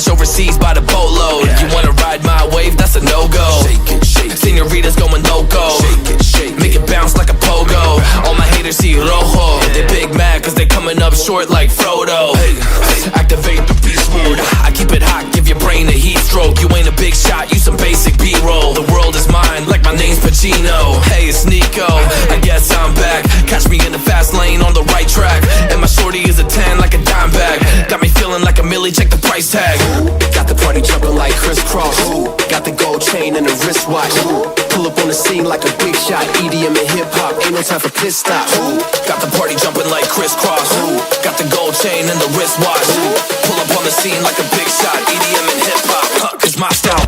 cash overseas by the boatload. You wanna ride my wave? That's a no-go. Senoritas going loco. Make it bounce like a pogo. All my haters see rojo. They big mad cause they coming up short like Frodo. Activate the beast mode. I keep it hot, give your brain a heat stroke. You ain't a big shot, you some basic B-roll. The world is mine, like my name's Pacino. Hey, it's Nico, I guess I'm back. Catch me in the fast lane on the right track. And my shorty is a 10 like a dime bag. Got me feeling like a millie, check the price tag. Got the party jumping like crisscross. Got the gold chain and the wristwatch. Pull up on the scene like a big shot. EDM and hip-hop, ain't no time for pit stops. Got the party jumping like crisscross. Got the gold chain and the wristwatch. Pull up on the scene like a big shot. EDM and hip-hop, cause my style.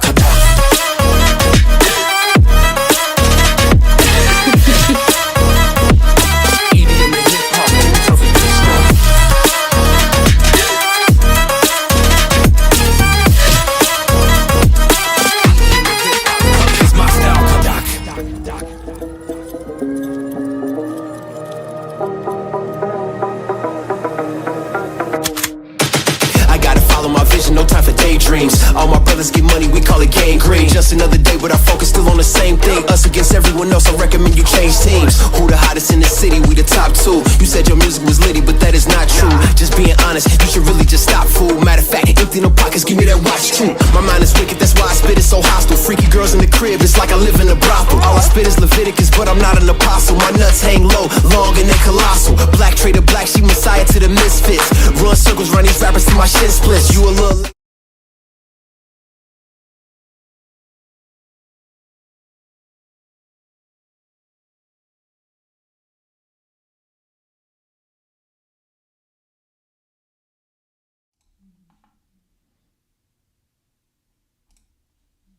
No time for daydreams. All my brothers get money, we call it gangrene. Just another day, but our focus still on the same thing. Us against everyone else, I recommend you change teams. Who the hottest in the city? We the top two. You said your music was litty, but that is not true. Just being honest, you should really just stop, fool. Matter of fact, empty no pockets, give me that watch too. My mind is wicked, that's why I spit it so hostile. Freaky girls in the crib, it's like I live in a brothel. All I spit is Leviticus, but I'm not an apostle. My nuts hang low, long and they colossal. Black trader black, she messiah to the misfits. Run circles, run these rappers till my shit splits. You a little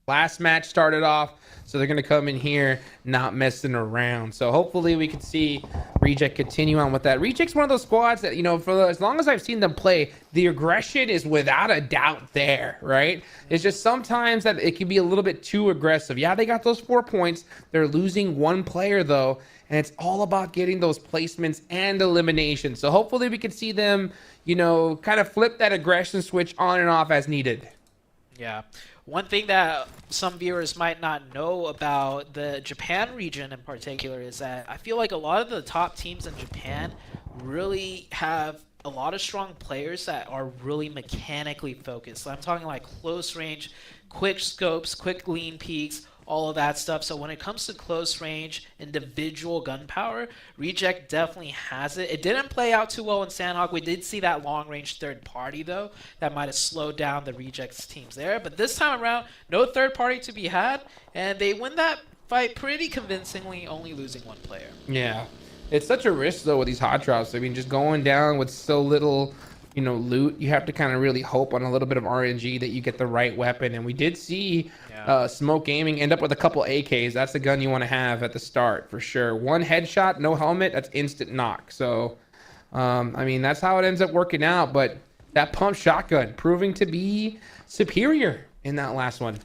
last match started off, so they're going to come in here not messing around. So hopefully we can see Reject continue on with that. Reject's one of those squads that, you know, for as long as I've seen them play, the aggression is without a doubt there, right? It's just sometimes that it can be a little bit too aggressive. Yeah, they got those 4 points. They're losing one player, though, and it's all about getting those placements and eliminations. So hopefully we can see them, you know, kind of flip that aggression switch on and off as needed. Yeah. One thing that some viewers might not know about the Japan region in particular is that I feel like a lot of the top teams in Japan really have a lot of strong players that are really mechanically focused. So I'm talking like close range, quick scopes, quick lean peaks, all of that stuff. So when it comes to close range, individual gunpowder, Reject definitely has it. It didn't play out too well in Sandhawk. We did see that long range third party though. That might have slowed down the Reject's teams there. But this time around, no third party to be had. And they win that fight pretty convincingly, only losing one player. Yeah. It's such a risk though with these hot drops. I mean, just going down with so little, you know, loot, you have to kind of really hope on a little bit of RNG that you get the right weapon. And we did see Smoke Gaming end up with a couple AKs. That's the gun you want to have at the start for sure. One headshot, no helmet, that's instant knock. So, I mean, that's how it ends up working out. But that pump shotgun proving to be superior in that last one.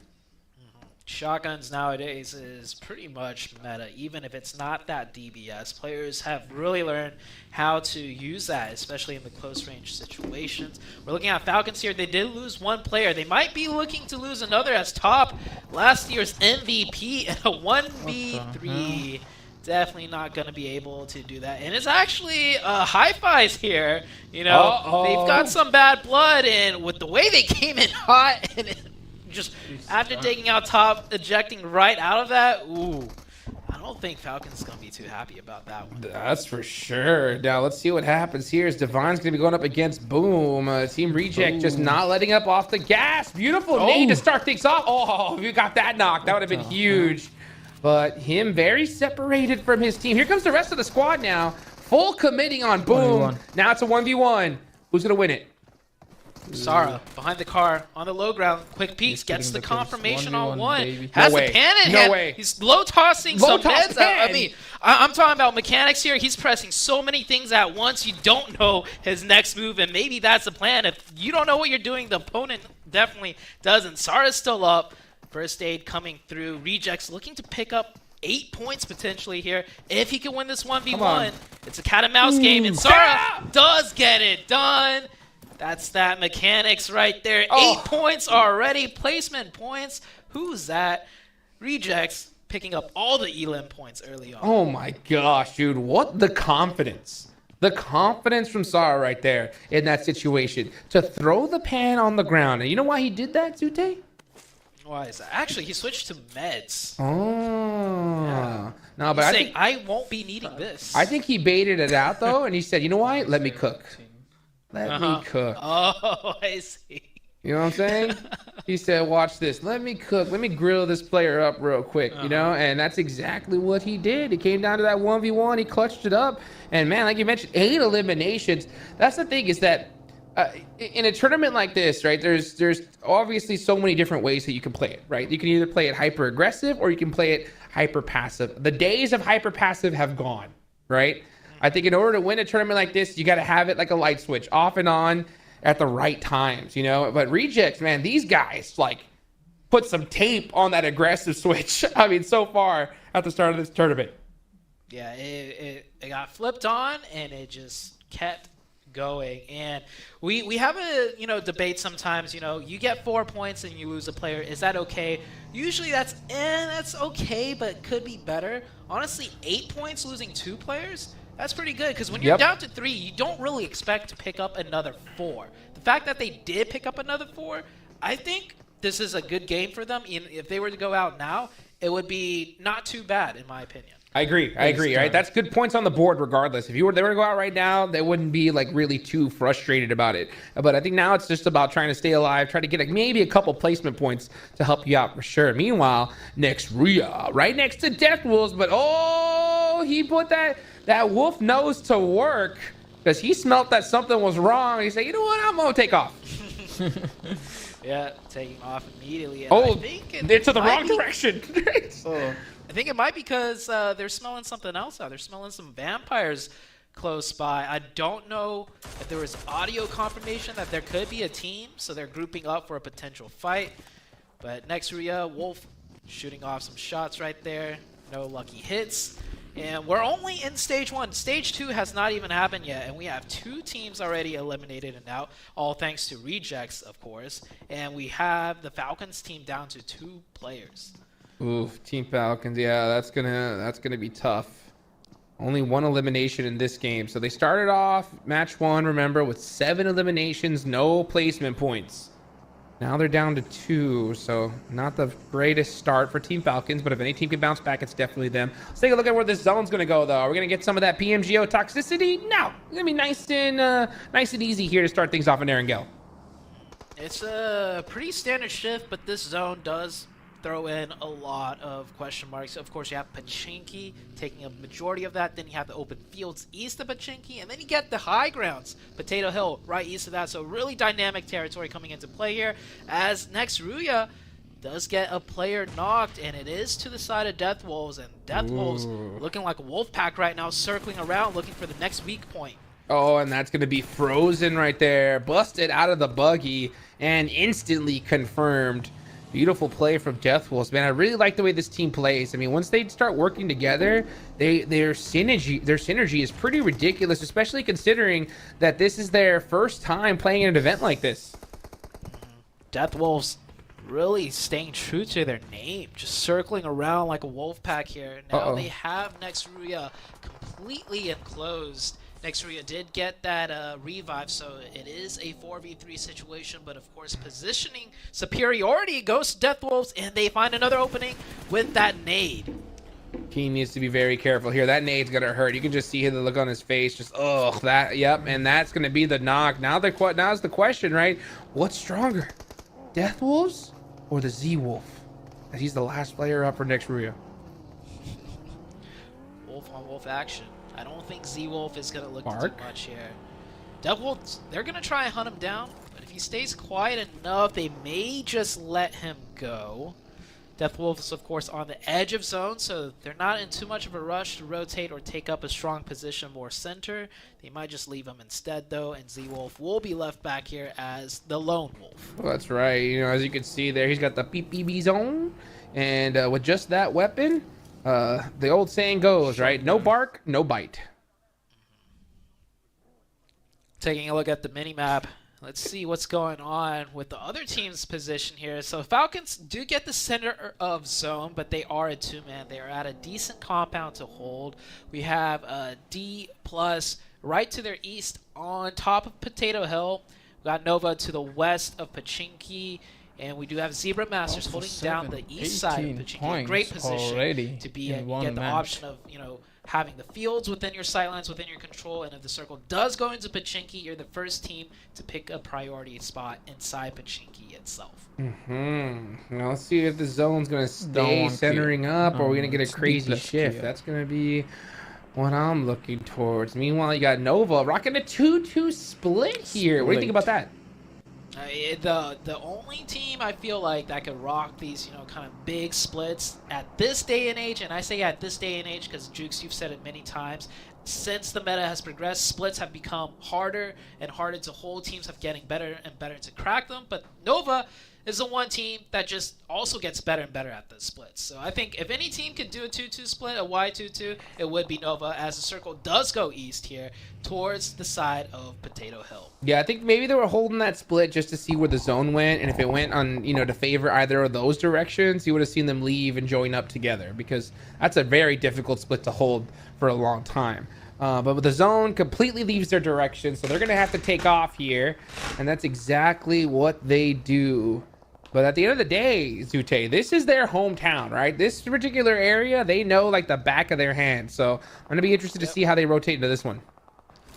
Shotguns nowadays is pretty much meta, even if it's not that DBS. Players have really learned how to use that, especially in the close range situations. We're looking at Falcons here. They did lose one player. They might be looking to lose another as Top, last year's MVP, in a 1v3. Definitely not going to be able to do that. And it's actually Hi-Fi's here. You know, they've got some bad blood, and with the way they came in hot and just after taking out Top, ejecting right out of that, ooh, I don't think Falcon's going to be too happy about that one. That's for sure. Now, let's see what happens here. As Divine's going to be going up against Boom. Team Reject just not letting up off the gas. Beautiful nade to start things off. Oh, if you got that knock, that would have been huge. But him very separated from his team. Here comes the rest of the squad now. Full committing on Boom. Now it's a 1v1. Who's going to win it? Sara behind the car on the low ground, quick peeks, gets the confirmation on one, has the pan in hand. He's low tossing some meds out. I mean, I'm talking about mechanics here. He's pressing so many things at once. You don't know his next move, and maybe that's the plan. If you don't know what you're doing, the opponent definitely doesn't. Sara's still up. First aid coming through. Rejects looking to pick up 8 points potentially here if he can win this 1v1. It's a cat and mouse game, and Sara does get it done. That's that mechanics right there. Oh. 8 points already. Placement points. Who's that? Rejects picking up all the elim points early on. Oh my gosh, dude. What the confidence. The confidence from Sara right there in that situation to throw the pan on the ground. And you know why he did that, Zute? Why is that? Actually, he switched to meds. Oh. Yeah. No, but He's I saying, think, I won't be needing this. I think he baited it out, though, and he said, you know what? Let me cook. Let me cook. Oh, I see. You know what I'm saying? He said, watch this. Let me cook. Let me grill this player up real quick, you know? And that's exactly what he did. It came down to that 1v1. He clutched it up. And, man, like you mentioned, 8 eliminations. That's the thing is that in a tournament like this, right, there's obviously so many different ways that you can play it, right? You can either play it hyper aggressive or you can play it hyper passive. The days of hyper passive have gone, right? I think in order to win a tournament like this, you got to have it like a light switch, off and on at the right times, you know? But Rejects, man, these guys, like, put some tape on that aggressive switch. I mean, so far at the start of this tournament. Yeah, it got flipped on, and it just kept going. And we have a debate sometimes. You get 4 points and you lose a player. Is that okay? Usually that's okay, but it could be better. Honestly, 8 points losing 2 players, that's pretty good, because when you're down to 3, you don't really expect to pick up another 4. The fact that they did pick up another 4, I think this is a good game for them. If they were to go out now, it would be not too bad, in my opinion. I agree, right? That's good points on the board regardless. If they were to go out right now, they wouldn't be like really too frustrated about it. But I think now it's just about trying to stay alive, try to get maybe a couple placement points to help you out for sure. Meanwhile, next Rhea, right next to Death Wolves, but he put that wolf nose to work because he smelt that something was wrong. He said, you know what, I'm going to take off. Yeah, taking off immediately. And I think it's to the wrong direction. I think it might be because they're smelling something else out. They're smelling some vampires close by. I don't know if there was audio confirmation that there could be a team, so they're grouping up for a potential fight. But next Rhea, Wolf shooting off some shots right there. No lucky hits. And we're only in stage 1. Stage 2 has not even happened yet, and we have 2 teams already eliminated and out, all thanks to rejects, of course. And we have the Falcons team down to 2 players. Oof, Team Falcons. Yeah, that's gonna be tough. Only 1 elimination in this game. So they started off match 1, remember, with 7 eliminations, no placement points. Now they're down to 2, so not the greatest start for Team Falcons, but if any team can bounce back, it's definitely them. Let's take a look at where this zone's going to go, though. Are we going to get some of that Pmgo toxicity? No. It's going to be nice and easy here to start things off in Erangel. It's a pretty standard shift, but this zone does throw in a lot of question marks. Of course, you have Pachinki taking a majority of that. Then you have the open fields east of Pachinki. And then you get the high grounds, Potato Hill, right east of that. So really dynamic territory coming into play here. As next Ruya does get a player knocked, and it is to the side of Death Wolves. And Death Wolves looking like a wolf pack right now, circling around, looking for the next weak point. Oh, and that's going to be Frozen right there. Busted out of the buggy and instantly confirmed. Beautiful play from Death Wolves, man. I really like the way this team plays. I mean, once they start working together, their synergy is pretty ridiculous, especially considering that this is their first time playing an event like this. Death Wolves really staying true to their name, just circling around like a wolf pack here. Now they have next Ruya completely enclosed. Next Ruya did get that revive, so it is a 4v3 situation, but of course positioning superiority goes to Death Wolves, and they find another opening with that nade. He needs to be very careful here. That nade's gonna hurt. You can just see the look on his face, just and that's gonna be the knock. Now's the question, right? What's stronger, Death Wolves or the Z Wolf? As he's the last player up for next Ruya. Wolf on wolf action. I don't think Z-Wolf is going to look to do much here. Death Wolves, they're going to try and hunt him down, but if he stays quiet enough, they may just let him go. Death Wolves, of course, on the edge of zone, so they're not in too much of a rush to rotate or take up a strong position more center. They might just leave him instead, though, and Z-Wolf will be left back here as the lone wolf. Well, that's right. You know, as you can see there, he's got the PPB zone, and with just that weapon, the old saying goes, right? No bark, no bite. Taking a look at the mini-map, Let's see what's going on with the other team's position here. So Falcons do get the center of zone, but they are a two-man. They are at a decent compound to hold. We have a D plus right to their east on top of Potato Hill. We got Nova to the west of Pachinki. And we do have Zebra Masters holding down the east side of Pachinki. In great position to be get the option of, having the fields within your sightlines, within your control, and if the circle does go into Pachinki, you're the first team to pick a priority spot inside Pachinki itself. Now let's see if the zone's going to stay centering up, or we're going to get a crazy shift. That's going to be what I'm looking towards. Meanwhile, you got Nova rocking a 2-2 split here. What do you think about that? The only team I feel like that could rock these, kind of big splits at this day and age, and I say at this day and age because, Jukes, you've said it many times, since the meta has progressed, splits have become harder and harder to hold. Teams have getting better and better to crack them, but Nova is the one team that just also gets better and better at the splits. So I think if any team could do a 2-2 split, a Y2-2, it would be Nova, as the circle does go east here towards the side of Potato Hill. Yeah, I think maybe they were holding that split just to see where the zone went, and if it went on, to favor either of those directions, you would have seen them leave and join up together, because that's a very difficult split to hold for a long time. But the zone completely leaves their direction, so they're going to have to take off here, and that's exactly what they do. But at the end of the day, Zute, this is their hometown, right? This particular area, they know like the back of their hand. So I'm going to be interested to see how they rotate into this one.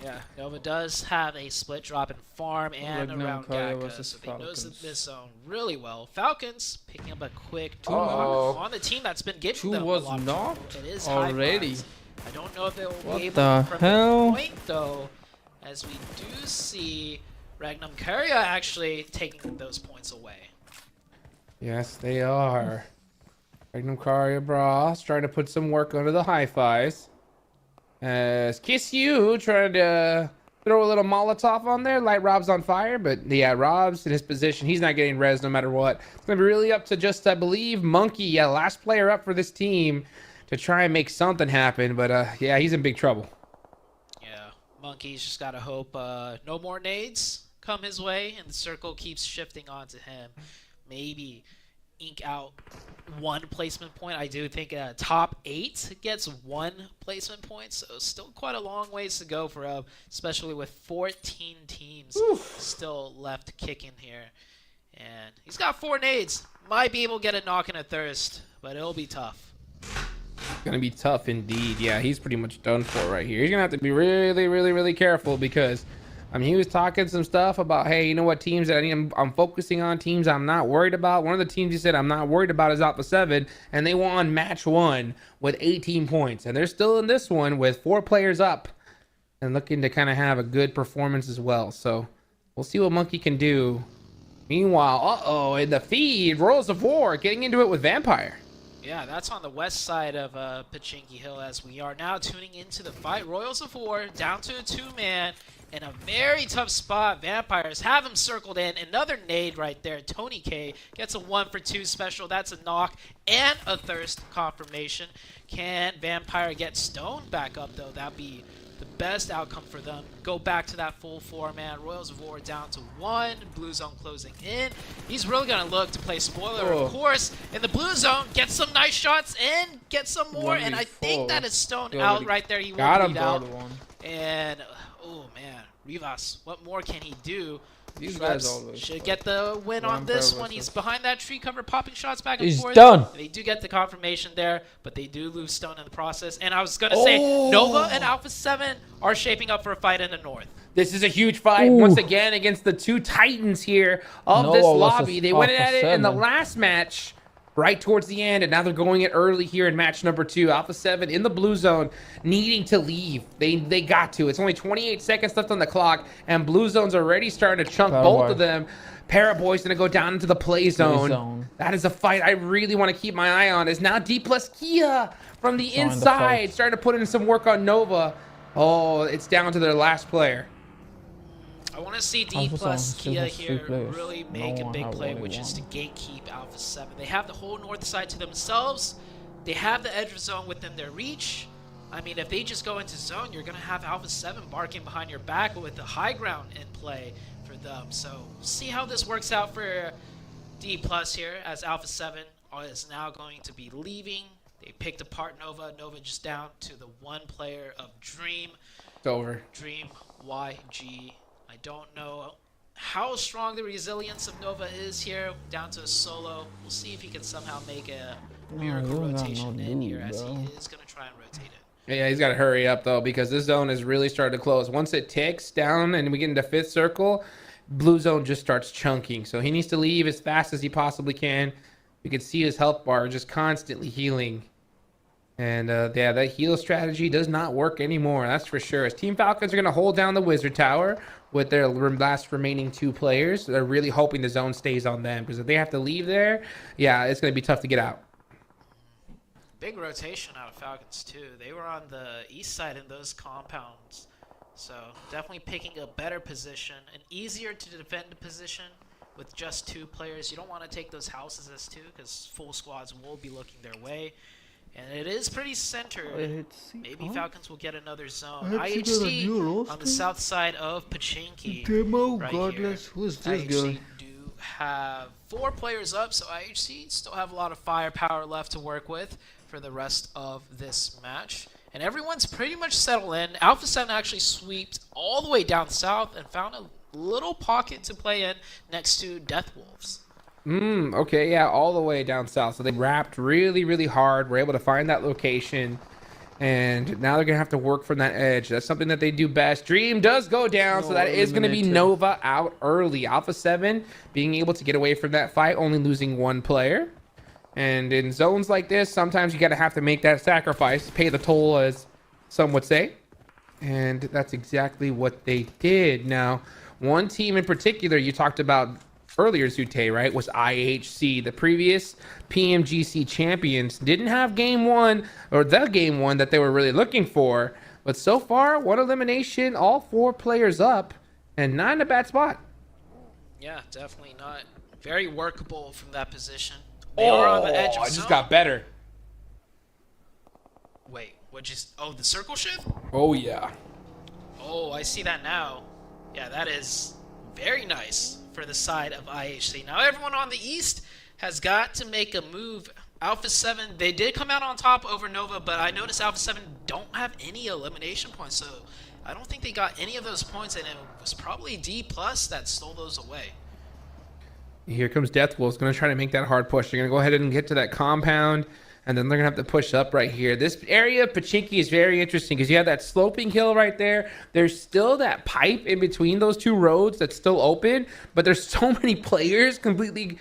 Yeah, Nova does have a split drop in farm and around Gaka, so they know this zone really well. Falcons picking up a quick 2 on the team that's been giving them a lot of trouble. It is already. I don't know if they will be able to from the point, though, as we do see Regnum Curia actually taking those points away. Yes, they are. Regnum Curia Bras trying to put some work under the hi-fis. As Kiss You trying to throw a little Molotov on there. Light Rob's on fire, but yeah, Rob's in his position. He's not getting res no matter what. It's going to be really up to just, I believe, Monkey. Yeah, last player up for this team to try and make something happen. But yeah, he's in big trouble. Yeah, Monkey's just got to hope no more nades come his way, and the circle keeps shifting onto him. Maybe ink out one placement point. I do think top 8 gets 1 placement point, so still quite a long ways to go for especially with 14 teams still left kicking here. And he's got 4 nades. Might be able to get a knock and a thirst, but it'll be tough. Gonna be tough indeed. Yeah, he's pretty much done for right here. He's gonna have to be really, really, really careful, because he was talking some stuff about, hey, you know what teams that I'm focusing on, teams I'm not worried about. One of the teams he said I'm not worried about is Alpha 7, and they won match 1 with 18 points. And they're still in this one with 4 players up and looking to kind of have a good performance as well. So we'll see what Monkey can do. Meanwhile, in the feed, Royals of War getting into it with Vampire. Yeah, that's on the west side of Pachinki Hill as we are now tuning into the fight. Royals of War down to a 2-man. In a very tough spot. Vampires have him circled in. Another nade right there. Tony K gets a 1-for-2 special. That's a knock and a thirst confirmation. Can Vampire get stoned back up, though? That'd be the best outcome for them. Go back to that full 4-man. Royals of War down to 1. Blue zone closing in. He's really going to look to play spoiler, of course. In the blue zone, get some nice shots and get some more. And I think that is stoned out right there. He will bleed out. And oh man, Rivas, what more can he do? These guys always should get the win on this one. He's behind that tree cover, popping shots back and forth. He's done. They do get the confirmation there, but they do lose stone in the process. And I was gonna say, Nova and Alpha 7 are shaping up for a fight in the north. This is a huge fight once again against the 2 titans here of this lobby. They went at it in the last match, right towards the end, and now they're going it early here in match number 2. Alpha 7 in the blue zone, needing to leave. They got to. It's only 28 seconds left on the clock, and blue zone's already starting to chunk both of them. Paraboy's going to go down into the play zone. That is a fight I really want to keep my eye on. Is now D plus Kia from the inside, starting to put in some work on Nova. Oh, it's down to their last player. I want to see D plus Kia here really make a big play, which is to gatekeep Alpha 7. They have the whole north side to themselves. They have the edge of zone within their reach. I mean, if they just go into zone, you're going to have Alpha 7 barking behind your back with the high ground in play for them. So we'll see how this works out for D Plus here, as Alpha 7 is now going to be leaving. They picked apart Nova. Nova just down to the one player of Dream. It's over. Dream YG. I don't know how strong the resilience of Nova is here, down to a solo. We'll see if he can somehow make a miracle rotation in here, as he is going to try and rotate it. Yeah, he's got to hurry up, though, because this zone is really starting to close. Once it ticks down and we get into 5th circle, blue zone just starts chunking. So he needs to leave as fast as he possibly can. You can see his health bar just constantly healing. And yeah, that heal strategy does not work anymore, that's for sure. As Team Falcons are going to hold down the Wizard Tower with their last remaining 2 players. They're really hoping the zone stays on them, because if they have to leave there, yeah, it's going to be tough to get out. Big rotation out of Falcons, too. They were on the east side in those compounds. So definitely picking a better position, an easier to defend position with just 2 players. You don't want to take those houses as 2, because full squads will be looking their way. And it is pretty centered. Maybe Falcons will get another zone. IHC on the south side of Pachinki. Right here. Who's this IHC guy? do have 4 players up, so IHC still have a lot of firepower left to work with for the rest of this match. And everyone's pretty much settled in. Alpha 7 actually sweeped all the way down south and found a little pocket to play in next to Death Wolves. Okay, yeah, all the way down south. So they wrapped really, really hard. We're able to find that location. And now they're going to have to work from that edge. That's something that they do best. Dream does go down, so that is going to be Nova out early. Alpha 7 being able to get away from that fight, only losing 1 player. And in zones like this, sometimes you got to have to make that sacrifice, pay the toll, as some would say. And that's exactly what they did. Now, one team in particular you talked about earlier, Zute, right, was IHC. The previous PMGC champions didn't have game 1, or the game 1 that they were really looking for. But so far, 1 elimination, all 4 players up, and not in a bad spot. Yeah, definitely not. Very workable from that position. They are on the edge of I just zone. got better. Wait, what just... Oh, the circle shift? Oh, yeah. Oh, I see that now. Yeah, that is very nice for the side of IHC. Now, everyone on the east has got to make a move. Alpha 7, they did come out on top over Nova, but I noticed Alpha 7 don't have any elimination points, so I don't think they got any of those points, and it was probably D Plus that stole those away. Here comes Death Wolves, going to try to make that hard push. They're going to go ahead and get to that compound, and then they're going to have to push up right here. This area of Pachinki is very interesting because you have that sloping hill right there. There's still that pipe in between those 2 roads that's still open, but there's so many players completely,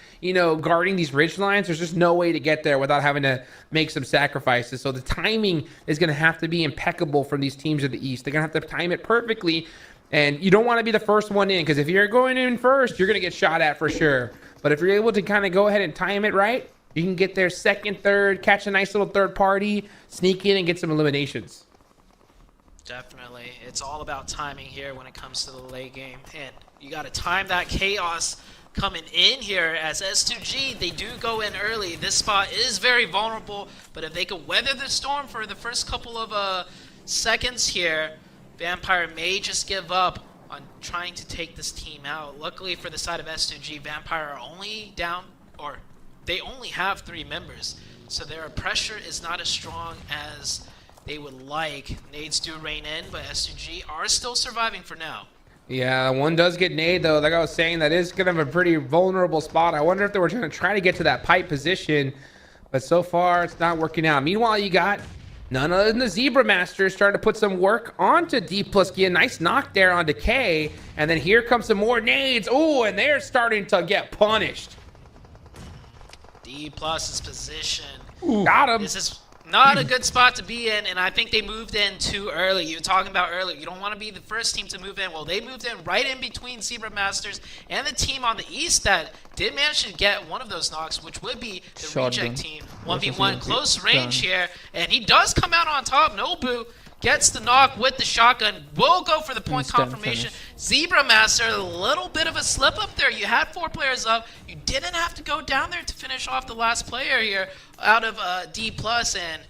guarding these ridge lines. There's just no way to get there without having to make some sacrifices. So the timing is going to have to be impeccable from these teams of the East. They're going to have to time it perfectly. And you don't want to be the first one in, because if you're going in first, you're going to get shot at for sure. But if you're able to kind of go ahead and time it right, you can get there second, third, catch a nice little third party, sneak in and get some eliminations. Definitely. It's all about timing here when it comes to the late game. And you got to time that chaos coming in here, as S2G, they do go in early. This spot is very vulnerable, but if they could weather the storm for the first couple of seconds here, Vampire may just give up on trying to take this team out. Luckily for the side of S2G, Vampire are only down, or they only have 3 members, so their pressure is not as strong as they would like. Nades do rain in, but S2G are still surviving for now. Yeah, one does get nade, though. Like I was saying, that is kind of a pretty vulnerable spot. I wonder if they were going to try to get to that pipe position, but so far it's not working out. Meanwhile, you got none other than the Zebra Masters starting to put some work onto D plus G. A nice knock there on Decay. And then here comes some more nades. Oh, and they're starting to get punished. D plus's position. Ooh, got him. This is not a good spot to be in, and I think they moved in too early. You were talking about earlier, you don't want to be the first team to move in. Well, they moved in right in between Zebra Masters and the team on the east that did manage to get one of those knocks, which would be the Reject team. 1v1 close range here, and he does come out on top. Nobu gets the knock with the shotgun, will go for the point confirmation. Zebra Master, a little bit of a slip up there. You had 4 players up. You didn't have to go down there to finish off the last player here out of D+, and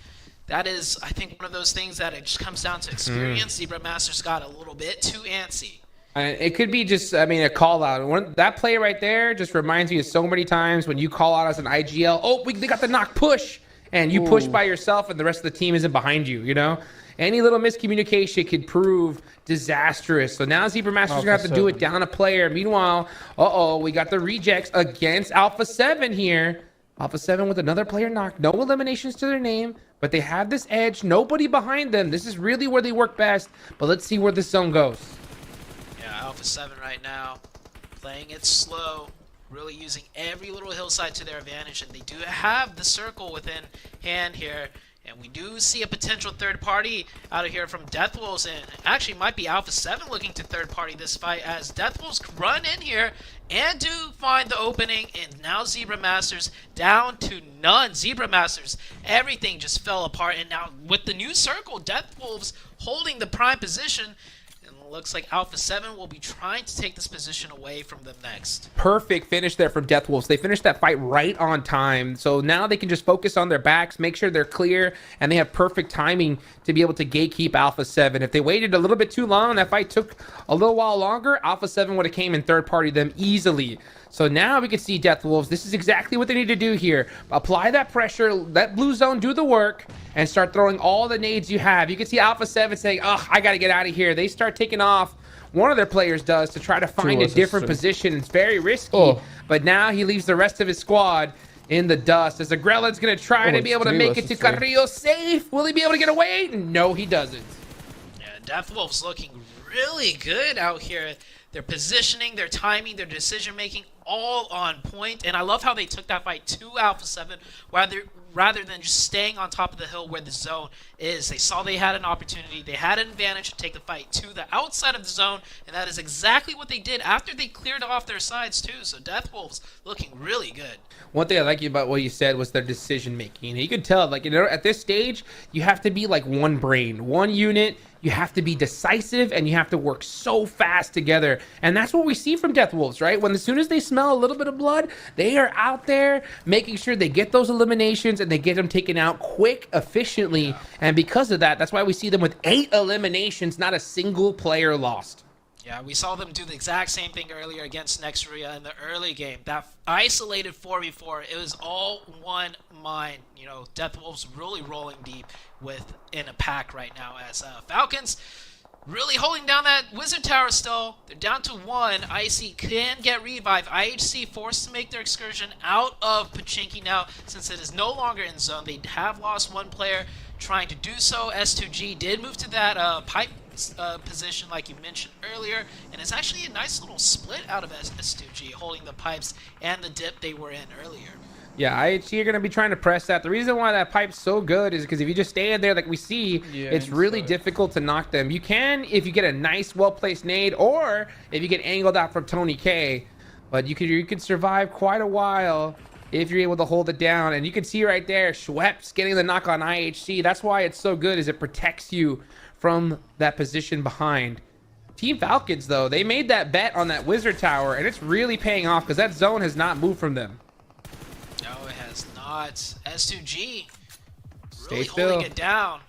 that is, I think, one of those things that it just comes down to experience. Zebra Masters got a little bit too antsy. It could be just, I mean, a call out. That play right there just reminds me of so many times when you call out as an IGL. Oh, they got the knock push, and you push by yourself, and the rest of the team isn't behind you. You know, any little miscommunication could prove disastrous. So now Zebra Masters gonna have to do it down a player. Meanwhile, we got the rejects against Alpha 7 here. Alpha 7 with another player knocked. No eliminations to their name, but they have this edge. Nobody behind them. This is really where they work best. But let's see where this zone goes. Alpha 7 right now, playing it slow, really using every little hillside to their advantage, and they do have the circle within hand here, and we do see a potential third party out of here from Deathwolves, and actually might be Alpha 7 looking to third party this fight as Deathwolves run in here and do find the opening, and now Zebra Masters down to none. Zebra Masters, everything just fell apart, and now with the new circle, Deathwolves holding the prime position. Looks like Alpha 7 will be trying to take this position away from them next. Perfect finish there from Deathwolves. They finished that fight right on time. So now they can just focus on their backs, make sure they're clear, and they have perfect timing to be able to gatekeep Alpha 7. If they waited a little bit too long, that fight took a little while longer, Alpha 7 would have came and third party them easily. So now we can see Deathwolves. This is exactly what they need to do here. Apply that pressure, let blue zone do the work, and start throwing all the nades you have. You can see Alpha 7 saying, oh, I got to get out of here. They start taking off. One of their players does to try to find a different position. It's very risky, but now he leaves the rest of his squad in the dust as Agrella's going to try to be able to make it to Carrillo safe. Will he be able to get away? No, he doesn't. Yeah, Deathwolf's looking really good out here. Their positioning, their timing, their decision-making, all on point. And I love how they took that fight to Alpha 7 rather than just staying on top of the hill where the zone is. They saw they had an opportunity. They had an advantage to take the fight to the outside of the zone, and that is exactly what they did after they cleared off their sides too. So Deathwolves looking really good. One thing I like about what you said was their decision making. You could tell, like, you know, at this stage, you have to be like one brain, one unit. You have to be decisive, and you have to work so fast together. And that's what we see from Deathwolves, right? When as soon as they smell a little bit of blood, they are out there making sure they get those eliminations and they get them taken out quick, efficiently. Yeah. And because of that, that's why we see them with 8 eliminations, not a single player lost. Yeah, we saw them do the exact same thing earlier against Nextria in the early game. That isolated 4v4, it was all one mind. You know, Deathwolves really rolling deep in a pack right now as Falcons really holding down that Wizard Tower still. They're down to 1. IC can get revived. IHC forced to make their excursion out of Pachinki now since it is no longer in zone. They have lost 1 player trying to do so. S2G did move to that pipe position like you mentioned earlier, and it's actually a nice little split out of S2G holding the pipes and the dip they were in earlier. Yeah, IHC are going to be trying to press that. The reason why that pipe's so good is because if you just stand there like we see, it's really difficult to knock them. You can if you get a nice, well-placed nade, or if you get angled out from Tony K. But you could survive quite a while if you're able to hold it down. And you can see right there, Schweppes getting the knock on IHC. That's why it's so good, is it protects you from that position behind. Team Falcons, though, they made that bet on that Wizard Tower, and it's really paying off because that zone has not moved from them. No, it has not. S2G Stay really still. holding it down.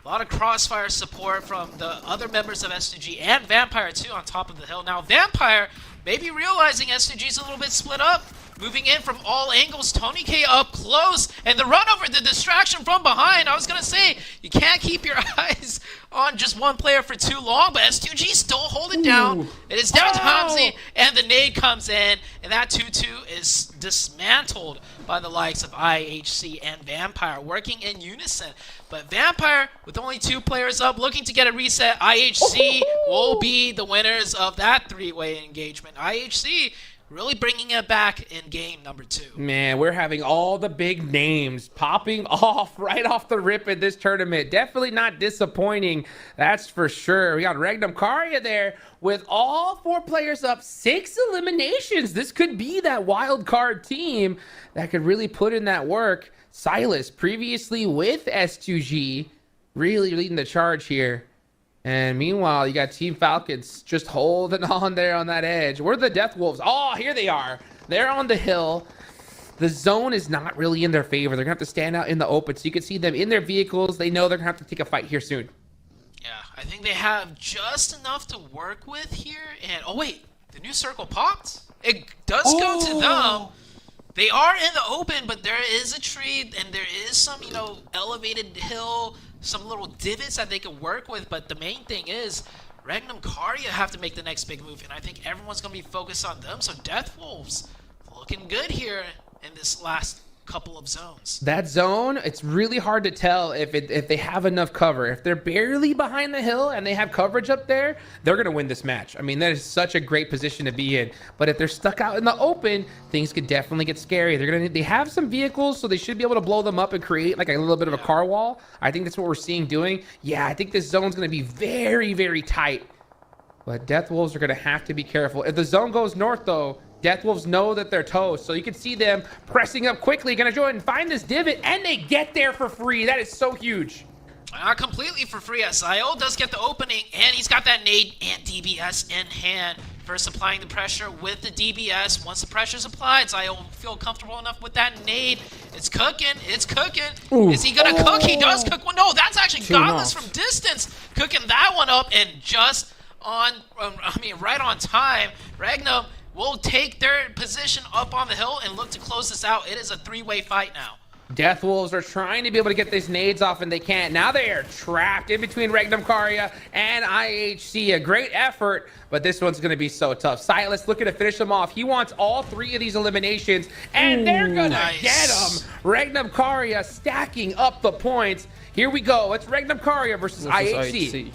A lot of crossfire support from the other members of S2G and Vampire, too, on top of the hill. Now, Vampire maybe realizing S2G's a little bit split up. Moving in from all angles, Tony K up close, and the run over, the distraction from behind. I was going to say, you can't keep your eyes on just one player for too long, but S2G still holding down. It is down to Hamzi, and the nade comes in, and that 2-2 is dismantled by the likes of IHC and Vampire, working in unison. But Vampire, with only 2 players up, looking to get a reset. IHC will be the winners of that 3-way engagement. IHC really bringing it back in game number 2. Man, we're having all the big names popping off right off the rip in this tournament. Definitely not disappointing, that's for sure. We got Regnum Karya there with all 4 players up, 6 eliminations. This could be that wild card team that could really put in that work. Silas, previously with S2G, really leading the charge here. And meanwhile, you got Team Falcons just holding on there on that edge. Where are the Deathwolves? Oh, here they are. They're on the hill. the zone is not really in their favor. They're going to have to stand out in the open. So you can see them in their vehicles. They know they're going to have to take a fight here soon. Yeah, I think they have just enough to work with here. And, oh, wait, the new circle popped? It does go to them. They are in the open, but there is a tree, and there is some, elevated hill, some little divots that they can work with. But the main thing is, Regnum Karya have to make the next big move, and I think everyone's going to be focused on them. So Death Wolves looking good here in this last couple of zones. That zone, it's really hard to tell if they have enough cover. If they're barely behind the hill and they have coverage up there, they're going to win this match. I mean, that is such a great position to be in. But if they're stuck out in the open, things could definitely get scary. They have some vehicles, so they should be able to blow them up and create like a little bit of a car wall. I think that's what we're seeing doing. Yeah, I think this zone's going to be very, very tight. But Death Wolves are going to have to be careful. If the zone goes north, though, Death Wolves know that they're toast, so you can see them pressing up quickly, gonna go ahead and find this divot, and they get there for free. That is so huge. Not completely for free, as Zio does get the opening, and he's got that nade and DBS in hand. First applying the pressure with the DBS. Once the pressure's applied, Zio will feel comfortable enough with that nade. It's cooking, it's cooking. Ooh. Is he gonna cook? He does cook one. No, that's actually Godless from distance, cooking that one up, and just on, right on time. Regnum will take their position up on the hill and look to close this out. It is a three-way fight now. Death Wolves are trying to be able to get these nades off, and they can't. Now they are trapped in between Regnum Karya and IHC. A great effort, but this one's going to be so tough. Silas looking to finish them off. He wants all three of these eliminations, and they're going to get them. Regnum Karya stacking up the points. Here we go. It's Regnum Karya versus IHC.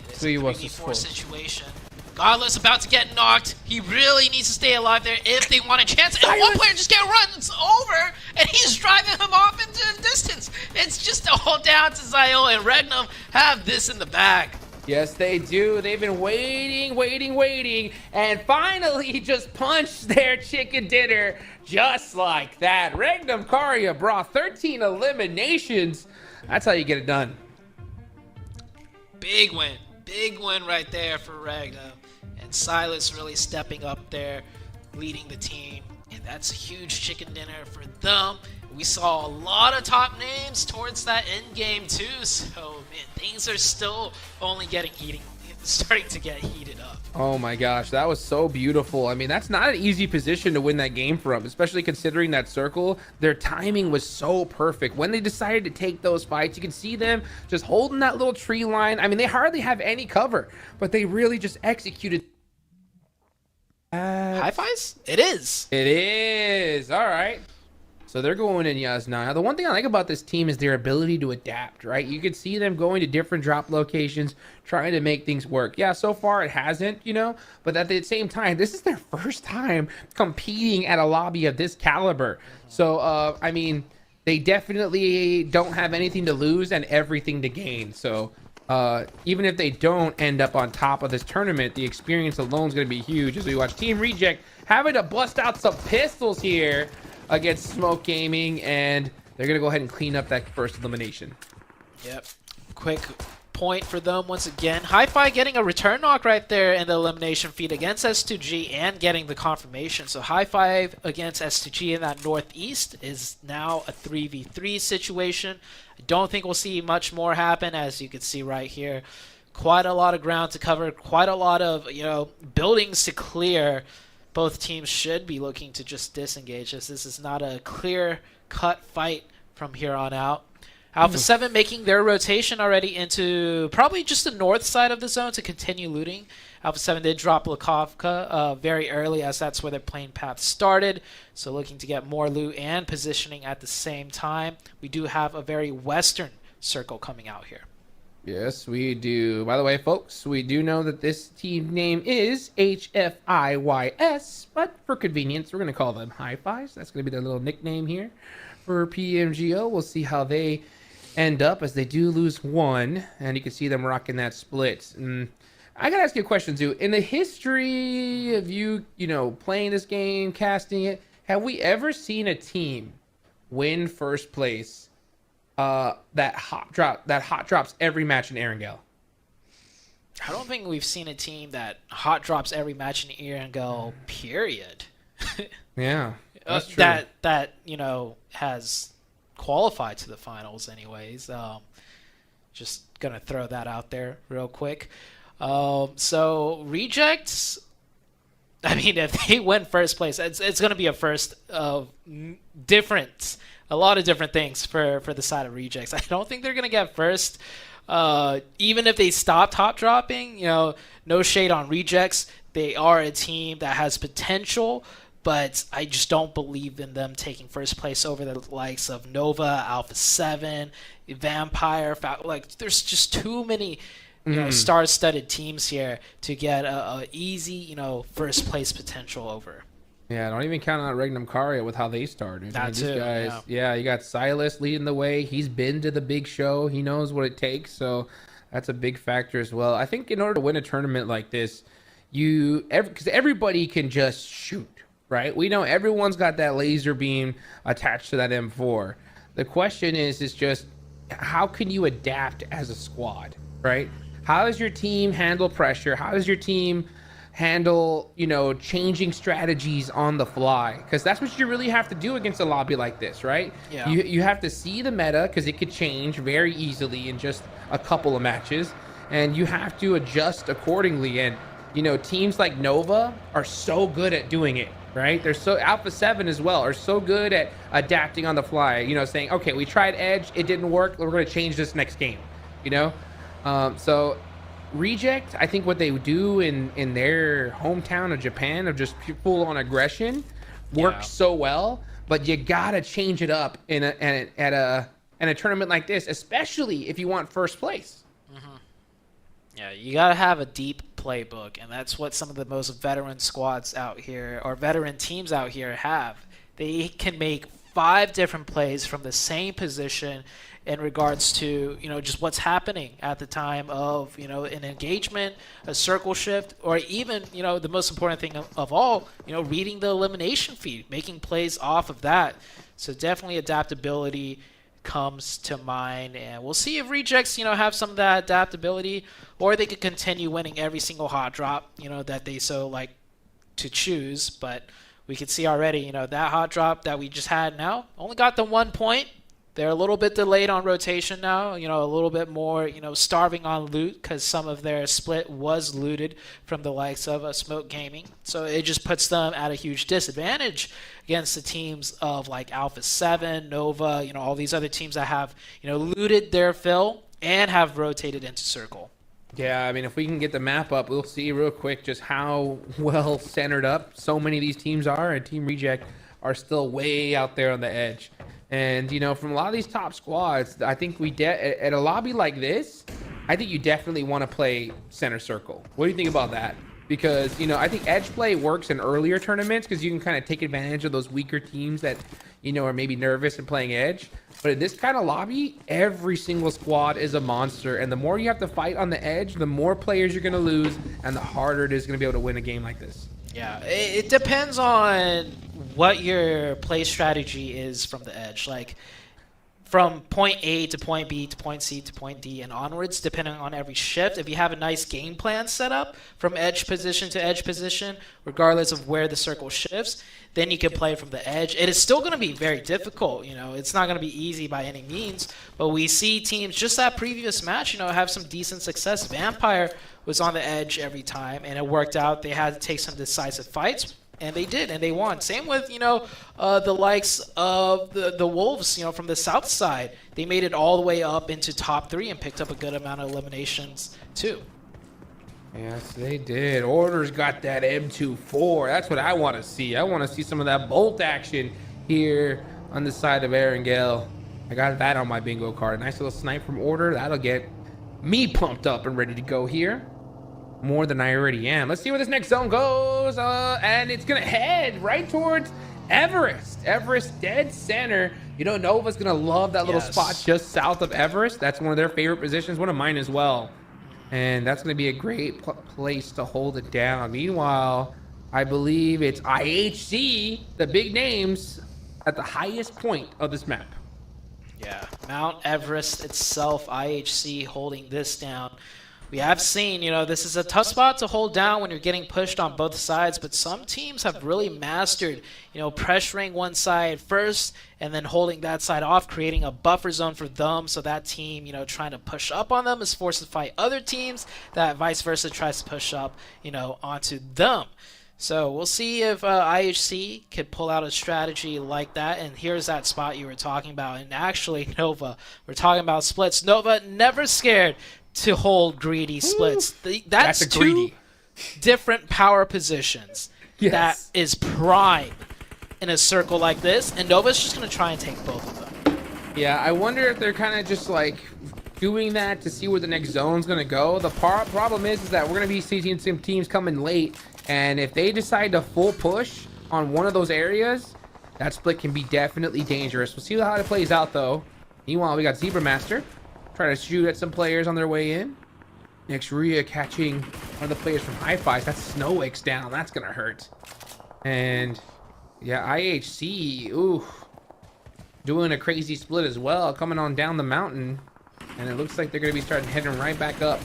It's a 3v4 situation. Godless about to get knocked. He really needs to stay alive there if they want a chance. And one player just get run. It's over. And he's driving him off into the distance. It's just all down to Zio and Regnum have this in the bag. Yes, they do. They've been waiting. And finally just punched their chicken dinner just like that. Regnum Karya brought 13 eliminations. That's how you get it done. Big win. Big win right there for Regnum. And Silas really stepping up there, leading the team. And that's a huge chicken dinner for them. We saw a lot of top names towards that end game too. So, man, things are still only starting to get heated up. Oh my gosh, that was so beautiful. I mean, that's not an easy position to win that game from, especially considering that circle. Their timing was so perfect. When they decided to take those fights, you can see them just holding that little tree line. I mean, they hardly have any cover, but they really just executed. High fives? It is. It is. All right. So they're going in Yas now. The one thing I like about this team is their ability to adapt, right? You can see them going to different drop locations, trying to make things work. Yeah, so far it hasn't, but at the same time, this is their first time competing at a lobby of this caliber. So, I mean, they definitely don't have anything to lose and everything to gain. So, even if they don't end up on top of this tournament, the experience alone is going to be huge as we watch Team Reject having to bust out some pistols here against Smoke Gaming, and they're going to go ahead and clean up that first elimination. Yep. Quick point for them once again. Hi-Fi getting a return knock right there in the elimination feed against S2G and getting the confirmation. So Hi-Fi against S2G in that northeast is now a 3v3 situation. I don't think we'll see much more happen, as you can see right here. Quite a lot of ground to cover, quite a lot of, buildings to clear. Both teams should be looking to just disengage this. This is not a clear-cut fight from here on out. Alpha 7 making their rotation already into probably just the north side of the zone to continue looting. Alpha 7 did drop Lakovka very early, as that's where their plane path started. So looking to get more loot and positioning at the same time. We do have a very western circle coming out here. Yes, we do. By the way, folks, we do know that this team name is HFIYS, but for convenience, we're going to call them Hi-Fis. That's going to be their little nickname here for Pmgo. We'll see how they end up, as they do lose one, and you can see them rocking that split. And I got to ask you a question, too. In the history of you, playing this game, casting it, have we ever seen a team win first place that hot drops every match in Erangel? I don't think we've seen a team that hot drops every match in Erangel, period. Yeah, that's true. that has qualified to the finals anyways. Just gonna throw that out there real quick. So rejects. I mean, if they win first place, it's gonna be a first of different, a lot of different things for the side of rejects. I don't think they're gonna get first. Even if they stop top dropping, no shade on rejects. They are a team that has potential, but I just don't believe in them taking first place over the likes of Nova, Alpha 7, Vampire. There's just too many star-studded teams here to get a easy, first place potential over. Yeah, don't even count on Regnum Caria with how they started. These guys, you got Silas leading the way. He's been to the big show. He knows what it takes, so that's a big factor as well. I think in order to win a tournament like this, because everybody can just shoot, right? We know everyone's got that laser beam attached to that M4. The question is just how can you adapt as a squad, right? How does your team handle pressure? How does your team handle, changing strategies on the fly? Because that's what you really have to do against a lobby like this, right? Yeah. You have to see the meta because it could change very easily in just a couple of matches, and you have to adjust accordingly. And teams like Nova are so good at doing it, right? They're so Alpha 7 as well are so good at adapting on the fly, saying, okay, we tried Edge, it didn't work, we're going to change this next game, so Reject, I think what they do in their hometown of Japan of just full on aggression works so well, but you gotta change it up in a tournament like this, especially if you want first place. Yeah, you got to have a deep playbook, and that's what some of the most veteran squads out here, or veteran teams out here, have. They can make 5 different plays from the same position in regards to, just what's happening at the time of, an engagement, a circle shift, or even, the most important thing of all, reading the elimination feed, making plays off of that. So definitely adaptability comes to mind, and we'll see if rejects have some of that adaptability, or they could continue winning every single hot drop that they so like to choose. But we could see already that hot drop that we just had now only got the 1 point. They're a little bit delayed on rotation now, a little bit more, starving on loot because some of their split was looted from the likes of Smoke Gaming. So it just puts them at a huge disadvantage against the teams of like Alpha 7, Nova, all these other teams that have, looted their fill and have rotated into circle. Yeah, I mean, if we can get the map up, we'll see real quick just how well centered up so many of these teams are, and Team Reject are still way out there on the edge. And, from a lot of these top squads, I think at a lobby like this, I think you definitely want to play center circle. What do you think about that? Because, I think edge play works in earlier tournaments because you can kind of take advantage of those weaker teams that, are maybe nervous and playing edge. But in this kind of lobby, every single squad is a monster. And the more you have to fight on the edge, the more players you're going to lose and the harder it is going to be able to win a game like this. Yeah, it depends on what your play strategy is from the edge. Like, from point A to point B to point C to point D and onwards, depending on every shift. If you have a nice game plan set up from edge position to edge position, regardless of where the circle shifts, then you can play from the edge. It is still going to be very difficult. It's not going to be easy by any means, but we see teams, just that previous match, have some decent success. Vampire was on the edge every time, and it worked out. They had to take some decisive fights, and they did, and they won. Same with, the likes of the Wolves, from the south side. They made it all the way up into top 3 and picked up a good amount of eliminations, too. Yes, they did. Orders got that M24. That's what I want to see. I want to see some of that bolt action here on the side of Aaron Gale. I got that on my bingo card. Nice little snipe from Order. That'll get me pumped up and ready to go here. More than I already am. Let's see where this next zone goes. And it's going to head right towards Everest. Everest dead center. Nova's going to love that little spot just south of Everest. That's one of their favorite positions. One of mine as well. And that's going to be a great place to hold it down. Meanwhile, I believe it's IHC, the big names, at the highest point of this map. Yeah, Mount Everest itself, IHC holding this down. we have seen, this is a tough spot to hold down when you're getting pushed on both sides, but some teams have really mastered, pressuring one side first and then holding that side off, creating a buffer zone for them so that team, trying to push up on them is forced to fight other teams that vice versa tries to push up, onto them. So we'll see if IHC could pull out a strategy like that. And here's that spot you were talking about. And actually, Nova, we're talking about splits. Nova never scared to hold greedy splits. That's two different power positions. Yes. That is prime in a circle like this. And Nova's just going to try and take both of them. Yeah, I wonder if they're kind of just like doing that to see where the next zone's going to go. The problem is that we're going to be seeing some teams coming late. And if they decide to full push on one of those areas, that split can be definitely dangerous. We'll see how it plays out, though. Meanwhile, we got Zebra Master trying to shoot at some players on their way in. Next, Rhea catching one of the players from Hi-Fi's. That's Snow Wake's down. That's going to hurt. And, yeah, IHC, ooh, doing a crazy split as well, coming on down the mountain. And it looks like they're going to be starting heading right back up.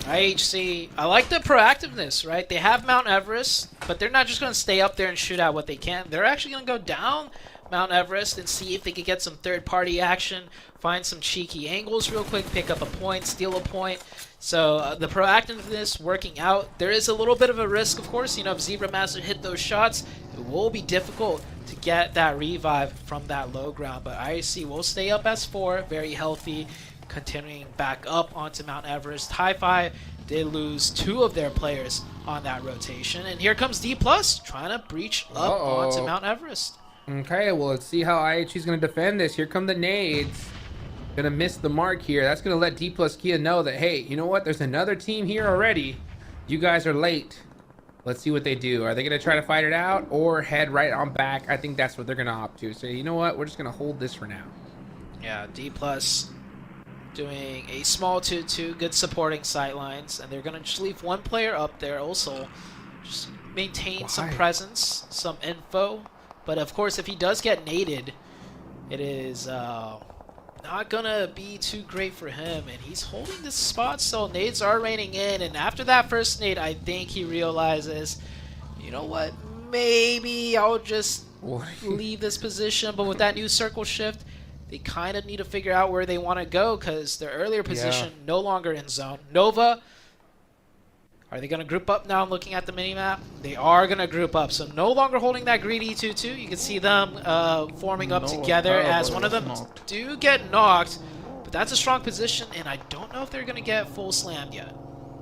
IHC, I like the proactiveness, right? They have Mount Everest, but they're not just going to stay up there and shoot out what they can. They're actually going to go down Mount Everest and see if they can get some third-party action, find some cheeky angles real quick, pick up a point, steal a point. So the proactiveness working out. There is a little bit of a risk, of course. If Zebra Master hit those shots, it will be difficult to get that revive from that low ground. But IHC will stay up as 4, very healthy. Continuing back up onto Mount Everest. Hi-Fi did lose 2 of their players on that rotation. And here comes D+, trying to breach up onto Mount Everest. Okay, well, let's see how IHC is going to defend this. Here come the nades. Going to miss the mark here. That's going to let D+ Kia know that, hey, you know what? There's another team here already. You guys are late. Let's see what they do. Are they going to try to fight it out or head right on back? I think that's what they're going to opt to. So, you know what? We're just going to hold this for now. Yeah, D+ doing a small 2-2, good supporting sightlines, and they're going to just leave one player up there also. Just maintain some presence, some info. But of course, if he does get naded, it is not going to be too great for him. And he's holding this spot, so nades are raining in. And after that first nade, I think he realizes, you know what, maybe I'll just leave this position. But with that new circle shift, they kind of need to figure out where they want to go because their earlier position no longer in zone. Nova, are they going to group up now? I'm looking at the minimap. They are going to group up. So no longer holding that greedy 2-2. You can see them forming up together as one of them do get knocked. But that's a strong position, and I don't know if they're going to get full slammed yet.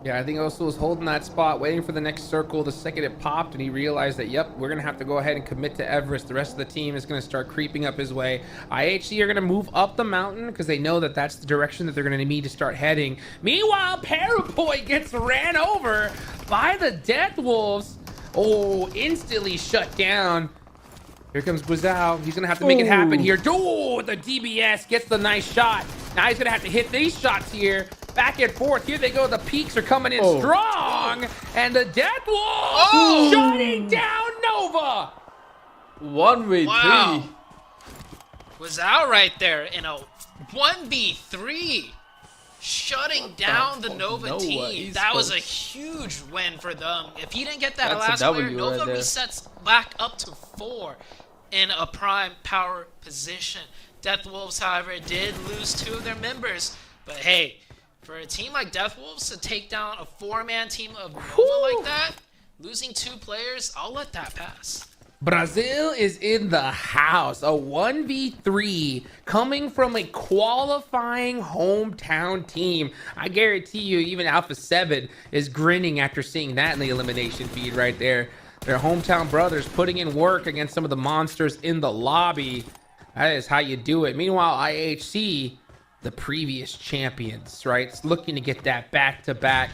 Yeah, I think Oso was holding that spot, waiting for the next circle. The second it popped, and he realized that, yep, we're going to have to go ahead and commit to Everest. The rest of the team is going to start creeping up his way. IHC are going to move up the mountain because they know that that's the direction that they're going to need to start heading. Meanwhile, Paraboy gets ran over by the Death Wolves. Oh, instantly shut down. Here comes Guizao. He's going to have to make it happen here. Oh, the DBS gets the nice shot. Now he's going to have to hit these shots here. Back and forth. Here they go. The peaks are coming in strong. And the Death Wolves shutting down Nova. 1v3. Was out right there in a 1v3. Shutting down the Nova team. That was a huge win for them. If he didn't get that last player, Nova resets back up to 4 in a prime power position. Death Wolves, however, did lose 2 of their members. But hey, for a team like Death Wolves to take down a 4-man team of Nova like that, losing 2 players, I'll let that pass. Brazil is in the house. A 1v3 coming from a qualifying hometown team. I guarantee you even Alpha 7 is grinning after seeing that in the elimination feed right there. Their hometown brothers putting in work against some of the monsters in the lobby. That is how you do it. Meanwhile, IHC, the previous champions, right? It's looking to get that back-to-back.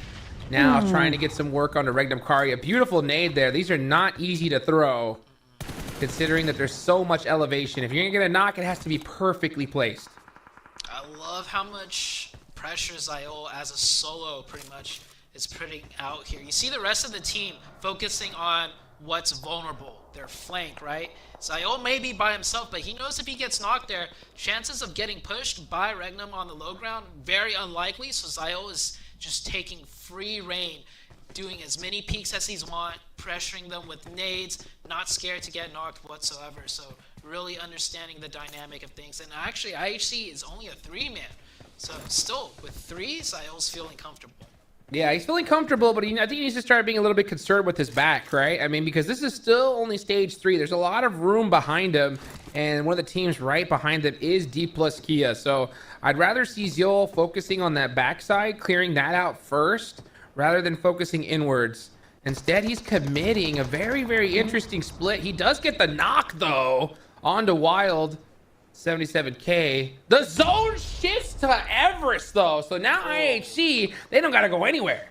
Now trying to get some work on the Regnum Caria. Beautiful nade there. These are not easy to throw, considering that there's so much elevation. If you're going to get a knock, it has to be perfectly placed. I love how much pressure Zio as a solo pretty much is putting out here. You see the rest of the team focusing on what's vulnerable, their flank, right? Zayo may be by himself, but he knows if he gets knocked there, chances of getting pushed by Regnum on the low ground, very unlikely. So Zayo is just taking free reign, doing as many peeks as he's want, pressuring them with nades, not scared to get knocked whatsoever. So really understanding the dynamic of things. And actually, IHC is only a 3-man. So still, with 3, Zayo's feeling comfortable. Yeah, he's feeling comfortable, but I think he needs to start being a little bit concerned with his back, right? I mean, because this is still only stage 3. There's a lot of room behind him, and one of the teams right behind him is D plus Kia. So I'd rather see Zeol focusing on that backside, clearing that out first, rather than focusing inwards. Instead, he's committing a very, very interesting split. He does get the knock, though, onto Wild. 77k. The zone shifts to Everest, though. So now IHC, they don't got to go anywhere.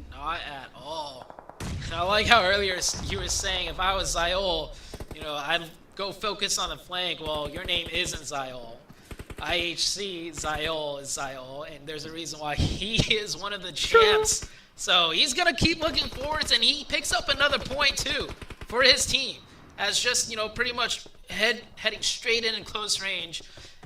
Not at all. I like how earlier you were saying if I was Zayo, I'd go focus on the flank. Well, your name isn't Zayo. IHC, Zayo is Zayo, and there's a reason why he is one of the champs. So he's going to keep looking forwards, and he picks up another point, too, for his team. As just, pretty much heading straight in close range.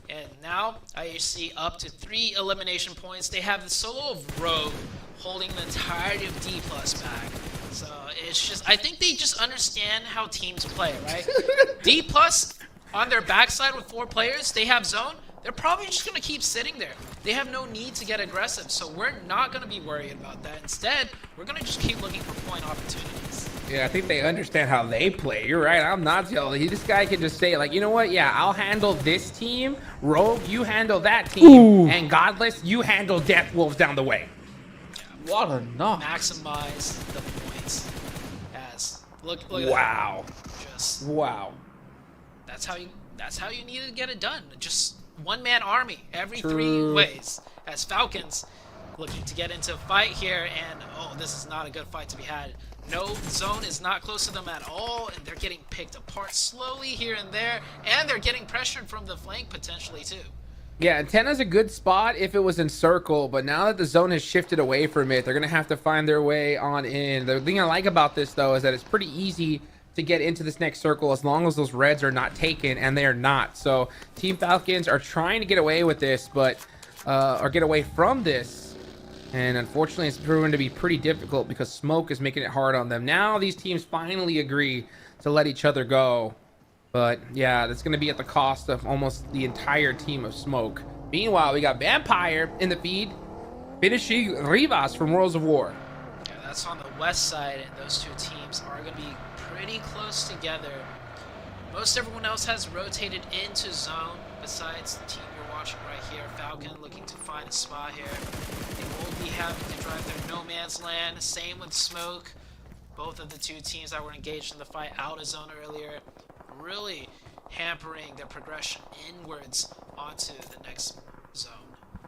And now IHC up to 3 elimination points. They have the solo of Rogue holding the entirety of D plus back. So it's just, I think they just understand how teams play, right? D plus on their backside with 4 players, they have zone. They're probably just going to keep sitting there. They have no need to get aggressive, so we're not going to be worried about that. Instead, we're going to just keep looking for point opportunities. Yeah, I think they understand how they play. You're right. I'm not yelling. This guy can just say, like, you know what? Yeah, I'll handle this team. Rogue, you handle that team. Ooh. And Godless, you handle Death Wolves down the way. Yeah, what a knock. Maximize the points. Look at wow. That. Just wow. That's how you need to get it done. Just one-man army every 3 ways. As Falcons looking to get into a fight here, and this is not a good fight to be had. No, zone is not close to them at all, and they're getting picked apart slowly here and there, and they're getting pressured from the flank potentially too. Yeah, Antenna's a good spot if it was in circle, but now that the zone has shifted away from it, they're going to have to find their way on in. The thing I like about this, though, is that it's pretty easy to get into this next circle as long as those reds are not taken, and they are not. So Team Falcons are trying to get away with this, but or get away from this. And unfortunately, it's proven to be pretty difficult because Smoke is making it hard on them. Now these teams finally agree to let each other go. But yeah, that's going to be at the cost of almost the entire team of Smoke. Meanwhile, we got Vampire in the feed, finishing Rivas from Worlds of War. Yeah, that's on the west side, and those 2 teams are going to be pretty close together. Most everyone else has rotated into zone, besides the team you're watching right here. Falcon looking to find a spot here. They will be having to drive through no man's land. Same with Smoke. Both of the 2 teams that were engaged in the fight out of zone earlier, really hampering their progression inwards onto the next zone.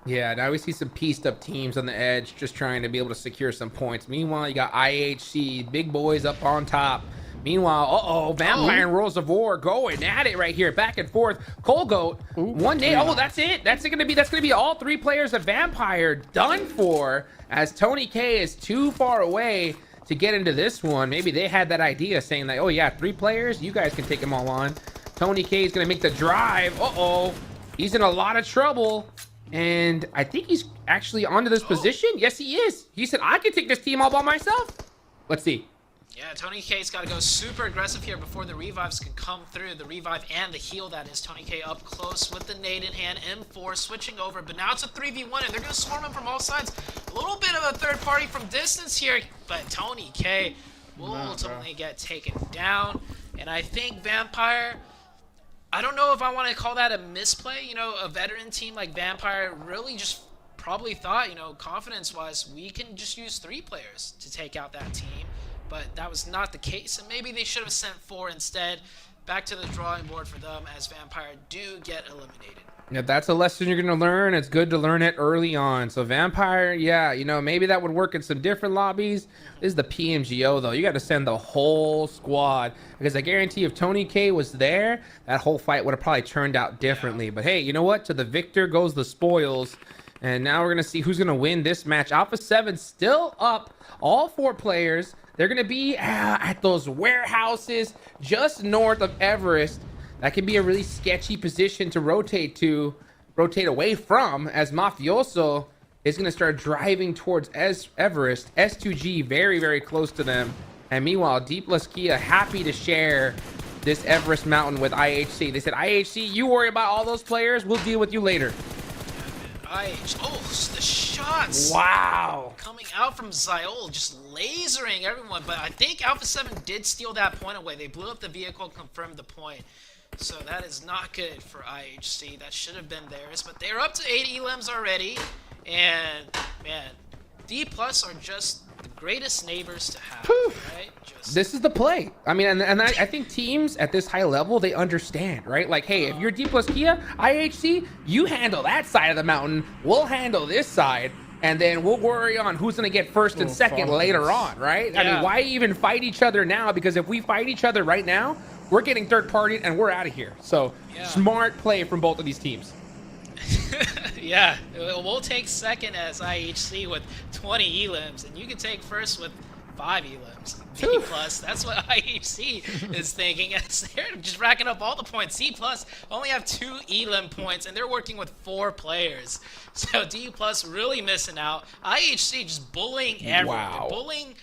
Yeah, now we see some pieced up teams on the edge just trying to be able to secure some points. Meanwhile, you got IHC, big boys up on top. Meanwhile, Vampire and Worlds of War going at it right here, back and forth. Colgoat, one nade. Oh, that's it. That's gonna be all 3 players of Vampire done for, as Tony K is too far away to get into this one. Maybe they had that idea saying that, oh yeah, 3 players, you guys can take them all on. Tony K is gonna make the drive. He's in a lot of trouble. And I think he's actually onto this position. Yes, he is. He said, I can take this team all by myself. Let's see. Yeah, Tony K's got to go super aggressive here before the revives can come through. The revive and the heal, that is. Tony K up close with the nade in hand. M4 switching over, but now it's a 3v1, and they're going to swarm him from all sides. A little bit of a third party from distance here, but Tony K will ultimately get taken down. And I think Vampire, I don't know if I want to call that a misplay. A veteran team like Vampire really just probably thought, confidence-wise, we can just use 3 players to take out that team. But that was not the case, and maybe they should have sent 4 instead. Back to the drawing board for them as Vampire do get eliminated. Yeah, that's a lesson you're going to learn. It's good to learn it early on. So Vampire, yeah, maybe that would work in some different lobbies. This is the PMGO, though. You got to send the whole squad, because I guarantee if Tony K was there, that whole fight would have probably turned out differently. Yeah. But hey, you know what? To the victor goes the spoils. And now we're going to see who's going to win this match. Alpha 7 still up. All 4 players. They're going to be at those warehouses just north of Everest. That can be a really sketchy position to rotate away from, as Mafioso is going to start driving towards Everest. S2G very, very close to them. And meanwhile, Deep Kia happy to share this Everest mountain with IHC. They said, IHC, you worry about all those players. We'll deal with you later. Oh, the shots! Wow. Coming out from Zyol, just lasering everyone. But I think Alpha 7 did steal that point away. They blew up the vehicle, confirmed the point. So that is not good for IHC. That should have been theirs. But they're up to 8 elims already. And, man, D Plus are just the greatest neighbors to have, right? This is the play. I mean, and I think teams at this high level, they understand, right? Like, hey, if you're D Plus Kia, IHC, you handle that side of the mountain. We'll handle this side. And then we'll worry on who's going to get first and second later on, right? Yeah. I mean, why even fight each other now? Because if we fight each other right now, we're getting third party and we're out of here. So smart play from both of these teams. Yeah, we'll take second as IHC with 20 elims, and you can take first with 5 elims. D plus, that's what IHC is thinking, as they're just racking up all the points. C plus only have 2 elim points, and they're working with 4 players. So D plus really missing out. IHC just bullying everyone. Wow. Bullying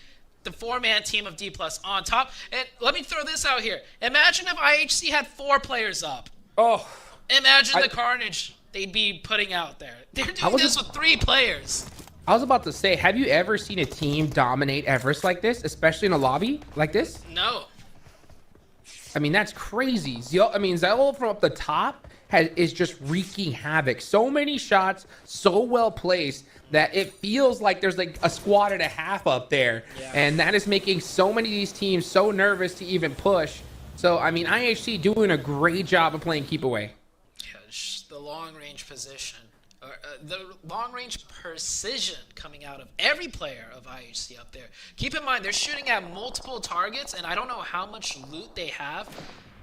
the 4-man team of D plus on top. And let me throw this out here. Imagine if IHC had 4 players up. Oh. Imagine the carnage they'd be putting out there. They're doing this with 3 players. I was about to say, have you ever seen a team dominate Everest like this, especially in a lobby like this? No. I mean, that's crazy. Zyol from up the top is just wreaking havoc. So many shots, so well placed that it feels like there's like a squad and a half up there. Yeah. And that is making so many of these teams so nervous to even push. So, I mean, IHC doing a great job of playing keep away. The long-range position, the long-range precision coming out of every player of IHC up there. Keep in mind, they're shooting at multiple targets, and I don't know how much loot they have,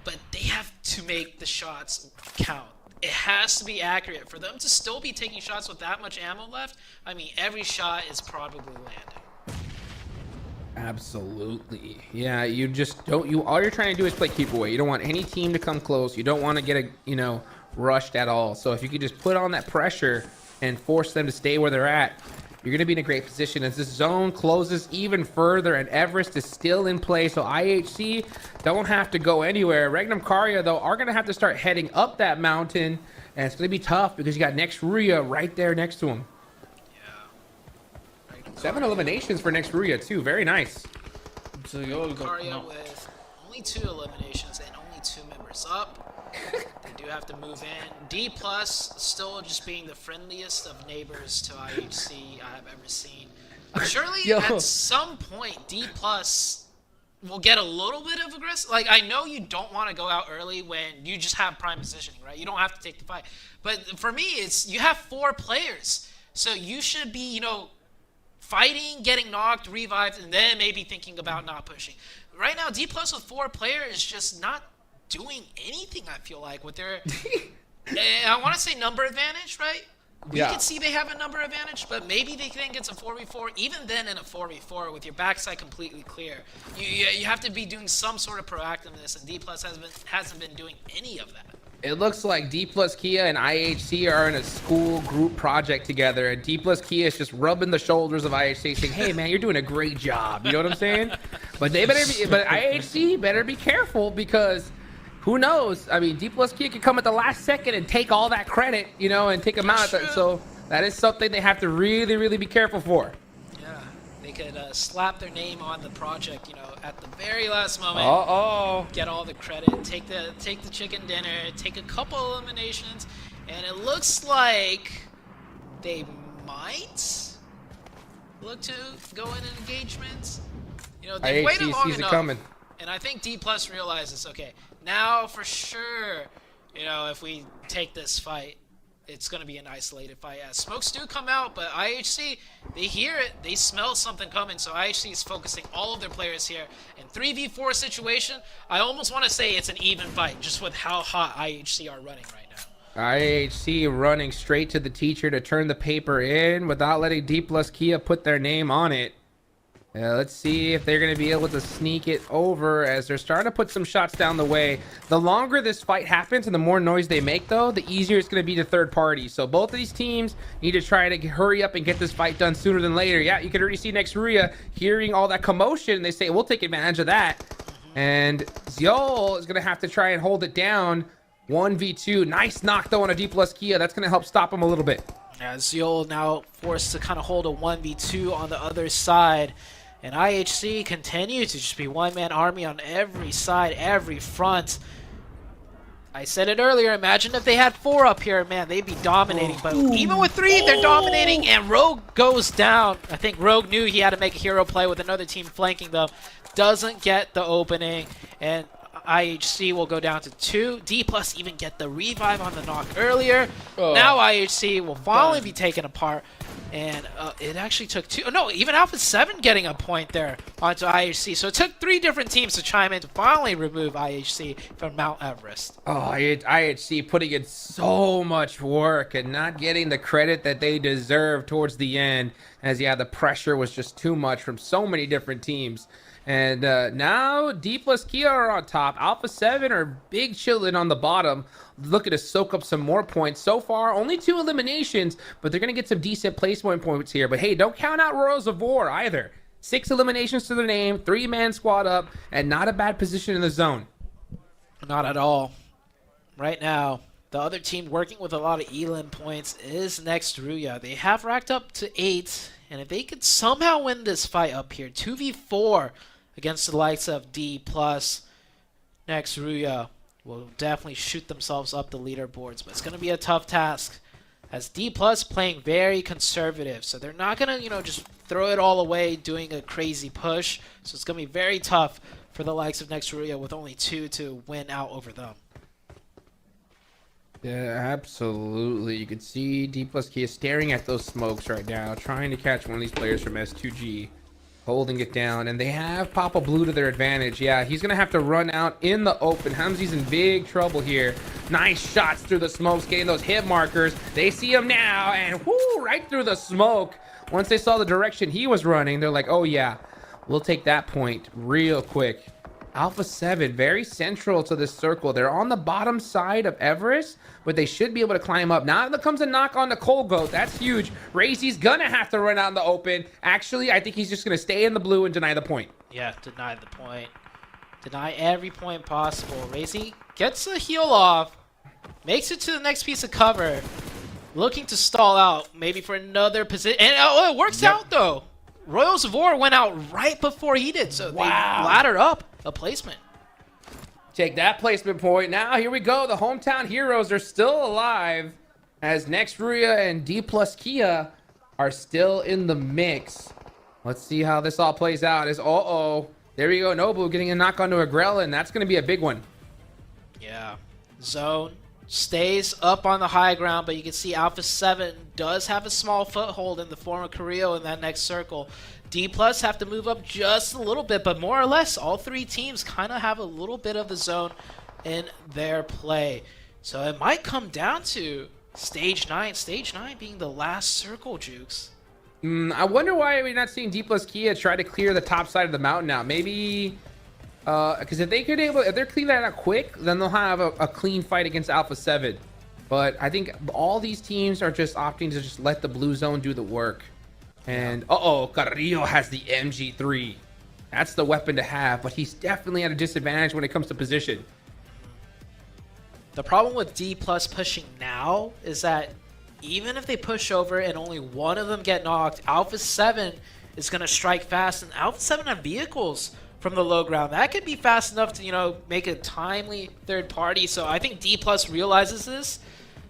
but they have to make the shots count. It has to be accurate. For them to still be taking shots with that much ammo left, I mean, every shot is probably landing. Absolutely. Yeah, you just don't, all you're trying to do is play keep away. You don't want any team to come close. You don't want to get rushed at all. So if you could just put on that pressure and force them to stay where they're at, you're going to be in a great position as this zone closes even further and Everest is still in play. So IHC don't have to go anywhere. Regnum Karya, though, are going to have to start heading up that mountain, and it's going to be tough because you got Next Ruya right there next to him. Yeah. 7 eliminations for Next Ruya, too. Very nice. So Karya with only 2 eliminations and only 2 members up. They do have to move in. D plus still just being the friendliest of neighbors to IHC I have ever seen. Surely at some point D plus will get a little bit of aggressive. Like, I know you don't want to go out early when you just have prime positioning, right? You don't have to take the fight. But for me, it's you have 4 players, so you should be, fighting, getting knocked, revived, and then maybe thinking about not pushing. Right now, D plus with 4 players is just not doing anything, I feel like, with their I want to say number advantage, right? We can see they have a number advantage, but maybe they think it's a 4v4. Even then, in a 4v4 with your backside completely clear, you have to be doing some sort of proactiveness, and D plus hasn't been doing any of that. It looks like D plus Kia and IHC are in a school group project together, and D plus Kia is just rubbing the shoulders of IHC, saying, "Hey, man, you're doing a great job." You know what I'm saying? But IHC better be careful, because who knows? I mean, D plus Kia could come at the last second and take all that credit, and take them out. So that is something they have to really, really be careful for. Yeah, they could slap their name on the project, at the very last moment. Get all the credit, take the chicken dinner, take a couple eliminations, and it looks like they might look to go in engagements. They've waited long enough. Coming. And I think D plus realizes, okay, now for sure, if we take this fight, it's going to be an isolated fight. As smokes do come out, but IHC, they hear it, they smell something coming, so IHC is focusing all of their players here. In 3v4 situation, I almost want to say it's an even fight, just with how hot IHC are running right now. IHC running straight to the teacher to turn the paper in without letting D plus Kia put their name on it. Let's see if they're going to be able to sneak it over as they're starting to put some shots down the way. The longer this fight happens and the more noise they make, though, the easier it's going to be to third party. So both of these teams need to try to hurry up and get this fight done sooner than later. Yeah, you can already see Nextruya hearing all that commotion, and they say, we'll take advantage of that. And Zeol is going to have to try and hold it down. 1v2. Nice knock, though, on a D plus Kia. That's going to help stop him a little bit. Yeah, Zeol now forced to kind of hold a 1v2 on the other side. And IHC continue to just be one-man army on every side, every front. I said it earlier, imagine if they had 4 up here, man, they'd be dominating. But even with 3, they're dominating, and Rogue goes down. I think Rogue knew he had to make a hero play with another team flanking them. Doesn't get the opening, and IHC will go down to 2. D plus even get the revive on the knock earlier. Now IHC will finally be taken apart. And it actually took 2. Oh, no, even Alpha 7 getting a point there onto IHC. So it took 3 different teams to chime in to finally remove IHC from Mount Everest. Oh, IHC putting in so much work and not getting the credit that they deserve towards the end. As, yeah, the pressure was just too much from so many different teams. And now D plus Kia are on top. Alpha 7 are big chilling on the bottom, looking to soak up some more points. So far, only 2 eliminations, but they're going to get some decent placement points here. But hey, don't count out Royals of War either. 6 eliminations to their name, 3-man squad up, and not a bad position in the zone. Not at all. Right now, the other team working with a lot of elim points is Nextruya. They have racked up to 8, and if they could somehow win this fight up here, 2v4 against the likes of D plus, Nextruya will definitely shoot themselves up the leaderboards. But it's going to be a tough task as D plus playing very conservative. So they're not going to, just throw it all away doing a crazy push. So it's going to be very tough for the likes of Nextruya with only 2 to win out over them. Yeah, absolutely. You can see D plus Kia staring at those smokes right now, trying to catch one of these players from S2G. Holding it down, and they have Papa Blue to their advantage. Yeah, he's gonna have to run out in the open. Hamzi's in big trouble here. Nice shots through the smokes, getting those hit markers. They see him now, and whoo, right through the smoke. Once they saw the direction he was running, they're like, oh yeah, we'll take that point real quick. Alpha 7, very central to this circle. They're on the bottom side of Everest, but they should be able to climb up. Now there comes a knock on the Cold Goat. That's huge. Razy's gonna have to run out in the open. Actually, I think he's just gonna stay in the blue and deny the point. Yeah, deny the point. Deny every point possible. Razy gets a heal off, makes it to the next piece of cover, looking to stall out, maybe for another position. And it works out though. Royals of War went out right before he did, so they laddered up a placement. Take that placement point. Now here we go. The hometown heroes are still alive as Nextruya and D plus Kia are still in the mix. Let's see how this all plays out. There we go. Nobu getting a knock onto a Grelin. That's going to be a big one. Yeah. Zone stays up on the high ground, but you can see Alpha 7 does have a small foothold in the form of Carrillo in that next circle. D plus have to move up just a little bit, but more or less all 3 teams kind of have a little bit of the zone in their play. So it might come down to stage 9 being the last circle, Jukes. I wonder why we're not seeing D plus Kia try to clear the top side of the mountain now. Maybe because if they're cleaning that out quick, then they'll have a clean fight against Alpha 7. But I think all these teams are just opting to just let the blue zone do the work. And Carrillo has the MG3. That's the weapon to have, but he's definitely at a disadvantage when it comes to position. The problem with D plus pushing now is that even if they push over and only one of them get knocked, Alpha 7 is going to strike fast, and Alpha 7 have vehicles from the low ground. That could be fast enough to, make a timely third party. So I think D plus realizes this,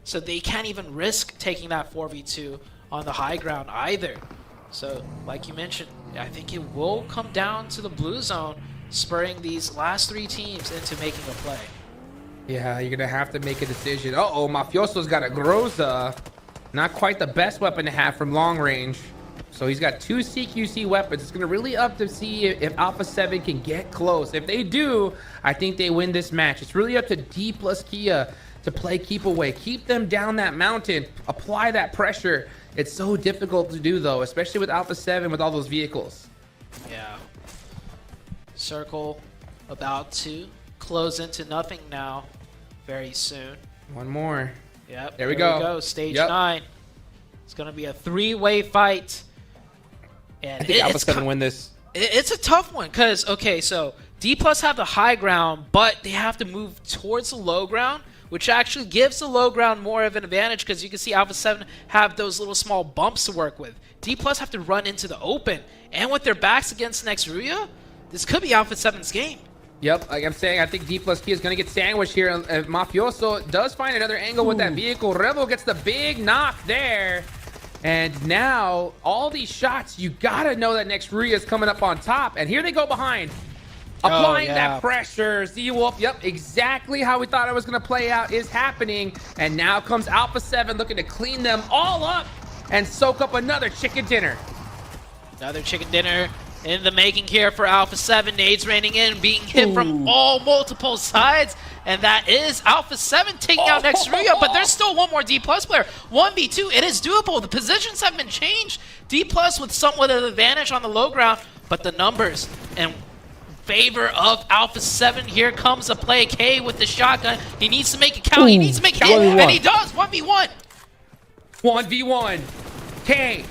so they can't even risk taking that 4v2 on the high ground either. So, like you mentioned, I think it will come down to the blue zone, spurring these last 3 teams into making a play. Yeah, you're going to have to make a decision. Mafioso's got a Groza. Not quite the best weapon to have from long range. So he's got 2 CQC weapons. It's going to really up to see if Alpha 7 can get close. If they do, I think they win this match. It's really up to D plus Kia to play keep away. Keep them down that mountain. Apply that pressure. It's so difficult to do, though, especially with Alpha 7 with all those vehicles. Yeah. Circle about to close into nothing now very soon. One more. Yep. There we go. Stage Yep. 9. It's going to be a 3-way fight. And I think Alpha 7 win this. It's a tough one because, okay, so D Plus have the high ground, but they have to move towards the low ground, which actually gives the low ground more of an advantage because you can see Alpha 7 have those little small bumps to work with. D Plus have to run into the open, and with their backs against Nextruya, this could be Alpha 7's game. Yep, like I'm saying, I think D plus Key is going to get sandwiched here. Mafioso does find another angle with that vehicle. Rebel gets the big knock there. And now, all these shots, you got to know that Nextruya is coming up on top. And here they go behind. Applying that pressure. Z-Wolf, yep, exactly how we thought it was going to play out is happening. And now comes Alpha 7 looking to clean them all up and soak up another chicken dinner. Another chicken dinner in the making here for Alpha 7. Nades raining in, being hit from all multiple sides. And that is Alpha 7 taking out Nextruya, but there's still one more D plus player. 1v2, it is doable. The positions have been changed. D plus with somewhat of an advantage on the low ground, but the numbers in favor of Alpha 7. Here comes a play. K with the shotgun. He needs to make it count. He needs to make it count, and he does. 1v1. 1v1. K.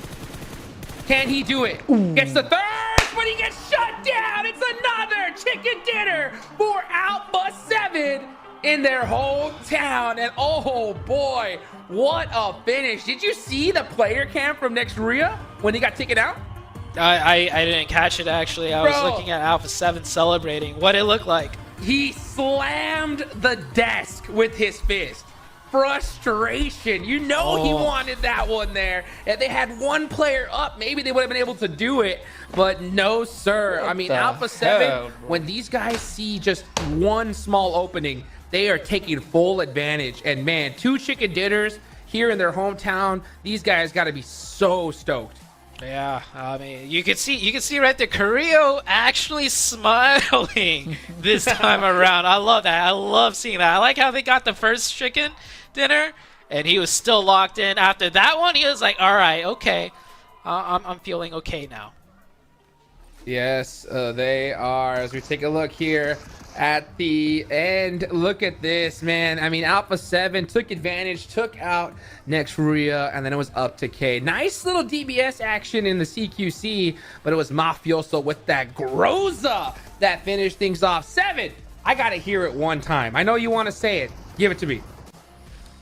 Can he do it? Gets the third, but he gets shut down. It's another chicken dinner for Alpha 7 in their hometown. And oh boy, what a finish. Did you see the player cam from Nextruya when he got taken out? I didn't catch it, actually. I was looking at Alpha 7 celebrating. What it looked like. He slammed the desk with his fist. Frustration. You know he wanted that one there. If they had one player up, maybe they would have been able to do it. But no, sir. I mean, Alpha 7, when these guys see just one small opening, they are taking full advantage. And man, 2 chicken dinners here in their hometown. These guys got to be so stoked. Yeah, I mean, you can see right there, Carrillo actually smiling this time around. I love that. I love seeing that. I like how they got the first chicken dinner, and he was still locked in. After that one, he was like, all right, okay, I'm feeling okay now. Yes, they are. As we take a look here at the end, look at this, man. I mean, Alpha 7 took advantage, took out Nextruya, and then it was up to K. Nice little DBS action in the CQC, but it was Mafioso with that Groza that finished things off. 7, I gotta hear it one time. I know you want to say it. Give it to me.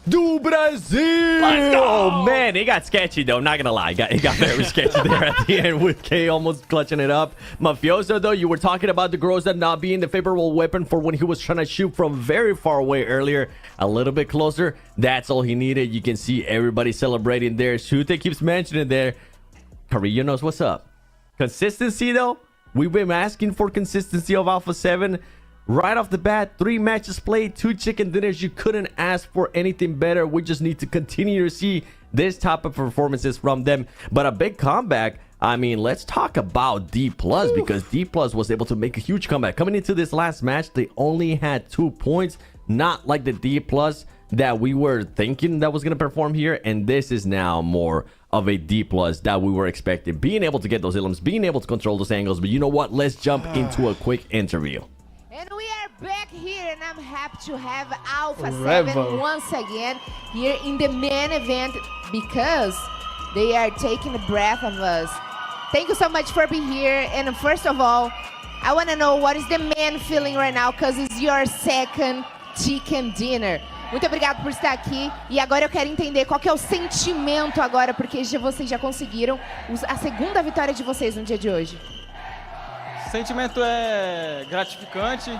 Do Brazil! Oh man, it got sketchy though. I'm not gonna lie, it got very sketchy there at the end with K almost clutching it up. Mafioso though, you were talking about the Groza not being the favorable weapon for when he was trying to shoot from very far away earlier. A little bit closer, that's all he needed. You can see everybody celebrating there. Shute keeps mentioning there. Carrillo knows what's up. Consistency though, we've been asking for consistency of Alpha 7. Right off the bat, 3 matches played, 2 chicken dinners. You couldn't ask for anything better. We just need to continue to see this type of performances from them. But a big comeback. I mean, let's talk about D+, because D+ was able to make a huge comeback. Coming into this last match, they only had 2 points, not like the D+ that we were thinking that was going to perform here. And this is now more of a D+ that we were expecting. Being able to get those items, being able to control those angles. But you know what? Let's jump into a quick interview. And we are back here, and I'm happy to have Alpha 7 once again here in the main event because they are taking the breath of us. Thank you so much for being here. And first of all, I want to know what is the man feeling right now because it's your second chicken dinner. Muito obrigado por estar aqui. E agora eu quero entender qual que é o sentimento agora, porque vocês já conseguiram a segunda vitória de vocês no dia de hoje. O sentimento é gratificante,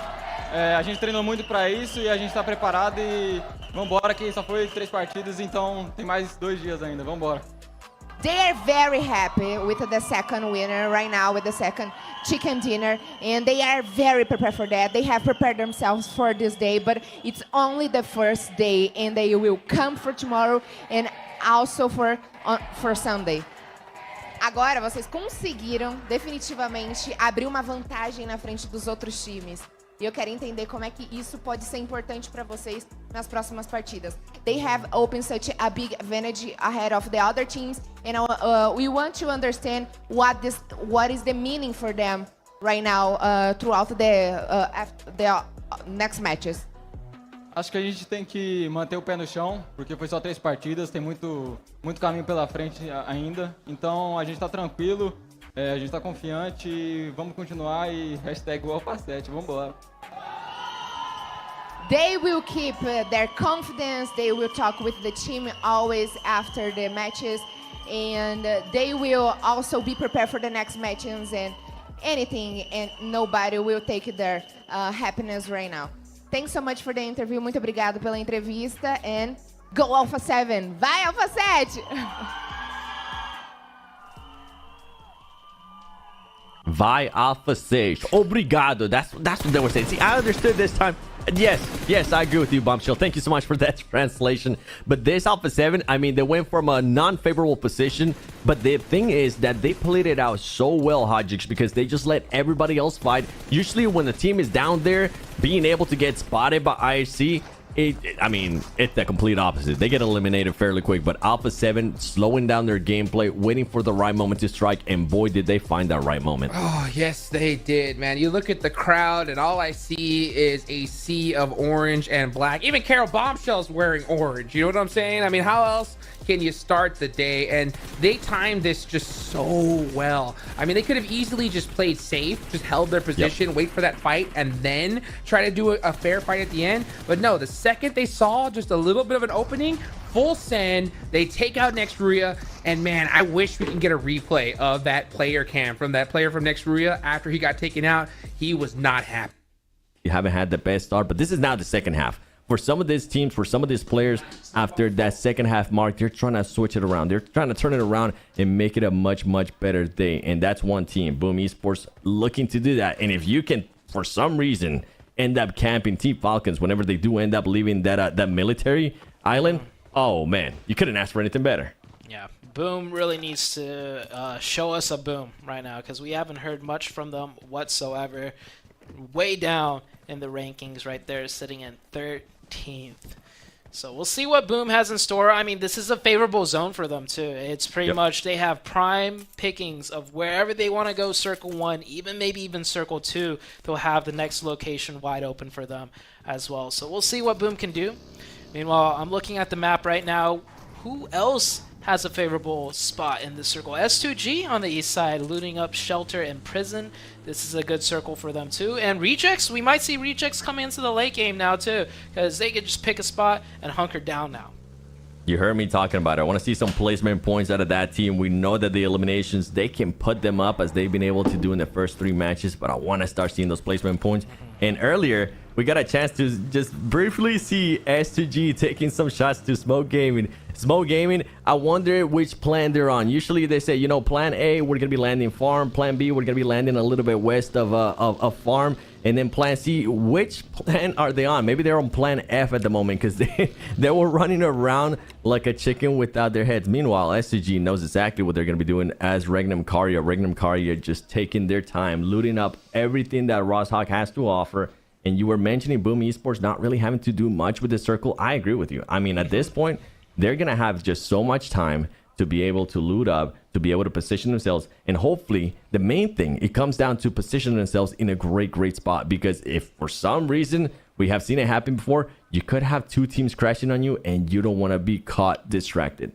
a gente treinou muito para isso e a gente está preparado e vamos embora que só foi 3 partidas, então tem mais 2 dias ainda, vamos embora. They are very happy with the second winner right now, with the second chicken dinner, and they are very prepared for that. They have prepared themselves for this day, but it's only the first day, and they will come for tomorrow and also for Sunday. Agora vocês conseguiram definitivamente abrir uma vantagem na frente dos outros times. E eu quero entender como é que isso pode ser importante para vocês nas próximas partidas. They have opened such a big advantage ahead of the other teams, and we want to understand what is the meaning for them right now throughout the next matches. Acho que a gente tem que manter o pé no chão, porque foi só 3 partidas, tem muito caminho pela frente ainda. Então a gente tá tranquilo, a gente tá confiante, vamos continuar e hashtag #Alpha7, vamos embora. They will keep their confidence, they will talk with the team always after the matches, and they will also be prepared for the next matches and anything, and nobody will take their happiness right now. Thanks so much for the interview. Muito obrigado pela entrevista. And go Alpha 7. Vai Alpha 7. Vai Alpha 6. Obrigado. That's what they were saying. See, I understood this time. Yes, I agree with you, Bombshell. Thank you so much for that translation. But this Alpha 7, I mean, they went from a non-favorable position, but the thing is that they played it out so well, Hodgix, because they just let everybody else fight. Usually when the team is down there, being able to get spotted by IHC, it's the complete opposite. They get eliminated fairly quick, but Alpha 7 slowing down their gameplay, waiting for the right moment to strike, and boy, did they find that right moment. Oh, yes, they did, man. You look at the crowd, and all I see is a sea of orange and black. Even Carol Bombshell's wearing orange. You know what I'm saying? I mean, how else can you start the day? And they timed this just so well. I mean, they could have easily just played safe, just held their position, wait for that fight, and then try to do a fair fight at the end. But no, the second they saw just a little bit of an opening, full send, they take out Nextruya, and man, I wish we can get a replay of that player cam from that player from Nextruya after he got taken out. He was not happy. You haven't had the best start, but this is now the second half. For some of these teams, for some of these players, after that second half mark, they're trying to switch it around. They're trying to turn it around and make it a much better day. And that's one team, Boom Esports, looking to do that. And if you can, for some reason, end up camping Team Falcons whenever they do end up leaving that military island, oh man, you couldn't ask for anything better. Yeah, Boom really needs to show us a Boom right now, because we haven't heard much from them whatsoever. Way down in the rankings right there, sitting in 13th. So we'll see what Boom has in store. I mean, this is a favorable zone for them too. It's pretty much, they have prime pickings of wherever they want to go. Circle 1, maybe even Circle 2, they'll have the next location wide open for them as well. So we'll see what Boom can do. Meanwhile, I'm looking at the map right now. Who else has a favorable spot in this circle? S2G on the east side, looting up Shelter and Prison. This is a good circle for them too. And Rejects, we might see Rejects come into the late game now too, because they could just pick a spot and hunker down now. You heard me talking about it. I want to see some placement points out of that team. We know that the eliminations, they can put them up as they've been able to do in the first 3 matches, but I want to start seeing those placement points. And earlier, we got a chance to just briefly see S2G taking some shots to Smoke Gaming. Smoke Gaming, I wonder which plan they're on. Usually they say, you know, plan A, we're going to be landing farm. Plan B, we're going to be landing a little bit west of farm. And then plan C, which plan are they on? Maybe they're on plan F at the moment, because they were running around like a chicken without their heads. Meanwhile, SCG knows exactly what they're going to be doing as Regnum Karya. Regnum Karya just taking their time, looting up everything that Rosshawk has to offer. And you were mentioning Boom Esports not really having to do much with the circle. I agree with you. I mean, at this point, they're going to have just so much time to be able to loot up, to be able to position themselves. And hopefully, the main thing, it comes down to positioning themselves in a great spot. Because if for some reason, we have seen it happen before, you could have 2 teams crashing on you and you don't want to be caught distracted.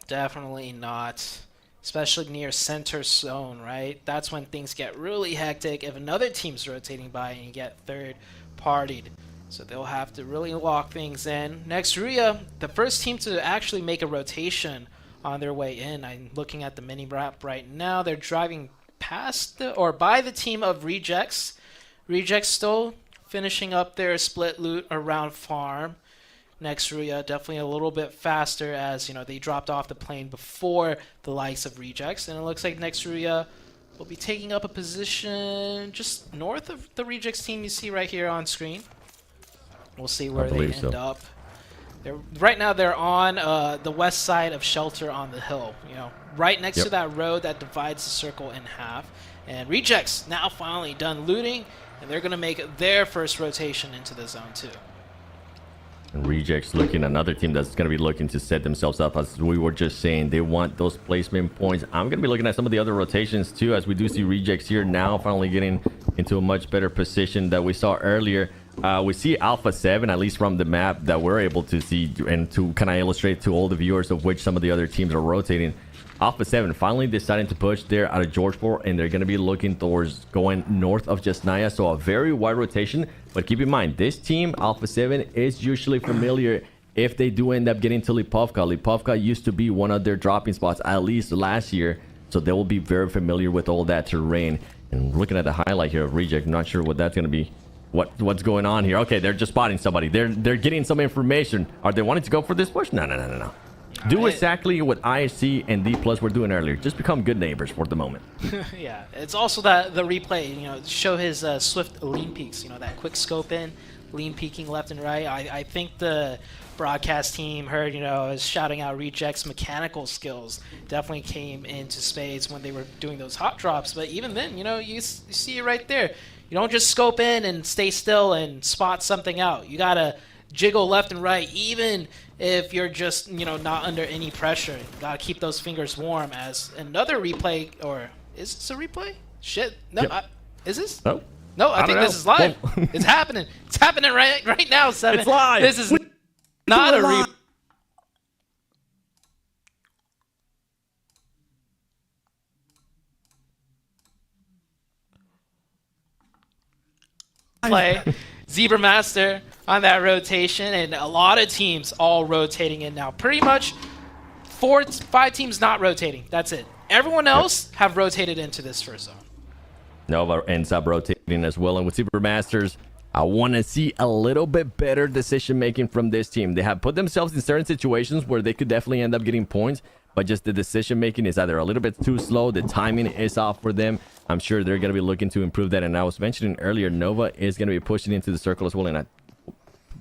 Definitely not. Especially near center zone, right? That's when things get really hectic if another team's rotating by and you get third partied. So they'll have to really lock things in. Nextruya, the first team to actually make a rotation on their way in. I'm looking at the mini map right now. They're driving past by the team of Rejects. Rejects still finishing up their split loot around farm. Nextruya definitely a little bit faster, as you know, they dropped off the plane before the likes of Rejects, and it looks like Nextruya will be taking up a position just north of the Rejects team you see right here on screen. We'll see where they end up. Right now they're on the west side of Shelter on the hill, you know, right next to that road that divides the circle in half. And Rejects now finally done looting, and they're going to make their first rotation into the zone too. And Rejects looking another team that's going to be looking to set themselves up. As we were just saying, they want those placement points. I'm going to be looking at some of the other rotations too, as we do see Rejects here now finally getting into a much better position that we saw earlier. We see Alpha 7, at least from the map that we're able to see, and to kind of illustrate to all the viewers of which some of the other teams are rotating. Alpha 7 finally deciding to push there out of Georgeport, and they're going to be looking towards going north of Jasnaya, so a very wide rotation. But keep in mind, this team, Alpha 7, is usually familiar if they do end up getting to Lipovka. Lipovka used to be one of their dropping spots, at least last year, so they will be very familiar with all that terrain. And looking at the highlight here of Reject, not sure what that's going to be. What's going on here? Okay, they're just spotting somebody. They're getting some information. Are they wanting to go for this push? No. Do exactly what IHC and D Plus were doing earlier. Just become good neighbors for the moment. Yeah, it's also that the replay, show his swift lean peeks, that quick scope in, lean peeking left and right. I think the broadcast team heard, is shouting out Reject's mechanical skills. Definitely came into spades when they were doing those hot drops. But even then, you see it right there. You don't just scope in and stay still and spot something out. You gotta jiggle left and right, even if you're just, not under any pressure. You gotta keep those fingers warm. As another replay, or is this a replay? Shit, no, Yep. Is this? No, I think this is live. Well, It's happening. It's happening right now, 7. It's live. This is not a replay. Zebra Master on that rotation, and a lot of teams all rotating in now. Pretty much 5 teams not rotating. That's it. Everyone else have rotated into this first zone. Nova ends up rotating as well. And with Super Masters, I want to see a little bit better decision making from this team. They have put themselves in certain situations where they could definitely end up getting points, but just the decision making is either a little bit too slow, the timing is off for them. I'm sure they're going to be looking to improve that. And I was mentioning earlier, Nova is going to be pushing into the circle as well. And I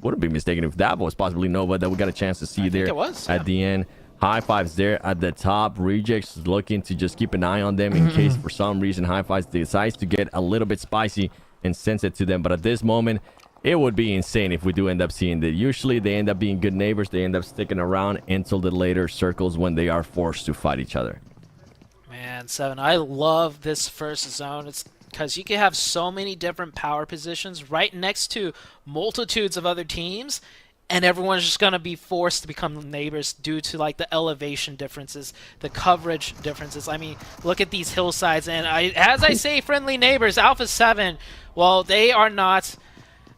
wouldn't be mistaken if that was possibly Nova that we got a chance to see there at the end. High Fives there at the top. Rejects looking to just keep an eye on them in case for some reason High Fives decides to get a little bit spicy and sends it to them. But at this moment, it would be insane if we do end up seeing that. Usually they end up being good neighbors. They end up sticking around until the later circles when they are forced to fight each other. Man, 7, I love this first zone. It's because you can have so many different power positions right next to multitudes of other teams, and everyone's just going to be forced to become neighbors due to the elevation differences, the coverage differences. I mean, look at these hillsides, and as I say, friendly neighbors, Alpha 7, well, they are not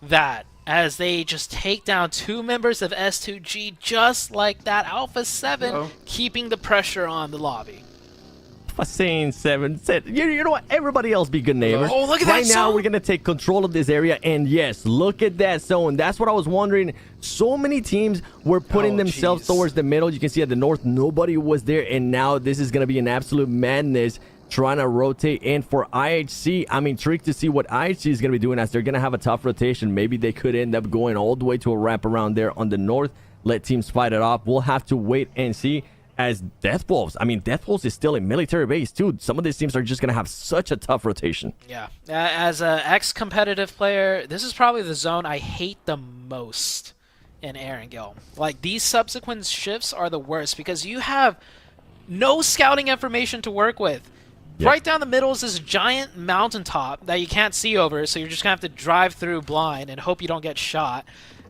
that, as they just take down 2 members of S2G just like that. Alpha 7 keeping the pressure on the lobby. Saying 7 said, you know what? Everybody else be good neighbors. Oh, look at that right now, zone. we're gonna take control of this area, and yes, look at that zone. That's what I was wondering. So many teams were putting themselves towards the middle. You can see at the north, nobody was there, and now this is gonna be an absolute madness trying to rotate in for IHC. I'm intrigued to see what IHC is gonna be doing, as they're gonna have a tough rotation. Maybe they could end up going all the way to a wrap around there on the north. Let teams fight it off. We'll have to wait and see. As Death Wolves, I mean, Death Wolves is still a military base too. Some of these teams are just going to have such a tough rotation. Yeah. As an ex-competitive player, this is probably the zone I hate the most in Erangel. These subsequent shifts are the worst because you have no scouting information to work with. Yep. Right down the middle is this giant mountaintop that you can't see over, so you're just going to have to drive through blind and hope you don't get shot.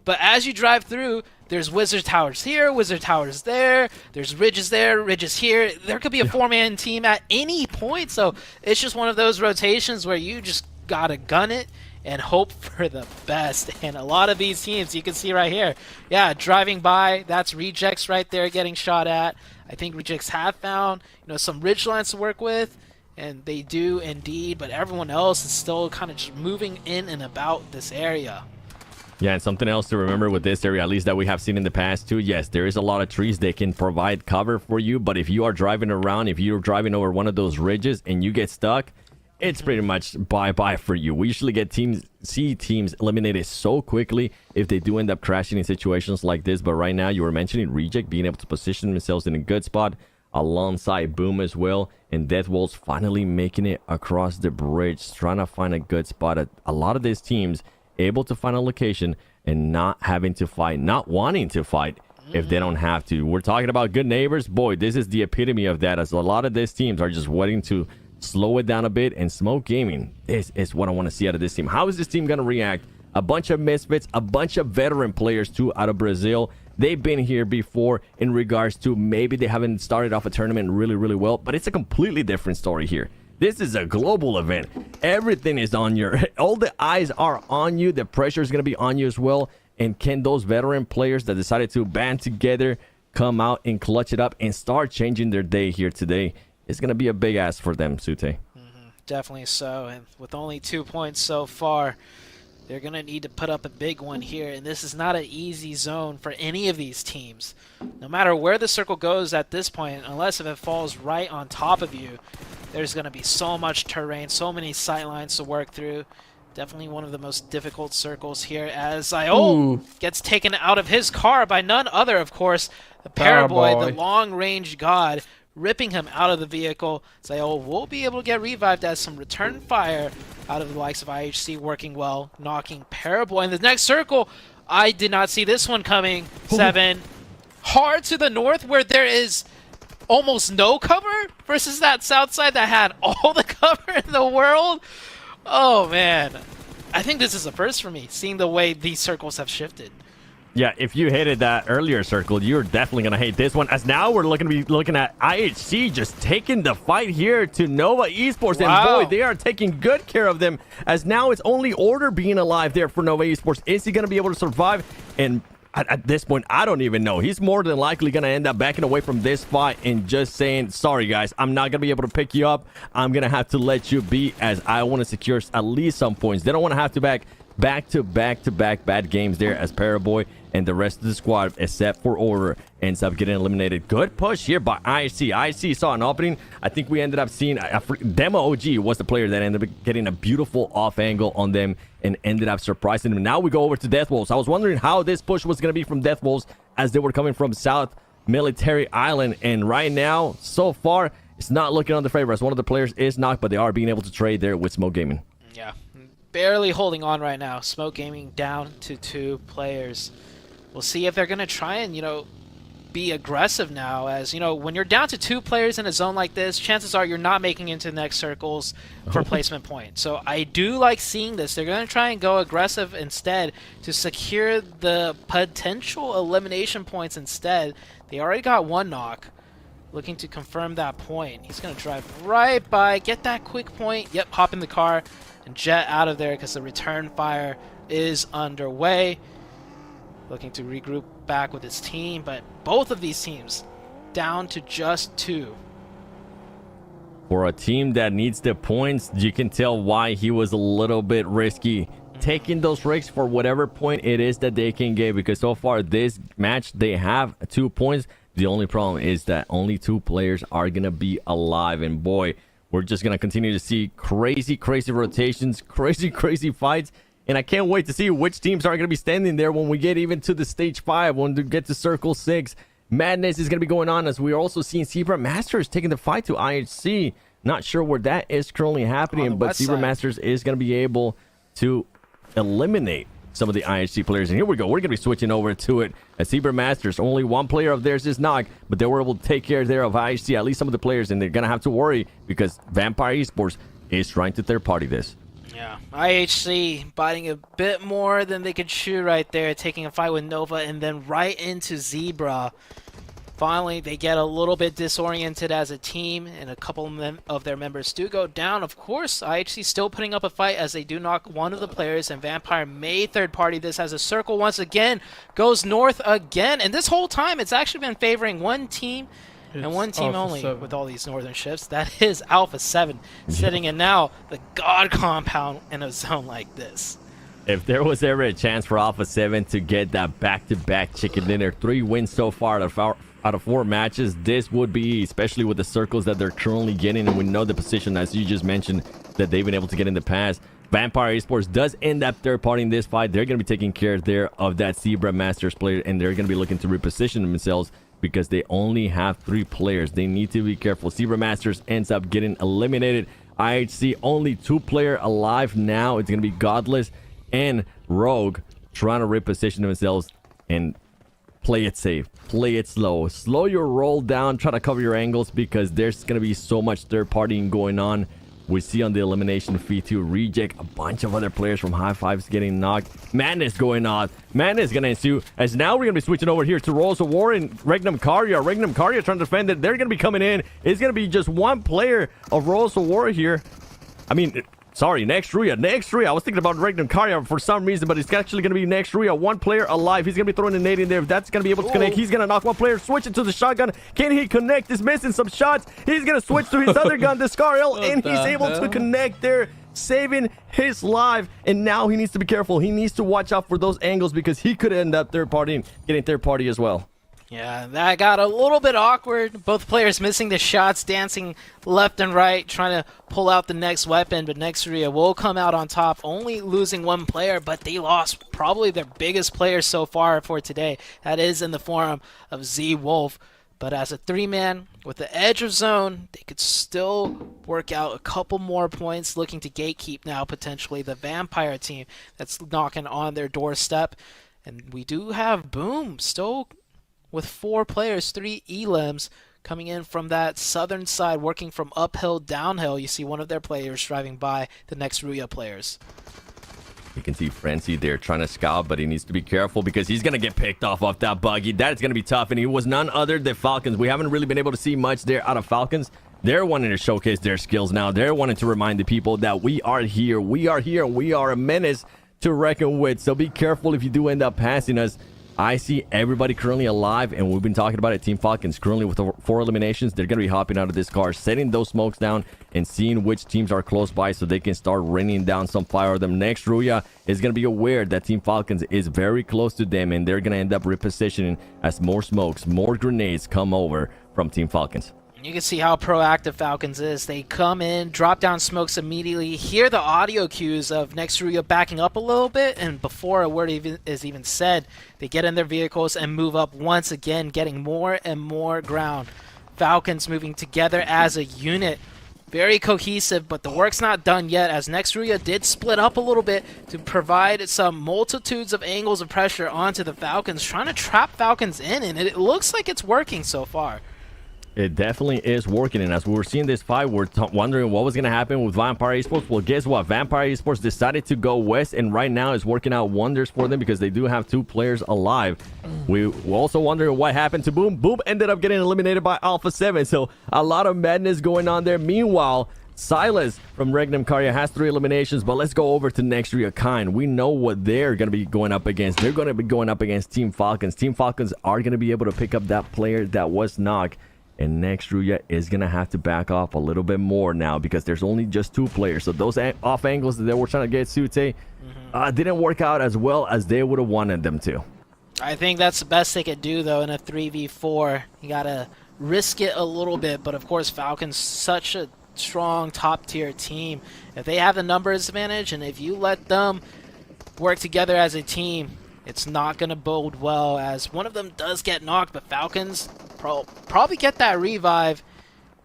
But as you drive through, there's wizard towers here, wizard towers there, there's ridges there, ridges here. There could be a 4-man team at any point, so it's just one of those rotations where you just gotta gun it and hope for the best. And a lot of these teams, you can see right here, driving by, that's Rejects right there getting shot at. I think Rejects have found some ridge lines to work with, and they do indeed, but everyone else is still kind of just moving in and about this area. Yeah, and something else to remember with this area, at least that we have seen in the past too, yes, there is a lot of trees that can provide cover for you, but if you are driving around, if you're driving over one of those ridges and you get stuck, it's pretty much bye-bye for you. We usually get teams eliminated so quickly if they do end up crashing in situations like this, but right now you were mentioning Reject being able to position themselves in a good spot. alongside Boom as well. And Death Wolves finally making it across the bridge, trying to find a good spot. A lot of these teams able to find a location and not having to fight, not wanting to fight if they don't have to. We're talking about good neighbors. Boy, this is the epitome of that, as a lot of these teams are just waiting to slow it down a bit. And Smoke Gaming, this is what I want to see out of this team. How is this team going to react? A bunch of misfits, a bunch of veteran players too out of Brazil. They've been here before in regards to maybe they haven't started off a tournament really, really well, but it's a completely different story here. This is a global event. Everything is on your, all the eyes are on you. The pressure is going to be on you as well. And can those veteran players that decided to band together come out and clutch it up and start changing their day here today? It's going to be a big ask for them, Sute. Definitely so. And with only 2 points so far, they're going to need to put up a big one here. And this is not an easy zone for any of these teams. No matter where the circle goes at this point, unless if it falls right on top of you, there's going to be so much terrain, so many sight lines to work through. Definitely one of the most difficult circles here, as Io gets taken out of his car by none other, of course, the Paraboy, the long-range god, ripping him out of the vehicle. Io will be able to get revived as some return fire out of the likes of IHC working well, knocking Paraboy in the next circle. I did not see this one coming. 7. Hard to the north, where there is almost no cover versus that south side that had all the cover in the world. Oh man, I think this is a first for me, seeing the way these circles have shifted. Yeah, if you hated that earlier circle, you're definitely going to hate this one, as now we're looking at IHC just taking the fight here to Nova Esports. Wow. And boy, they are taking good care of them, as now it's only Order being alive there for Nova Esports. Is he going to be able to survive? And at this point, I don't even know. He's more than likely going to end up backing away from this fight and just saying, sorry guys, I'm not going to be able to pick you up. I'm going to have to let you be, as I want to secure at least some points. They don't want to have to back to back bad games there, as Paraboy and the rest of the squad, except for Order, ends up getting eliminated. Good push here by IC. IC saw an opening. I think we ended up seeing Demo OG was the player that ended up getting a beautiful off angle on them and ended up surprising them. Now we go over to Death Wolves. I was wondering how this push was going to be from Death Wolves, as they were coming from South Military Island. And right now, so far, it's not looking on the favor, as one of the players is knocked, but they are being able to trade there with Smoke Gaming. Yeah, barely holding on right now. Smoke Gaming down to 2 players. We'll see if they're going to try and, be aggressive now, as, when you're down to 2 players in a zone like this, chances are you're not making it into the next circles for placement point. So I do like seeing this. They're going to try and go aggressive instead to secure the potential elimination points instead. They already got 1 knock. Looking to confirm that point. He's going to drive right by, get that quick point. Yep, hop in the car and jet out of there, because the return fire is underway. Looking to regroup back with his team, but both of these teams down to just 2. For a team that needs the points, you can tell why he was a little bit risky taking those risks for whatever point it is that they can get, because so far this match they have 2 points. The only problem is that only 2 players are gonna be alive, and boy, we're just gonna continue to see crazy rotations, crazy fights. And I can't wait to see which teams are going to be standing there when we get even to the stage 5, when we get to circle 6. Madness is going to be going on, as we are also seeing Zebra Masters taking the fight to IHC. Not sure where that is currently happening, but Zebra Masters is going to be able to eliminate some of the IHC players. And here we go. We're going to be switching over to it. As Zebra Masters, only 1 player of theirs is knocked, but they were able to take care there of IHC, at least some of the players, and they're going to have to worry because Vampire Esports is trying to third party this. Yeah, IHC biting a bit more than they could chew right there, taking a fight with Nova and then right into Zebra. Finally, they get a little bit disoriented as a team, and a couple of their members do go down. Of course, IHC still putting up a fight as they do knock one of the players, and Vampire may third party this as a circle once again goes north again. And this whole time, it's actually been favoring one team and one team only 7. with all these northern shifts. That is Alpha 7 sitting in now the God compound in a zone like this. If there was ever a chance for Alpha 7 to get that back-to-back chicken dinner, 3 wins so far out of 4 matches, this would be, especially with the circles that they're currently getting, and we know the position, as you just mentioned, that they've been able to get in the past. Vampire Esports does end up third-partying this fight. They're going to be taking care there of that Zebra Masters player, and they're going to be looking to reposition themselves because they only have 3 players. They need to be careful. Zebra Masters ends up getting eliminated. IHC only 2 player alive now. It's going to be Godless and Rogue trying to reposition themselves and play it safe, play it slow, slow your roll down, try to cover your angles because there's going to be so much third partying going on. We see on the elimination feed to Reject, a bunch of other players from High Fives getting knocked. Madness going on. Madness going to ensue. As now we're going to be switching over here to Rolls of War and Regnum Karya. Regnum Karya trying to defend it. They're going to be coming in. It's going to be just one player of Rolls of War here. I mean, sorry, Nextruya. I was thinking about Regnum Karya for some reason, but it's actually going to be Nextruya. One player alive. He's going to be throwing a nade in there. If that's going to be able to connect, he's going to knock one player. Switch it to the shotgun. Can he connect? He's missing some shots. He's going to switch to his other gun, the Scarl, and he's able to connect there, saving his life. And now he needs to be careful. He needs to watch out for those angles because he could end up third party, getting third party as well. Yeah, that got a little bit awkward. Both players missing the shots, dancing left and right, trying to pull out the next weapon. But Nextria will come out on top, only losing one player, but they lost probably their biggest player so far for today. That is in the form of Z Wolf. But as a 3-man with the edge of zone, they could still work out a couple more points, looking to gatekeep now potentially the Vampire team that's knocking on their doorstep. And we do have Boom still with 4 players, 3 elims coming in from that southern side, working from uphill, downhill. You see one of their players driving by the next Ruya players. You can see Frenzy there trying to scout, but he needs to be careful because he's going to get picked off that buggy. That is going to be tough, and he was none other than Falcons. We haven't really been able to see much there out of Falcons. They're wanting to showcase their skills now. They're wanting to remind the people that we are here. We are here. We are a menace to reckon with, so be careful if you do end up passing us. I see everybody currently alive, and we've been talking about it. Team Falcons currently with 4 eliminations. They're going to be hopping out of this car, setting those smokes down, and seeing which teams are close by so they can start raining down some fire on them. Next, Ruya is going to be aware that Team Falcons is very close to them, and they're going to end up repositioning as more smokes, more grenades come over from Team Falcons. You can see how proactive Falcons is. They come in, drop down smokes immediately, hear the audio cues of Nextruya backing up a little bit, and before a word is even said, they get in their vehicles and move up once again, getting more and more ground. Falcons moving together as a unit. Very cohesive, but the work's not done yet, as Nextruya did split up a little bit to provide some multitudes of angles of pressure onto the Falcons, trying to trap Falcons in, and it looks like it's working so far. It definitely is working, and as we were seeing this fight, we're wondering what was going to happen with Vampire Esports. Well, guess what? Vampire Esports decided to go west, and right now it's working out wonders for them because they do have 2 players alive. We were also wondering what happened to Boom. Boom ended up getting eliminated by Alpha 7, so a lot of madness going on there. Meanwhile, Silas from Regnum Karya has 3 eliminations, but let's go over to Nextria Kind. We know what they're going to be going up against. They're going to be going up against Team Falcons. Team Falcons are going to be able to pick up that player that was knocked. And Nextruya is going to have to back off a little bit more now because there's only just 2 players. So those off angles that they were trying to get Sute didn't work out as well as they would have wanted them to. I think that's the best they could do, though, in a 3v4. You got to risk it a little bit. But, of course, Falcons, such a strong top-tier team. If they have the numbers advantage and if you let them work together as a team, it's not going to bode well, as one of them does get knocked, but Falcons probably get that revive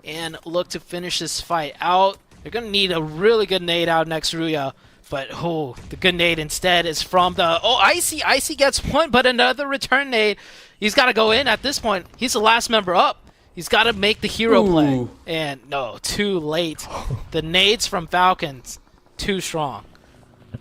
and look to finish this fight out. They're going to need a really good nade out next Ruya, but the good nade instead is from the... Icy! Icy gets one, but another return nade. He's got to go in at this point. He's the last member up. He's got to make the hero play. And no, too late. The nades from Falcons, too strong.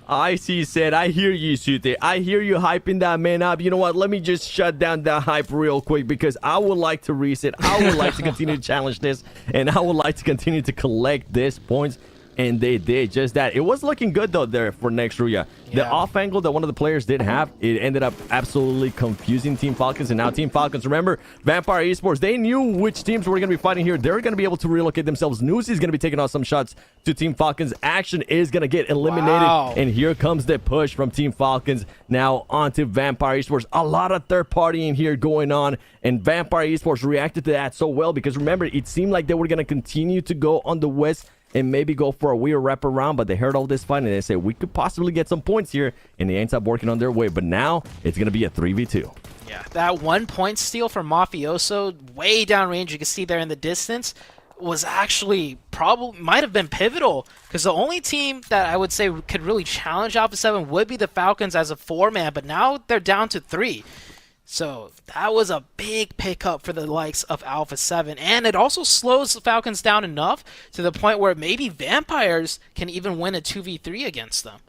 Icy said, I hear you, Sute. I hear you hyping that man up. You know what? Let me just shut down that hype real quick because I would like to reset. I would like to continue to challenge this, and I would like to continue to collect these points. And they did just that. It was looking good, though, there for Nextruya. The off angle that one of the players did have, it ended up absolutely confusing Team Falcons. And now Team Falcons, remember, Vampire Esports, they knew which teams were going to be fighting here. They're going to be able to relocate themselves. Noosey is going to be taking off some shots to Team Falcons. Action is going to get eliminated. Wow. And here comes the push from Team Falcons now onto Vampire Esports. A lot of third partying here going on. And Vampire Esports reacted to that so well because, remember, it seemed like they were going to continue to go on the west and maybe go for a weird wraparound, but they heard all this fight and they said we could possibly get some points here, and they ends up working on their way. But now it's going to be a 3v2. Yeah, that 1 point steal from Mafioso, way downrange, you can see there in the distance, was actually probably might have been pivotal, because the only team that I would say could really challenge Alpha 7 would be the Falcons as a 4-man, but now they're down to 3. So that was a big pickup for the likes of Alpha 7, and it also slows the Falcons down enough to the point where maybe Vampires can even win a 2v3 against them.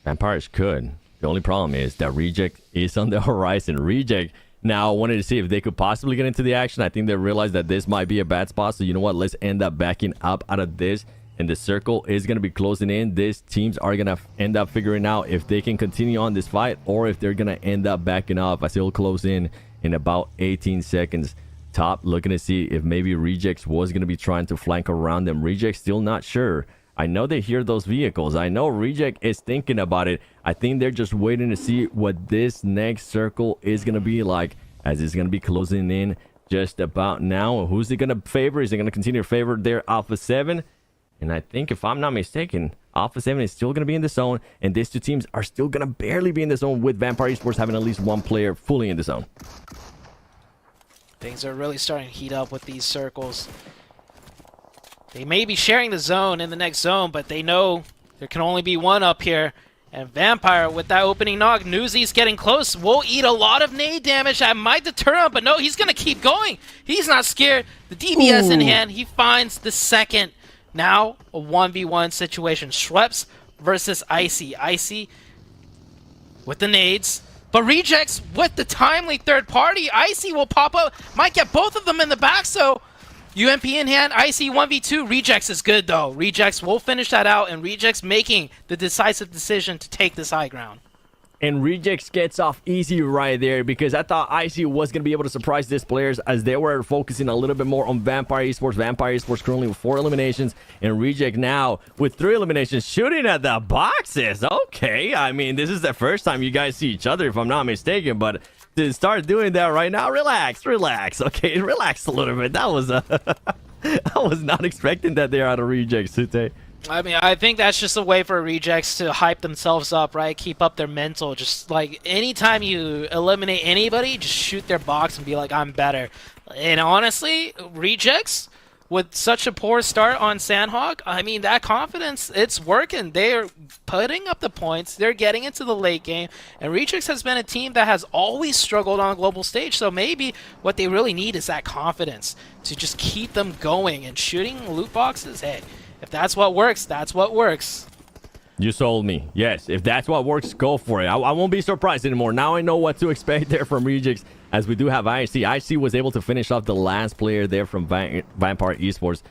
Vampires could. The only problem is that Reject is on the horizon. Reject now wanted to see if they could possibly get into the action. I think they realized that this might be a bad spot. So you know what? Let's end up backing up out of this. And the circle is going to be closing in. These teams are going to end up figuring out if they can continue on this fight or if they're going to end up backing off as it'll close in about 18 seconds. Top looking to see if maybe Rejects was going to be trying to flank around them. Rejects still not sure. I know they hear those vehicles. I know Reject is thinking about it. I think they're just waiting to see what this next circle is going to be like as it's going to be closing in just about now. Who's it going to favor? Is it going to continue to favor their Alpha 7? And I think if I'm not mistaken, Alpha 7 is still going to be in the zone, and these two teams are still going to barely be in the zone with Vampire Esports having at least one player fully in the zone. Things are really starting to heat up with these circles. They may be sharing the zone in the next zone, but they know there can only be one up here. And Vampire, with that opening knock, Newsy's getting close, will eat a lot of nade damage. That might deter him, but no, he's going to keep going. He's not scared. The DBS in hand, he finds the second. Now, a 1v1 situation. Schweppes versus Icy. Icy with the nades, but Rejects with the timely third party. Icy will pop up, might get both of them in the back, so UMP in hand, Icy 1v2. Rejects is good though. Rejects will finish that out, and Rejects making the decisive decision to take this high ground. And Rejects gets off easy right there because I thought Icy was going to be able to surprise these players as they were focusing a little bit more on Vampire Esports. Vampire Esports currently with 4 eliminations, and Reject now with 3 eliminations shooting at the boxes. Okay, I mean, this is the first time you guys see each other if I'm not mistaken, but to start doing that right now, relax. Okay, relax a little bit. That was I was not expecting that there out of Reject, Sute. I mean, I think that's just a way for Rejects to hype themselves up, right? Keep up their mental. Just like anytime you eliminate anybody, just shoot their box and be like, I'm better. And honestly, Rejects, with such a poor start on Sandhawk, I mean, that confidence, it's working. They're putting up the points. They're getting into the late game. And Rejects has been a team that has always struggled on a global stage. So maybe what they really need is that confidence to just keep them going and shooting loot boxes. Hey, if that's what works, that's what works. You sold me. Yes, if that's what works, go for it. I won't be surprised anymore. Now I know what to expect there from Rejects, as we do have IC. IC was able to finish off the last player there from Vampire Esports,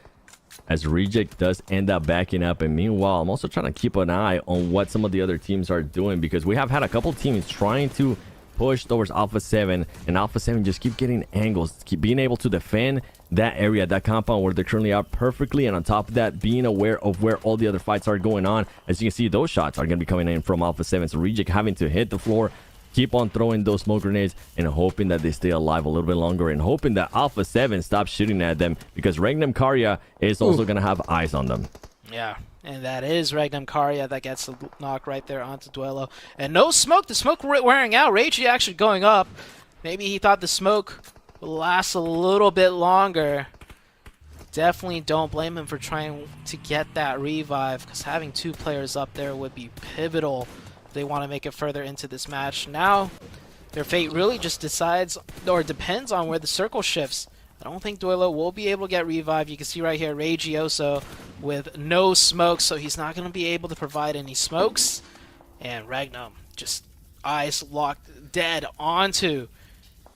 as Reject does end up backing up. And meanwhile, I'm also trying to keep an eye on what some of the other teams are doing, because we have had a couple teams trying to push towards Alpha 7, and Alpha 7 just keep getting angles, keep being able to defend that area, that compound where they're currently out perfectly, and on top of that, being aware of where all the other fights are going on. As you can see, those shots are going to be coming in from Alpha 7, so Reject having to hit the floor, keep on throwing those smoke grenades, and hoping that they stay alive a little bit longer, and hoping that Alpha 7 stops shooting at them, because Regnum Karya is also going to have eyes on them. Yeah, and that is Regnum Karya that gets the knock right there onto Duelo. And no smoke, the smoke wearing out. Ragey actually going up. Maybe he thought the smoke will last a little bit longer. Definitely don't blame him for trying to get that revive, because having 2 players up there would be pivotal if they want to make it further into this match. Now, their fate really just decides or depends on where the circle shifts. I don't think Duelo will be able to get revive. You can see right here, Regioso with no smoke, so he's not going to be able to provide any smokes. And Regnum just eyes locked dead onto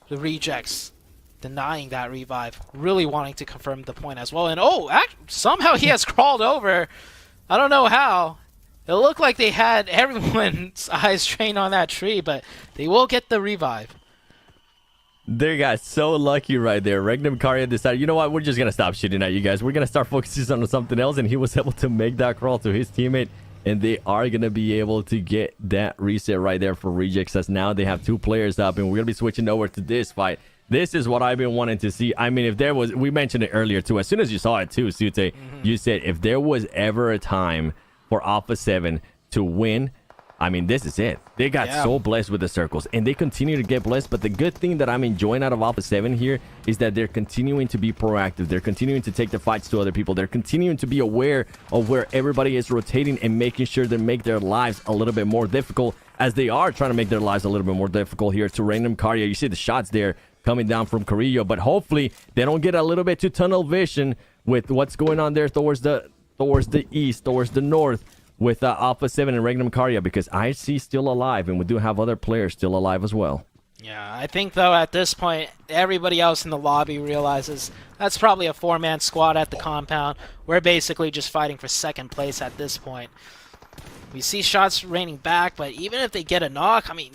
the Rejects, denying that revive, really wanting to confirm the point as well. And somehow he has crawled over. I don't know how. It looked like they had everyone's eyes trained on that tree, but they will get the revive. They got so lucky right there. Regnum Karya decided, you know what, we're just going to stop shooting at you guys. We're going to start focusing on something else, and he was able to make that crawl to his teammate, and they are going to be able to get that reset right there for Rejects, as now they have 2 players up, and we're going to be switching over to this fight. This is what I've been wanting to see. I mean, if there was, we mentioned it earlier too, as soon as you saw it too, Sute, you said if there was ever a time for Alpha 7 to win, I mean, this is it. They got so blessed with the circles, and they continue to get blessed. But the good thing that I'm enjoying out of Alpha 7 here is that they're continuing to be proactive. They're continuing to take the fights to other people. They're continuing to be aware of where everybody is rotating and making sure they make their lives a little bit more difficult, as they are trying to make their lives a little bit more difficult here to Random Karya. You see the shots there coming down from Carrillo, but hopefully they don't get a little bit too tunnel vision with what's going on there towards the east, towards the north, with Alpha 7 and Regnum Karya, because IHC still alive, and we do have other players still alive as well. Yeah, I think, though, at this point, everybody else in the lobby realizes that's probably a 4-man squad at the compound. We're basically just fighting for second place at this point. We see shots raining back, but even if they get a knock, I mean,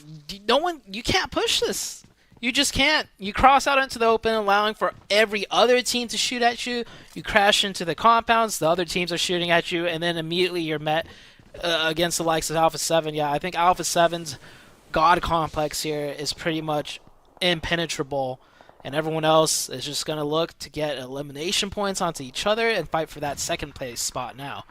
you can't push this. You just can't. You cross out into the open, allowing for every other team to shoot at you. You crash into the compounds, the other teams are shooting at you, and then immediately you're met against the likes of Alpha 7. Yeah, I think Alpha 7's God complex here is pretty much impenetrable, and everyone else is just going to look to get elimination points onto each other and fight for that second place spot now.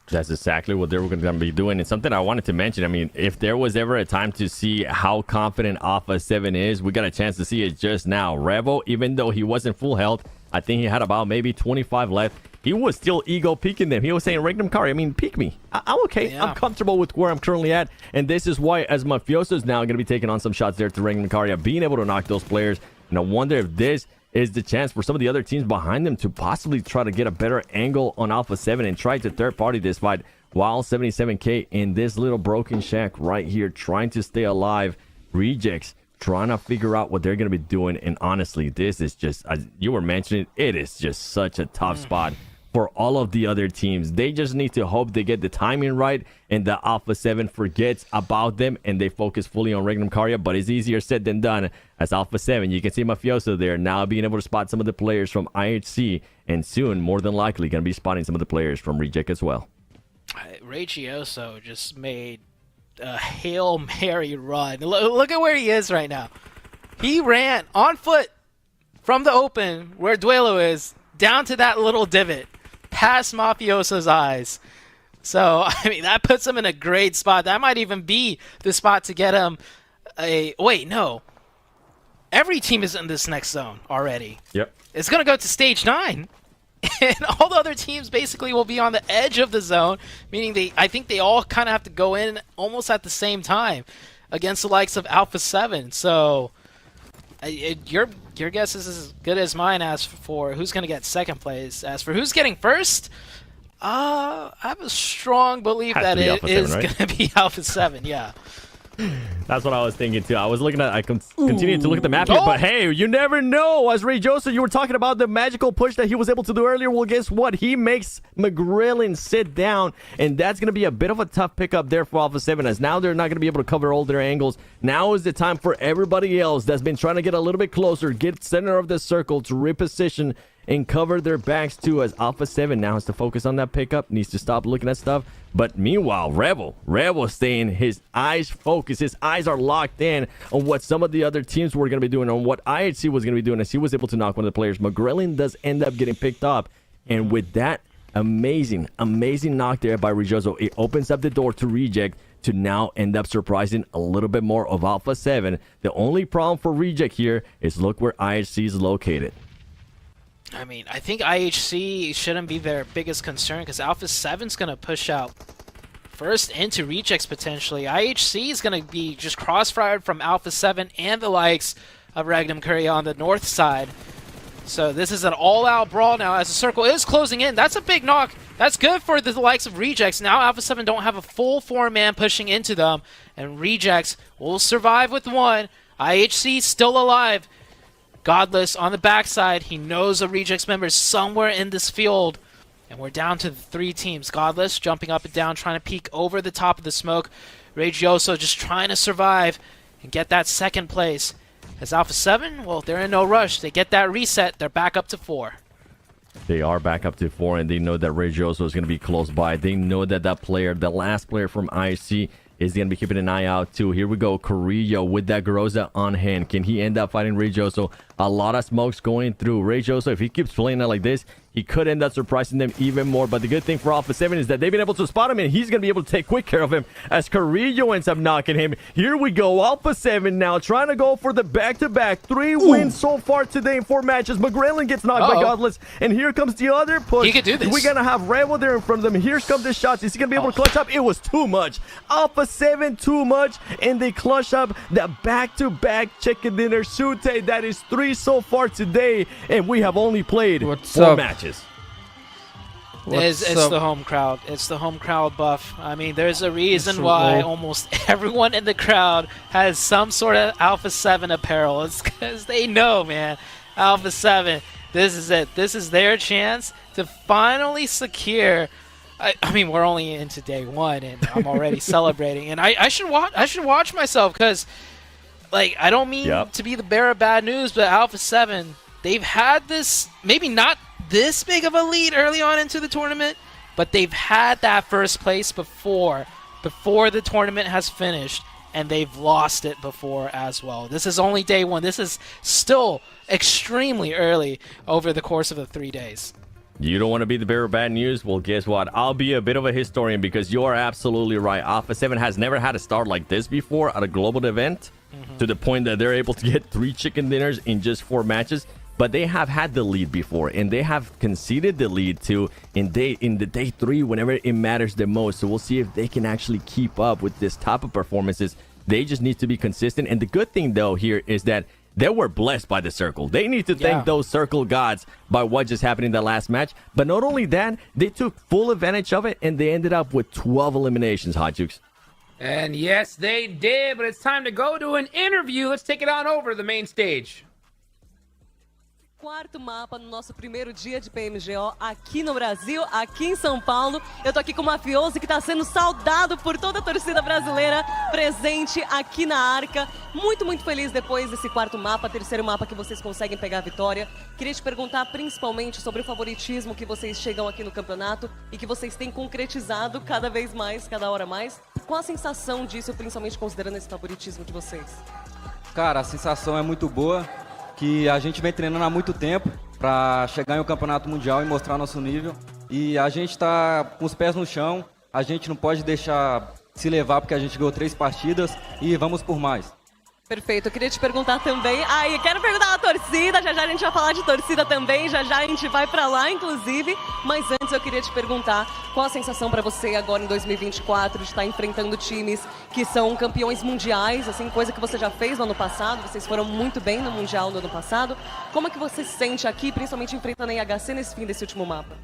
That's exactly what they're going to be doing. And something I wanted to mention, I mean, if there was ever a time to see how confident Alpha 7 is, we got a chance to see it just now. Revo, even though he wasn't full health, I think he had about maybe 25 left. He was still ego peeking them. He was saying, Regnum Kari, I mean, peek me. I'm okay. Yeah. I'm comfortable with where I'm currently at. And this is why, as Mafioso is now going to be taking on some shots there to Regnum Kari, being able to knock those players. And I wonder if this is the chance for some of the other teams behind them to possibly try to get a better angle on Alpha 7 and try to third party this fight, while 77K in this little broken shack right here trying to stay alive. Rejects trying to figure out what they're going to be doing. And honestly, this is just, as you were mentioning, it is just such a tough spot for all of the other teams. They just need to hope they get the timing right and the Alpha 7 forgets about them and they focus fully on Regnum Karya. But it's easier said than done, as Alpha 7, you can see Mafioso there now being able to spot some of the players from IHC, and soon, more than likely, going to be spotting some of the players from Reject as well. Regioso just made a Hail Mary run. Look at where he is right now. He ran on foot from the open where Duelo is down to that little divot past Mafioso's eyes. So, I mean, that puts him in a great spot. That might even be the spot to get him a... Wait, no. Every team is in this next zone already. Yep. It's going to go to stage 9. And all the other teams basically will be on the edge of the zone, meaning I think they all kind of have to go in almost at the same time against the likes of Alpha 7. So your guess is as good as mine as for who's going to get second place. As for who's getting first, I have a strong belief that it is going to be Alpha 7, yeah. That's what I was thinking too. I was looking at, I continued to look at the map here, but hey, you never know. As Ray Joseph, you were talking about the magical push that he was able to do earlier. Well, guess what? He makes McGrillin sit down, and that's going to be a bit of a tough pickup there for Alpha 7, as now they're not going to be able to cover all their angles. Now is the time for everybody else that's been trying to get a little bit closer, get center of the circle to reposition and cover their backs too, as Alpha 7 now has to focus on that pickup, needs to stop looking at stuff. But meanwhile, Rebel staying his eyes focused, his eyes are locked in on what some of the other teams were going to be doing, on what IHC was going to be doing, as he was able to knock one of the players. McGrillin does end up getting picked up, and with that amazing knock there by Rejoso, it opens up the door to Reject to now end up surprising a little bit more of Alpha 7. The only problem for Reject here is look where IHC is located. I mean, I think IHC shouldn't be their biggest concern, because Alpha 7's going to push out first into Rejects potentially. IHC is going to be just crossfired from Alpha 7 and the likes of Regnum Curry on the north side. So this is an all-out brawl now as the circle is closing in. That's a big knock. That's good for the likes of Rejects. Now Alpha 7 don't have a full 4-man pushing into them, and Rejects will survive with one. IHC still alive. Godless on the backside. He knows a Rejects member is somewhere in this field. And we're down to the 3 teams. Godless jumping up and down, trying to peek over the top of the smoke. Regioso just trying to survive and get that second place. As Alpha 7, well, they're in no rush. They get that reset. They're back up to 4. They are back up to 4, and they know that Regioso is going to be close by. They know that that player, the last player from IC, is going to be keeping an eye out too. Here we go, Carrillo with that Groza on hand. Can he end up fighting Regioso? A lot of smokes going through. Regioso, if he keeps playing it like this, he could end up surprising them even more. But the good thing for Alpha 7 is that they've been able to spot him, and he's going to be able to take quick care of him as Carrillo ends up knocking him. Here we go. Alpha 7 now trying to go for the back-to-back. 3 wins so far today in 4 matches. McGrelin gets knocked by Godless, and here comes the other push. He could do this. We're going to have Rebel there in front of them. Here comes the shots. Is he going to be able to clutch up? It was too much. Alpha 7 too much, and they clutch up the back-to-back chicken dinner Sute. That is 3 so far today, and we have only played 4 matches. It's the home crowd. It's the home crowd buff. I mean, there's a reason why almost everyone in the crowd has some sort of Alpha 7 apparel. It's because they know, man, Alpha 7, this is it. This is their chance to finally secure. I mean, we're only into day 1, and I'm already celebrating. And I should watch myself because, like, I don't mean to be the bearer of bad news, but Alpha 7, they've had this, maybe not this big of a lead early on into the tournament, but they've had that first place before the tournament has finished, and they've lost it before as well. This is only day 1. This is still extremely early over the course of the 3 days. You don't want to be the bearer of bad news? Well, guess what? I'll be a bit of a historian because you are absolutely right. Alpha 7 has never had a start like this before at a global event, to the point that they're able to get 3 chicken dinners in just 4 matches. But they have had the lead before, and they have conceded the lead in the day 3 whenever it matters the most. So we'll see if they can actually keep up with this type of performances. They just need to be consistent. And the good thing, though, here is that they were blessed by the circle. They need to thank those circle gods by what just happened in the last match. But not only that, they took full advantage of it, and they ended up with 12 eliminations, Hot Jukes. And yes, they did, but it's time to go to an interview. Let's take it on over to the main stage. Quarto mapa no nosso primeiro dia de Pmgo aqui no Brasil, aqui em São Paulo. Eu tô aqui com o Mafioso, que está sendo saudado por toda a torcida brasileira presente aqui na Arca. Muito, muito feliz depois desse quarto mapa, terceiro mapa que vocês conseguem pegar a vitória. Queria te perguntar principalmente sobre o favoritismo que vocês chegam aqui no campeonato e que vocês têm concretizado cada vez mais, cada hora mais. Qual a sensação disso, principalmente considerando esse favoritismo de vocês? Cara, a sensação é muito boa, que a gente vem treinando há muito tempo para chegar em um campeonato mundial e mostrar nosso nível. E a gente está com os pés no chão, a gente não pode deixar se levar porque a gente ganhou 3 partidas e vamos por mais. Perfeito, eu queria te perguntar também, quero perguntar a torcida, já já a gente vai falar de torcida também, já já a gente vai pra lá, inclusive, mas antes eu queria te perguntar qual a sensação pra você agora em 2024 de estar enfrentando times que são campeões mundiais, assim, coisa que você já fez no ano passado, vocês foram muito bem no Mundial do ano passado, como é que você se sente aqui, principalmente enfrentando a IHC nesse fim desse último mapa?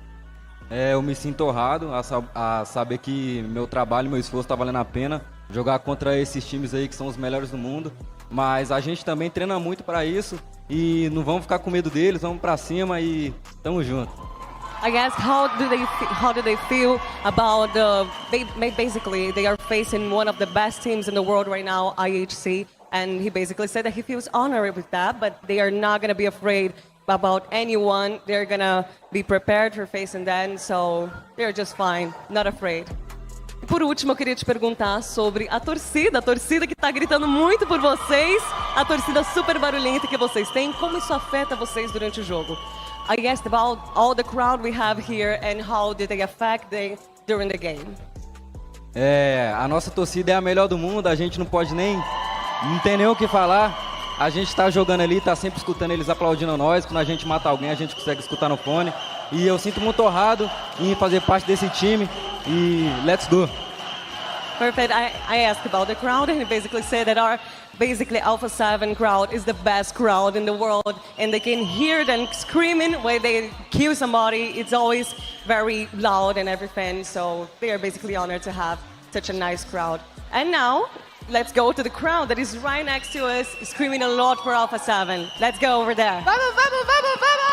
Eu me sinto honrado a saber que meu trabalho, meu esforço está valendo a pena, jogar contra esses times aí que são os melhores do mundo. Mas a gente também treina muito para isso e não vamos ficar com medo deles, vamos para cima e tamo junto. I guess how do they feel about basically they are facing one of the best teams in the world right now, IHC, and he basically said that he feels honored with that, but they are not going to be afraid about anyone. They're going to be prepared for facing that, so they're just fine, not afraid. Por último, eu queria te perguntar sobre a torcida que está gritando muito por vocês, a torcida super barulhenta que vocês têm, como isso afeta vocês durante o jogo? I asked about all the crowd we have here and how did they affect them during the game. A nossa torcida é a melhor do mundo, a gente não tem nem o que falar. A gente está jogando ali, está sempre escutando eles aplaudindo nós, quando a gente mata alguém a gente consegue escutar no fone. E eu sinto muito honrado em fazer parte desse time e let's go. Perfect. I asked about the crowd and he basically said that our Alpha 7 crowd is the best crowd in the world and they can hear them screaming when they kill somebody. It's always very loud and everything, so they are basically honored to have such a nice crowd. And now, let's go to the crowd that is right next to us, screaming a lot for Alpha 7. Let's go over there. Vamos, vamos, vamos, vamos!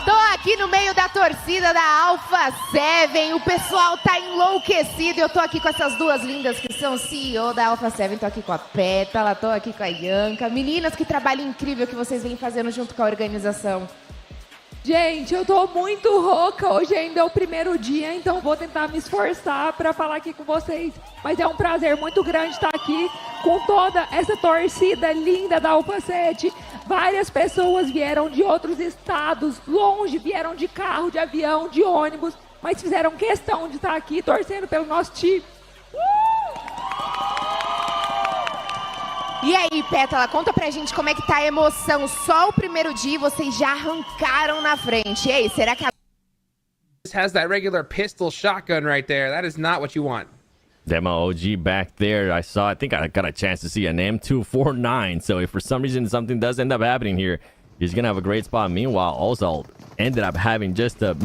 Tô aqui no meio da torcida da Alpha 7, o pessoal tá enlouquecido. Eu tô aqui com essas duas lindas que são CEO da Alpha 7. Tô aqui com a Pétala, tô aqui com a Ianca. Meninas, que trabalho incrível que vocês vêm fazendo junto com a organização. Gente, eu tô muito rouca. Hoje ainda é o primeiro dia, então vou tentar me esforçar para falar aqui com vocês. Mas é um prazer muito grande estar aqui com toda essa torcida linda da Alpha 7. Várias pessoas vieram de outros estados, longe, vieram de carro, de avião, de ônibus, mas fizeram questão de estar aqui torcendo pelo nosso time. E aí, Pétala, conta pra gente como é que tá a emoção. Só o primeiro dia e vocês já arrancaram na frente. E aí, será que This has that regular pistol shotgun right there. That is not what you want. Demo OG back there. I think I got a chance to see an M249. So if for some reason something does end up happening here, he's going to have a great spot. Meanwhile, also ended up having just a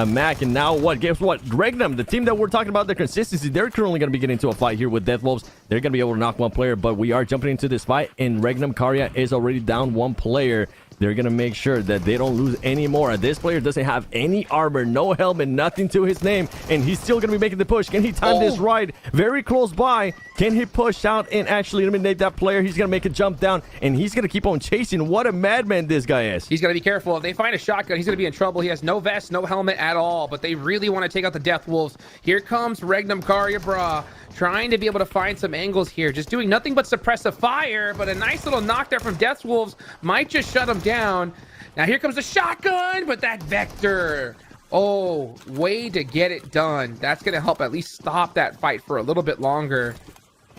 Mac. And now what? Guess what? Regnum, the team that we're talking about, their consistency, they're currently going to be getting into a fight here with Deathwolves. They're going to be able to knock one player, but we are jumping into this fight, and Regnum Karya is already down one player. They're going to make sure that they don't lose any more. This player doesn't have any armor, no helmet, nothing to his name, and he's still going to be making the push. Can he time this right? Very close by. Can he push out and actually eliminate that player? He's going to make a jump down, and he's going to keep on chasing. What a madman this guy is. He's got to be careful. If they find a shotgun, he's going to be in trouble. He has no vest, no helmet at all, but they really want to take out the Death Wolves. Here comes Regnum Karya Bra, trying to be able to find some angles here. Just doing nothing but suppressive fire, but a nice little knock there from Death Wolves might just shut him down. Now here comes the shotgun, but that Vector. Oh, way to get it done. That's going to help at least stop that fight for a little bit longer.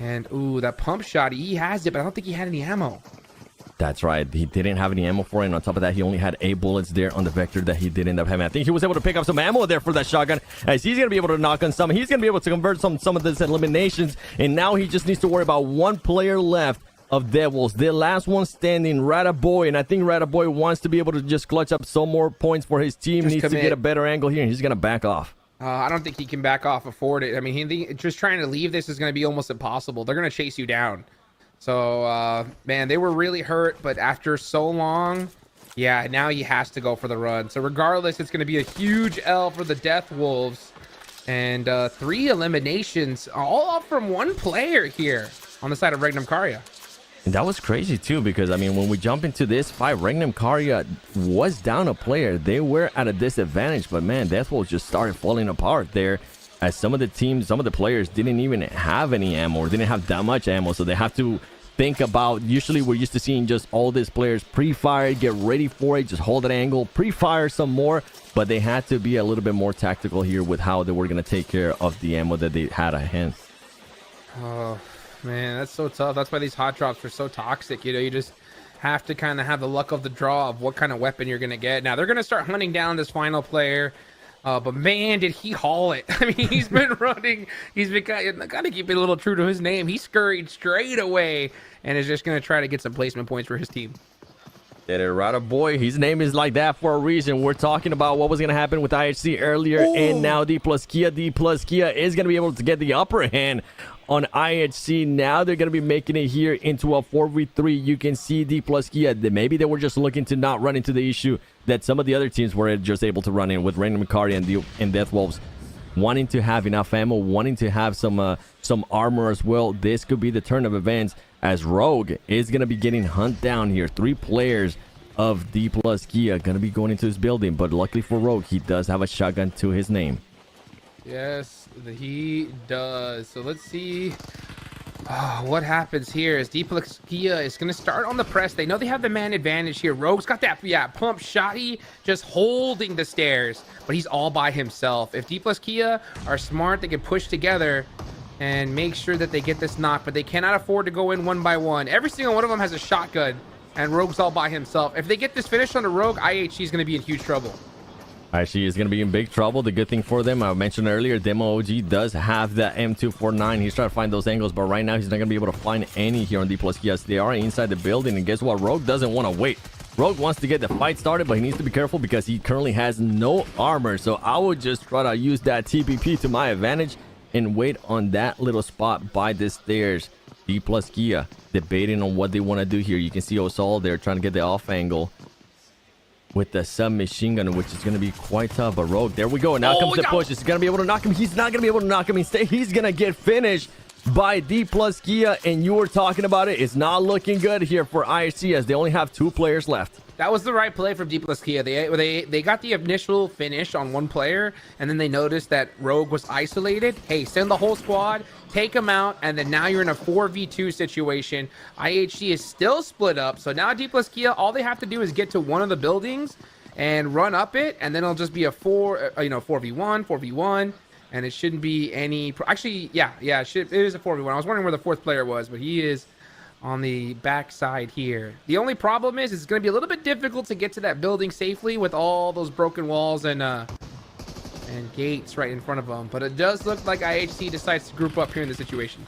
And, ooh, that pump shot, he has it, but I don't think he had any ammo. That's right. He didn't have any ammo for it. And on top of that, he only had 8 bullets there on the Vector that he did end up having. I think he was able to pick up some ammo there for that shotgun, as he's going to be able to knock on some. He's going to be able to convert some of these eliminations. And now he just needs to worry about one player left of Devils. The last one standing, Rataboy. And I think Rataboy wants to be able to just clutch up some more points for his team. Just Needs commit. to get a better angle here. And he's going to back off. I don't think he can back off, afford it. I mean, just trying to leave this is going to be almost impossible. They're going to chase you down. So, man, they were really hurt, but after so long, yeah, now he has to go for the run. So regardless, it's going to be a huge L for the Death Wolves. And 3 eliminations, all up from one player here on the side of Regnum Karya. And that was crazy too, because I mean, when we jump into this fight, Regnum Karya was down a player. They were at a disadvantage, but man, Deathwolves just started falling apart there, as some of the teams, some of the players didn't even have any ammo, or didn't have that much ammo. So they have to think about, usually we're used to seeing just all these players pre-fire, get ready for it, just hold an angle, pre-fire some more, but they had to be a little bit more tactical here with how they were going to take care of the ammo that they had at hand. Oh, man, that's so tough. That's why these hot drops are so toxic. You know, you just have to kind of have the luck of the draw of what kind of weapon you're going to get. Now, they're going to start hunting down this final player. But man, did he haul it. I mean, he's been running. He's been got to keep it a little true to his name. He scurried straight away and is just going to try to get some placement points for his team. That Errata boy, his name is like that for a reason. We're talking about what was going to happen with IHC earlier, and now D plus Kia is going to be able to get the upper hand on IHC. Now they're going to be making it here into a 4v3. You can see D plus Kia, maybe they were just looking to not run into the issue that some of the other teams were just able to run in, with Random Macari and Deathwolves wanting to have enough ammo, wanting to have some armor as well. This could be the turn of events, as Rogue is going to be getting hunt down here. 3 players of D plus Kia going to be going into this building, but luckily for Rogue, he does have a shotgun to his name. Yes, he does. So let's see what happens here. As D plus Kia is going to start on the press. They know they have the man advantage here. Rogue's got that pump shotty, just holding the stairs, but he's all by himself. If D plus Kia are smart, they can push together and make sure that they get this knock, but they cannot afford to go in one by one. Every single one of them has a shotgun, and Rogue's all by himself. If they get this finish on the Rogue, IHC is going to be in huge trouble. IHC is going to be in big trouble. The good thing for them, I mentioned earlier, Demo OG does have the M249. He's trying to find those angles, but right now he's not going to be able to find any here on D plus Kia. They are inside the building, and guess what? Rogue doesn't want to wait. Rogue wants to get the fight started, but he needs to be careful because he currently has no armor. So I would just try to use that TPP to my advantage and wait on that little spot by the stairs. D plus Kia debating on what they want to do here. You can see Osal there trying to get the off angle with the submachine gun, which is going to be quite tough. But Rogue, there we go. Now comes the push. Is he going to be able to knock him? He's not going to be able to knock him. Instead, he's going to get finished by D plus Kia. And you were talking about it. It's not looking good here for IHC, as they only have 2 players left. That was the right play from D plus Kia. They got the initial finish on one player, and then they noticed that Rogue was isolated. Hey, send the whole squad, take him out, and then now you're in a 4v2 situation. IHC is still split up, so now D plus Kia, all they have to do is get to one of the buildings and run up it, and then it'll just be a 4v1, 4v1, and it shouldn't be any. Actually, yeah, it is a 4v1. I was wondering where the fourth player was, but he is on the back side here. The only problem is it's going to be a little bit difficult to get to that building safely with all those broken walls and gates right in front of them. But it does look like IHC decides to group up here in the situation.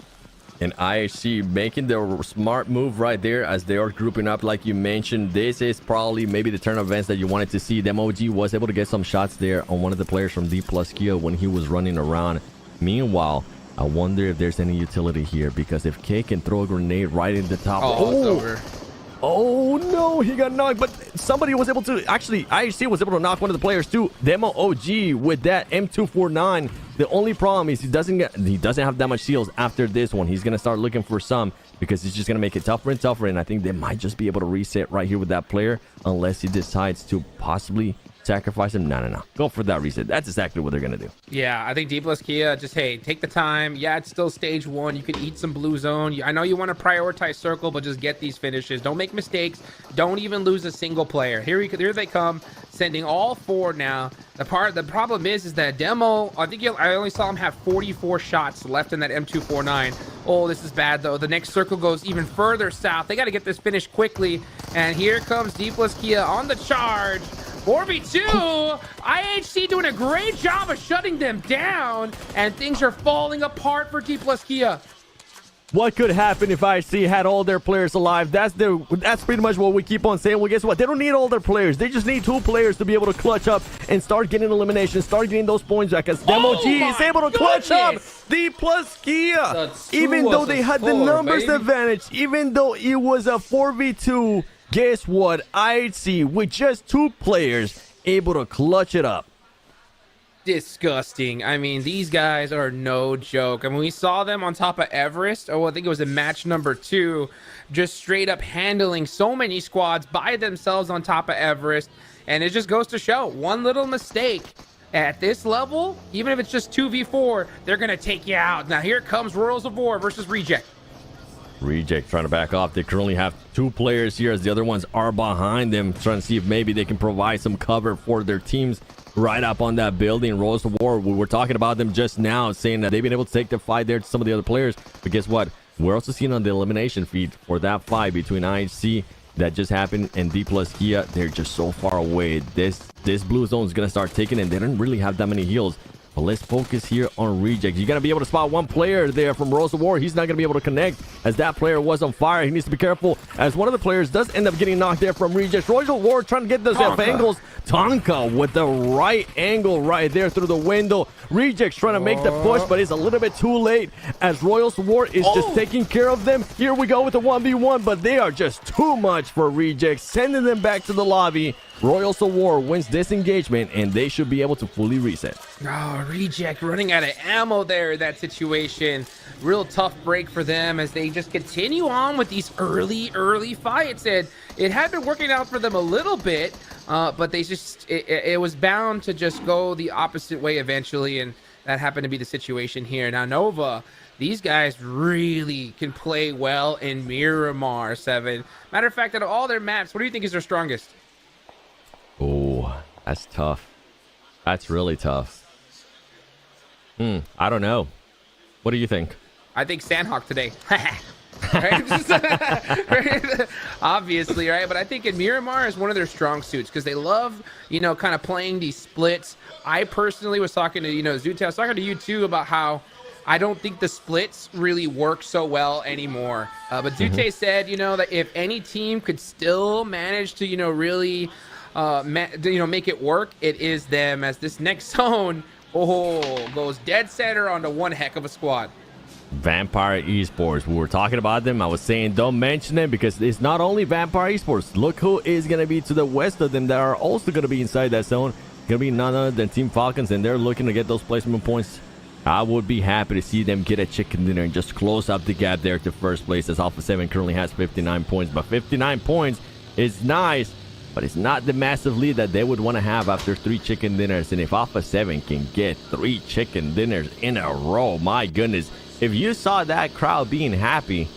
And IHC making the smart move right there as they are grouping up like you mentioned. This is probably maybe the turn of events that you wanted to see. Pmgo was able to get some shots there on one of the players from D plus Kia when he was running around. Meanwhile, I wonder if there's any utility here, because if K can throw a grenade right in the top. It's over. Oh no, he got knocked, but somebody was able to, actually, IHC was able to knock one of the players too. Demo OG with that M249. The only problem is he doesn't have that much seals after this one. He's going to start looking for some, because it's just going to make it tougher and tougher, and I think they might just be able to reset right here with that player unless he decides to possibly sacrifice him. No. Go for that reset. That's exactly what they're going to do. Yeah, I think D plus Kia, just, hey, take the time. Yeah, it's still stage 1. You can eat some blue zone. I know you want to prioritize circle, but just get these finishes. Don't make mistakes. Don't even lose a single player. Here they come, sending all 4 now. The problem is that Demo, I only saw him have 44 shots left in that M249. Oh, this is bad, though. The next circle goes even further south. They got to get this finished quickly. And here comes D plus Kia on the charge. 4v2. IHC doing a great job of shutting them down, and things are falling apart for D plus Kia. What could happen if IHC had all their players alive? That's pretty much what we keep on saying. Well, guess what? They don't need all their players. They just need 2 players to be able to clutch up and start getting eliminations, start getting those points back. As Demo G is able to clutch up D plus Kia. Even though they had the numbers advantage, even though it was a 4v2, guess what? IHC with just 2 players able to clutch it up. Disgusting. I mean, these guys are no joke. I mean, we saw them on top of Everest. I think it was in match number 2, just straight up handling so many squads by themselves on top of Everest. And it just goes to show, one little mistake at this level, even if it's just 2v4, they're going to take you out. Now here comes Royals of War versus Reject. Reject trying to back off. They currently have 2 players here as the other ones are behind them, trying to see if maybe they can provide some cover for their teams right up on that building. Royals of War, we were talking about them just now, saying that they've been able to take the fight there to some of the other players. But guess what? We're also seeing on the elimination feed for that fight between IHC that just happened and D plus Kia. They're just so far away. This blue zone is going to start taking, and they don't really have that many heals. But let's focus here on Reject. You're going to be able to spot one player there from Royals of War. He's not going to be able to connect as that player was on fire. He needs to be careful as one of the players does end up getting knocked there from Reject. Royals of War trying to get those angles. Tonka with the right angle right there through the window. Reject's trying to make the push, but it's a little bit too late as Royals of War is just taking care of them. Here we go with the 1v1, but they are just too much for Reject, sending them back to the lobby. Royals of War wins this engagement, and they should be able to fully reset. Oh, Reject running out of ammo there in that situation. Real tough break for them as they just continue on with these early fights. And it had been working out for them a little bit, but they just it was bound to just go the opposite way eventually, and that happened to be the situation here. Now, Nova, these guys really can play well in Miramar, 7. Matter of fact, out of all their maps, what do you think is their strongest? Oh, that's tough. That's really tough. I don't know. What do you think? I think Sandhawk today. Obviously, right? But I think in Miramar is one of their strong suits because they love, kind of playing these splits. I personally was talking to, Zute. I was talking to you too about how I don't think the splits really work so well anymore. But Zute said, that if any team could still manage to, really make it work, it is them, as this next zone goes dead center onto one heck of a squad. Vampire Esports, we were talking about them. I was saying don't mention them because it's not only Vampire Esports. Look who is going to be to the west of them that are also going to be inside that zone. Going to be none other than Team Falcons, and they're looking to get those placement points. I would be happy to see them get a chicken dinner and just close up the gap there to first place, as Alpha 7 currently has 59 points. But 59 points is nice, but it's not the massive lead that they would want to have after 3 chicken dinners. And if Alpha 7 can get 3 chicken dinners in a row, my goodness, if you saw that crowd being happy,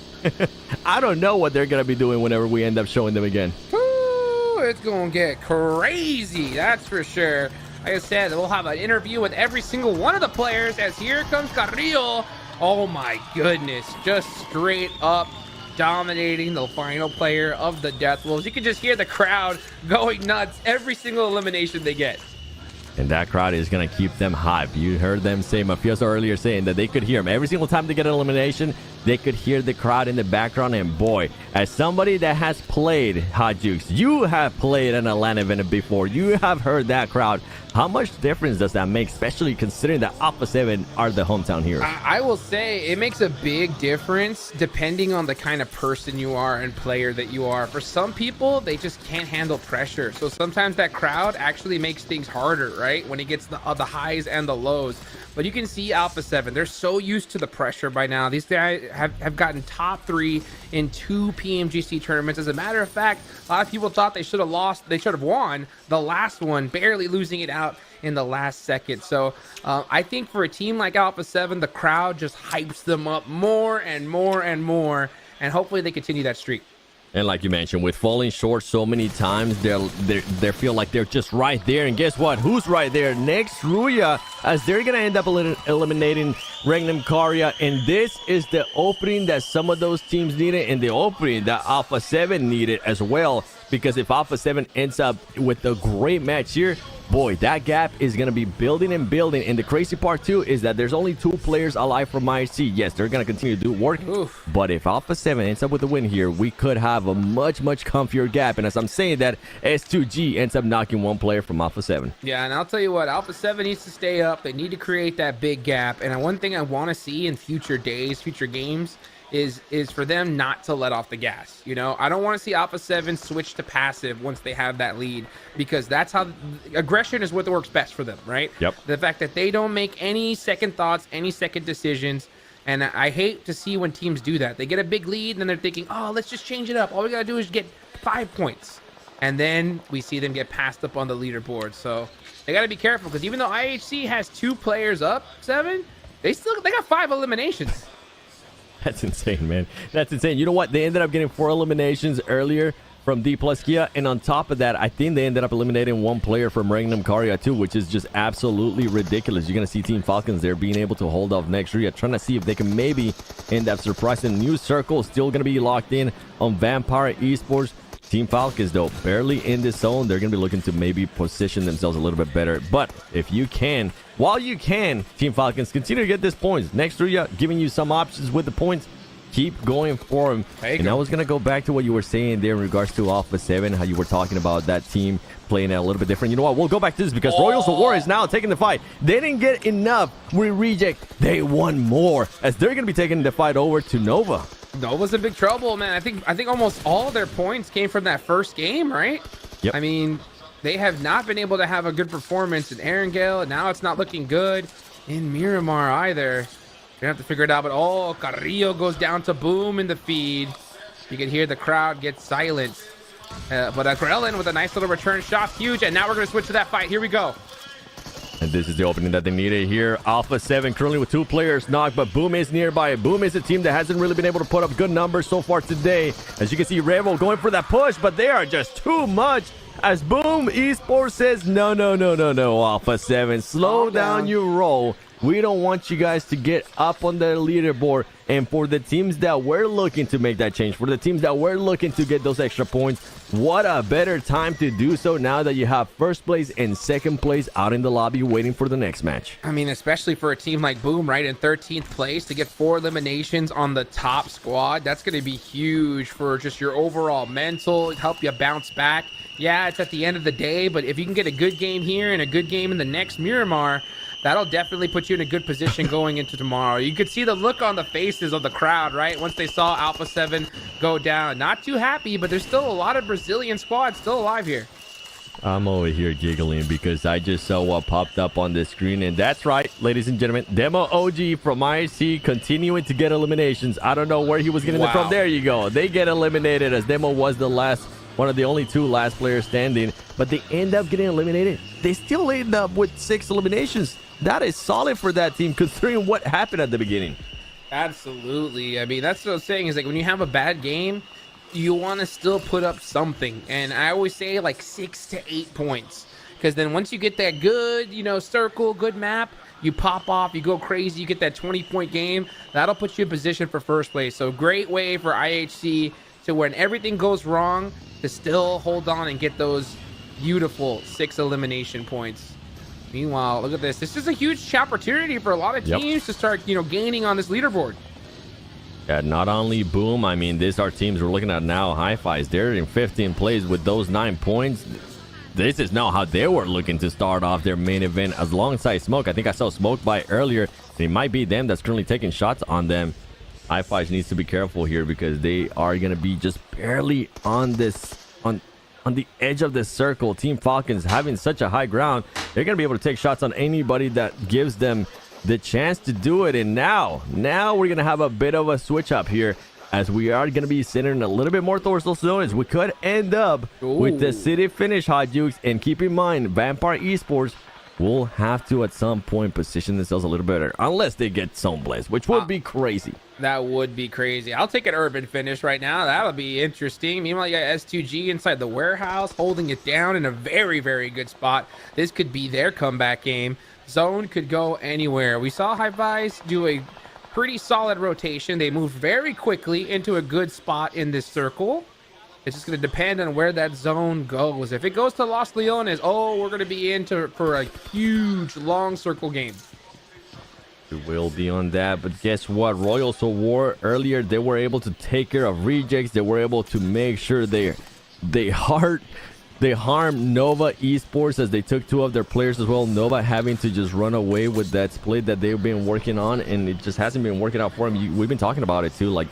I don't know what they're going to be doing whenever we end up showing them again. Ooh, it's going to get crazy, that's for sure. Like I said, we'll have an interview with every single one of the players as here comes Carrillo. Oh my goodness, just straight up dominating the final player of the Death Wolves. You can just hear the crowd going nuts every single elimination they get. And that crowd is going to keep them hyped. You heard them say, Mafioso earlier saying that they could hear him. Every single time they get an elimination, they could hear the crowd in the background. And boy, as somebody that has played Hot Jukes, you have played an Atlanta event before. You have heard that crowd. How much difference does that make, especially considering that Alpha 7 are the hometown heroes? I will say it makes a big difference depending on the kind of person you are and player that you are. For some people, they just can't handle pressure. So sometimes that crowd actually makes things harder, right? When it gets the highs and the lows. But you can see Alpha 7, they're so used to the pressure by now. These guys have gotten top 3 in 2 PMGC tournaments. As a matter of fact, a lot of people thought they should have lost, they should have won the last one, barely losing it out in the last second. So I think for a team like Alpha 7, the crowd just hypes them up more and more and more, and hopefully they continue that streak. And like you mentioned, with falling short so many times, they feel like they're just right there. And guess what? Who's right there? Next, Ruya, as they're going to end up eliminating Regnum Karya. And this is the opening that some of those teams needed, and the opening that Alpha 7 needed as well. Because if Alpha 7 ends up with a great match here, boy, that gap is going to be building and building. And the crazy part, too, is that there's only 2 players alive from IC. Yes, they're going to continue to do work. Oof. But if Alpha 7 ends up with a win here, we could have a much, much comfier gap. And as I'm saying that, S2G ends up knocking 1 player from Alpha 7. Yeah, and I'll tell you what, Alpha 7 needs to stay up. They need to create that big gap. And one thing I want to see in future days, future games, is for them not to let off the gas. You know, I don't want to see Alpha 7 switch to passive once they have that lead, because that's how aggression is what works best for them, right? Yep. The fact that they don't make any second thoughts, any second decisions. And I hate to see when teams do that. They get a big lead and then they're thinking, oh, let's just change it up. All we got to do is get 5 points. And then we see them get passed up on the leaderboard. So they got to be careful, because even though IHC has 2 players up, 7, they got 5 eliminations. That's insane, man. That's insane. You know what? They ended up getting 4 eliminations earlier from D plus Kia, and on top of that, I think they ended up eliminating 1 player from Regnum Karya too, which is just absolutely ridiculous. You're going to see Team Falcons there being able to hold off next year, trying to see if they can maybe end up surprising. New Circle still going to be locked in on Vampire Esports. Team Falcons, though, barely in this zone. They're going to be looking to maybe position themselves a little bit better. But if you can, while you can, Team Falcons, continue to get these points. Next Ruya giving you some options with the points. Keep going for him. And I was going to go back to what you were saying there in regards to Alpha 7, how you were talking about that team playing it a little bit different. You know what? We'll go back to this because Royals of War is now taking the fight. They didn't get enough with Reject. They won more, as they're going to be taking the fight over to Nova. Nova's in big trouble, man. I think almost all their points came from that first game, right? Yep. I mean, they have not been able to have a good performance in Erangel, and now it's not looking good in Miramar either. Gonna have to figure it out, but Carrillo goes down to Boom in the feed. You can hear the crowd get silent. But Grellin with a nice little return shot, huge, and now we're gonna switch to that fight. Here we go. And this is the opening that they needed here. Alpha 7 currently with 2 players knocked, but Boom is nearby. Boom is a team that hasn't really been able to put up good numbers so far today. As you can see, Revo going for that push, but they are just too much. As Boom Esports says, no, Alpha 7, slow down your roll. We don't want you guys to get up on the leaderboard. And for the teams that were looking to make that change, for the teams that were looking to get those extra points, what a better time to do so now that you have first place and second place out in the lobby waiting for the next match. I mean, especially for a team like Boom, right, in 13th place, to get 4 eliminations on the top squad, that's going to be huge for just your overall mental, help you bounce back. Yeah, it's at the end of the day, but if you can get a good game here and a good game in the next Miramar, that'll definitely put you in a good position going into tomorrow. You could see the look on the faces of the crowd, right? Once they saw Alpha 7 go down. Not too happy, but there's still a lot of Brazilian squads still alive here. I'm over here giggling because I just saw what popped up on the screen. And that's right, ladies and gentlemen. Demo OG from IC continuing to get eliminations. I don't know where he was getting it from. There you go. They get eliminated as Demo was the last one of the only 2 last players standing, but they end up getting eliminated. They still end up with 6 eliminations. That is solid for that team considering what happened at the beginning. Absolutely. I mean, that's what I was saying, is like when you have a bad game, you want to still put up something. And I always say like 6 to 8 points, because then once you get that good, circle, good map, you pop off, you go crazy, you get that 20-point game, that'll put you in position for first place. So great way for IHC to, when everything goes wrong, to still hold on and get those beautiful 6 elimination points. Meanwhile, look at this. This is a huge opportunity for a lot of teams to start, gaining on this leaderboard. Yeah, not only Boom, I mean, these are teams we're looking at now. Hi-Fi's, they're in 15 plays with those 9 points. This is now how they were looking to start off their main event alongside Smoke. I think I saw Smoke by earlier. It might be them that's currently taking shots on them. Hi-Fi's needs to be careful here because they are going to be just barely on this, on the edge of the circle. Team Falcons having such a high ground, they're going to be able to take shots on anybody that gives them the chance to do it. And now we're going to have a bit of a switch up here, as we are going to be centering a little bit more towards those zones. We could end up with the city finish, Hot Jukes. And keep in mind, Vampire Esports will have to at some point position themselves a little better, unless they get Zone Blitz, which would be crazy. That would be crazy. I'll take an urban finish right now. That'll be interesting. Meanwhile, you got S2G inside the warehouse, holding it down in a very, very good spot. This could be their comeback game. Zone could go anywhere. We saw Hi-Fi's do a pretty solid rotation. They moved very quickly into a good spot in this circle. It's just going to depend on where that zone goes. If it goes to Los Leones, we're going to be into for a huge long circle game. It will be on that, but guess what? Royals of War earlier, they were able to take care of rejects. They were able to make sure they harmed Nova Esports as they took 2 of their players as well. Nova having to just run away with that split that they've been working on, and it just hasn't been working out for them. We've been talking about it too. Like,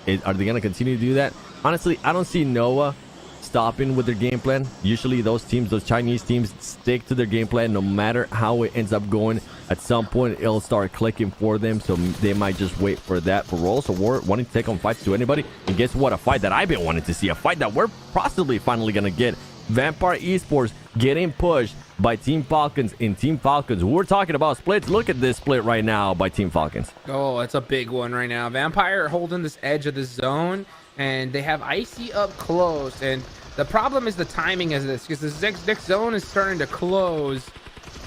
are they going to continue to do that? Honestly, I don't see Nova stopping with their game plan. Usually those teams, those Chinese teams, stick to their game plan no matter how it ends up going. At some point, it'll start clicking for them, so they might just wait for that. For Royals of War, wanting to take on fights to anybody. And guess what? A fight that I've been wanting to see. A fight that we're possibly finally going to get. Vampire Esports getting pushed by Team Falcons. In Team Falcons, we're talking about splits. Look at this split right now by Team Falcons. Oh, that's a big one right now. Vampire holding this edge of the zone, and they have Icy up close. And the problem is the timing of this, because this next zone is starting to close,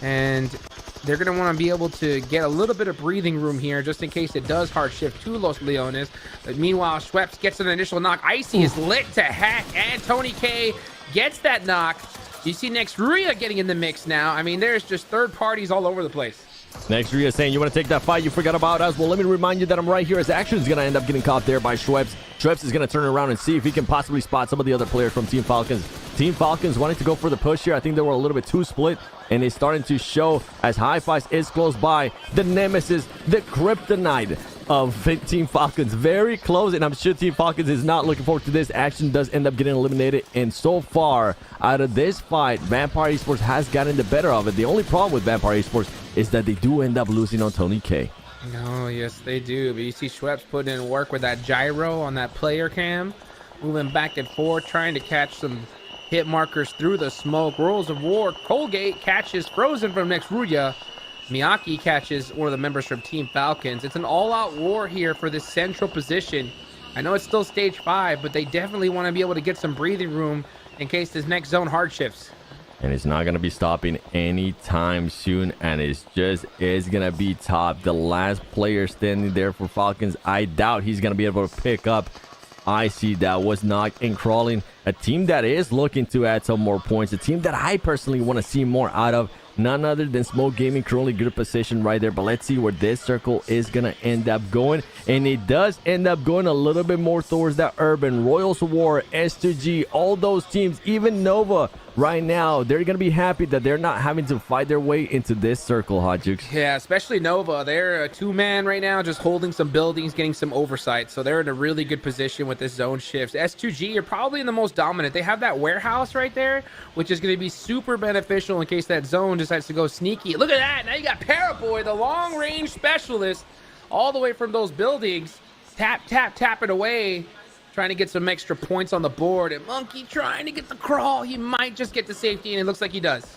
and they're going to want to be able to get a little bit of breathing room here just in case it does hard shift to Los Leones. But meanwhile, Schweppes gets an initial knock. Icy is lit to heck, and Tony K gets that knock. You see Next Ruya getting in the mix now. I mean, there's just third parties all over the place. Next, Ruya saying, you want to take that fight? You forgot about us. Well, let me remind you that I'm right here, as Action is going to end up getting caught there by Schweppes. Schweppes is going to turn around and see if he can possibly spot some of the other players from Team Falcons. Team Falcons wanting to go for the push here. I think they were a little bit too split, and it's starting to show as Hi-Fi's is close by. The nemesis, the kryptonite of Team Falcons, very close, and I'm sure Team Falcons is not looking forward to this. Action does end up getting eliminated, and so far out of this fight, Vampire Esports has gotten the better of it. The only problem with Vampire Esports is that they do end up losing on Tony K. No, yes they do, but you see Schweppes putting in work with that gyro on that player cam, moving back and forth, trying to catch some hit markers through the smoke. Royals of War, Colgate catches Frozen from Next Ruya. Miyaki catches one of the members from Team Falcons. It's an all-out war here for this central position. I know it's still stage 5, but they definitely want to be able to get some breathing room in case this next zone hard shifts. And it's not going to be stopping anytime soon, and it's just is going to be top. The last player standing there for Falcons, I doubt he's going to be able to pick up. I see that was knocked and crawling. A team that is looking to add some more points. A team that I personally want to see more out of. None other than Smoke Gaming, currently good position right there. But let's see where this circle is going to end up going. And it does end up going a little bit more towards that urban. Royals of War, S2G, all those teams, even Nova right now, they're going to be happy that they're not having to fight their way into this circle, Hot Jukes. Yeah, especially Nova. They're a 2-man right now, just holding some buildings, getting some oversight. So they're in a really good position with this zone shifts. S2G are probably in the most dominant. They have that warehouse right there, which is going to be super beneficial in case that zone decides to go sneaky. Look at that. Now you got Paraboy, the long-range specialist, all the way from those buildings. Tap, tap, tap it away. trying to get some extra points on the board. And Monkey trying to get the crawl. He might just get to safety, and it looks like he does.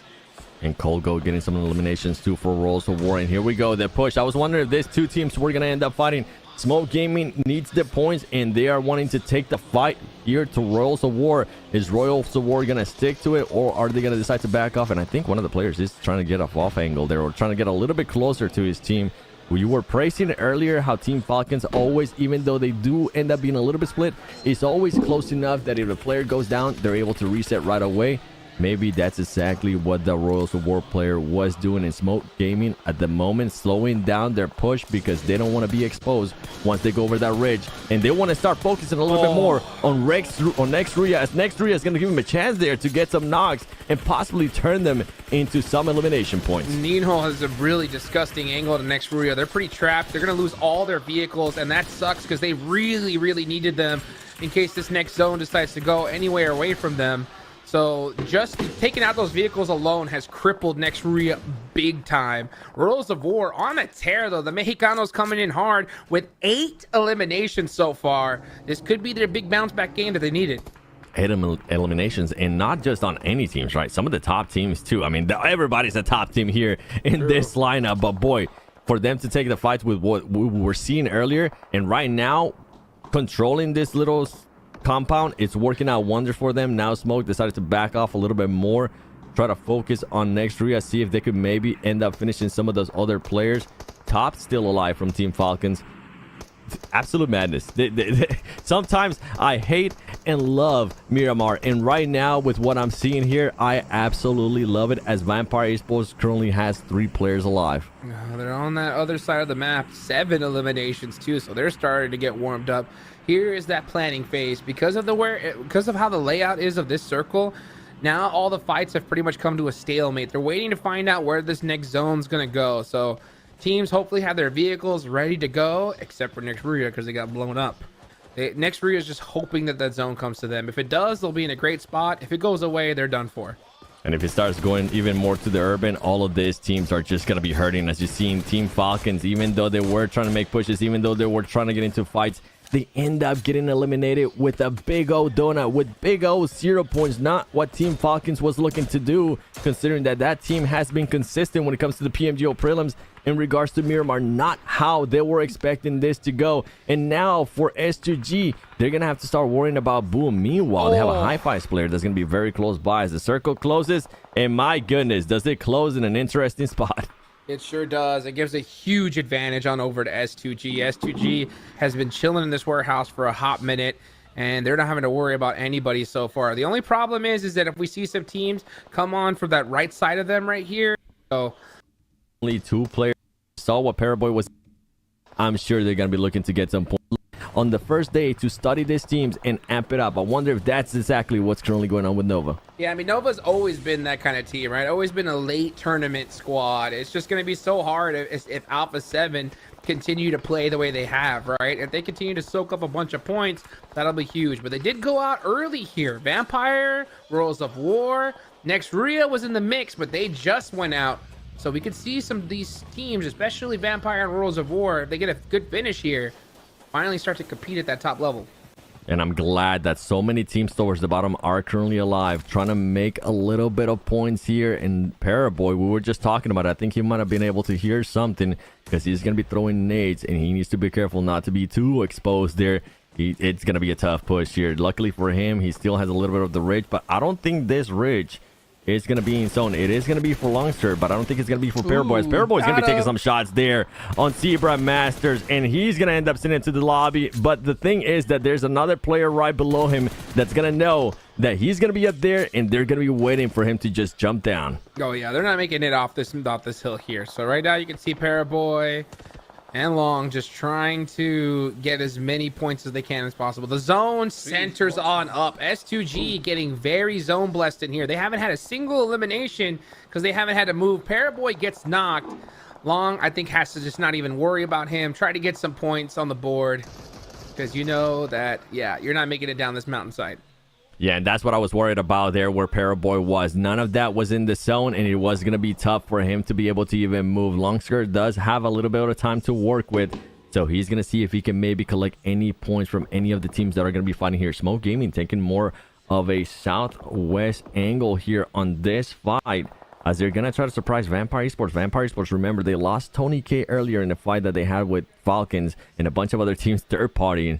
And Pmgo getting some eliminations too for Royals of War. And here we go, the push. I was wondering if these two teams were going to end up fighting. Smoke Gaming needs the points, and they are wanting to take the fight here to Royals of War. Is Royals of War going to stick to it, or are they going to decide to back off? And I think one of the players is trying to get off angle there, or trying to get a little bit closer to his team. You were praising earlier how Team Falcons always, even though they do end up being a little bit split, it's always close enough that if a player goes down, they're able to reset right away. Maybe that's exactly what the Royals of War player was doing in Smoke Gaming at the moment, slowing down their push because they don't want to be exposed once they go over that ridge, and they want to start focusing a little bit more on Nextria, as Nextria is going to give him a chance there to get some knocks and possibly turn them into some elimination points. Nino has a really disgusting angle to Nextria. They're pretty trapped. They're going to lose all their vehicles, and that sucks because they really needed them in case this next zone decides to go anywhere away from them. So just taking out those vehicles alone has crippled Nextria big time. Royals of War on a tear, though. The Mexicanos coming in hard with 8 eliminations so far. This could be their big bounce back game that they needed. 8 eliminations, and not just on any teams, right? Some of the top teams too. I mean, everybody's a top team here in this lineup, but boy, for them to take the fight with what we were seeing earlier, and right now controlling this little compound, it's working out wonders for them. Now Smoke decided to back off a little bit more, try to focus on Nextria, see if they could maybe end up finishing some of those other players. Top still alive from Team Falcons. Absolute madness. Sometimes I hate and love Miramar, and right now with what I'm seeing here, I absolutely love it, as Vampire Esports currently has 3 players alive. They're on that other side of the map, 7 eliminations too, so they're starting to get warmed up. Here is that planning phase. Because of how the layout is of this circle, now all the fights have pretty much come to a stalemate. They're waiting to find out where this next zone's gonna go. So teams hopefully have their vehicles ready to go, except for Nextria because they got blown up. Nextria is just hoping that that zone comes to them. If it does, they'll be in a great spot. If it goes away, they're done for. And if it starts going even more to the urban, all of these teams are just going to be hurting. As you've seen, Team Falcons, even though they were trying to make pushes, even though they were trying to get into fights, they end up getting eliminated with a big O donut. With big O, 0 points, not what Team Falcons was looking to do, considering that team has been consistent when it comes to the Pmgo prelims in regards to Miramar, not how they were expecting this to go. And now for S2G, they're going to have to start worrying about Boom. Meanwhile, they have a Hi-Fi's player that's going to be very close by as the circle closes. And my goodness, does it close in an interesting spot. It sure does. It gives a huge advantage on over to S2G. S2G has been chilling in this warehouse for a hot minute, and they're not having to worry about anybody so far. The only problem is that if we see some teams come on from that right side of them right here, so only 2 players saw what Paraboy was. I'm sure they're going to be looking to get some points on the first day to study these teams and amp it up. I wonder if that's exactly what's currently going on with Nova. Yeah, I mean, Nova's always been that kind of team, right? Always been a late tournament squad. It's just going to be so hard if Alpha 7 continue to play the way they have, right? If they continue to soak up a bunch of points, that'll be huge. But they did go out early here. Vampire, Royals of War, Nextria was in the mix, but they just went out. So we could see some of these teams, especially Vampire and Royals of War, if they get a good finish here, finally start to compete at that top level. And I'm glad that so many teams towards the bottom are currently alive, trying to make a little bit of points here. And Paraboy, we were just talking about it. I think he might have been able to hear something, because he's going to be throwing nades, and he needs to be careful not to be too exposed there. It's going to be a tough push here. Luckily for him, he still has a little bit of the ridge, but I don't think this ridge is going to be in zone. It is going to be for Longster, but I don't think it's going to be for Paraboy. Paraboy's going to be taking some shots there on Zebra Masters, and he's going to end up sending it to the lobby. But the thing is that there's another player right below him that's going to know that he's going to be up there, and they're going to be waiting for him to just jump down. Oh, yeah, they're not making it off this hill here. So right now you can see Paraboy and Long just trying to get as many points as they can as possible. The zone centers on up. S2G getting very zone blessed in here. They haven't had a single elimination because they haven't had to move. Paraboy gets knocked. Long, I think, has to just not even worry about him. Try to get some points on the board, because you know that, yeah, you're not making it down this mountainside. Yeah, and that's what I was worried about there, where Paraboy was. None of that was in the zone, and it was going to be tough for him to be able to even move. Longskirt does have a little bit of time to work with, So he's going to see if he can maybe collect any points from any of the teams that are going to be fighting here. Smoke Gaming taking more of a southwest angle here on this fight, as they're going to try to surprise Vampire Esports. Vampire Esports, remember, they lost Tony K earlier in the fight that they had with Falcons and a bunch of other teams third partying.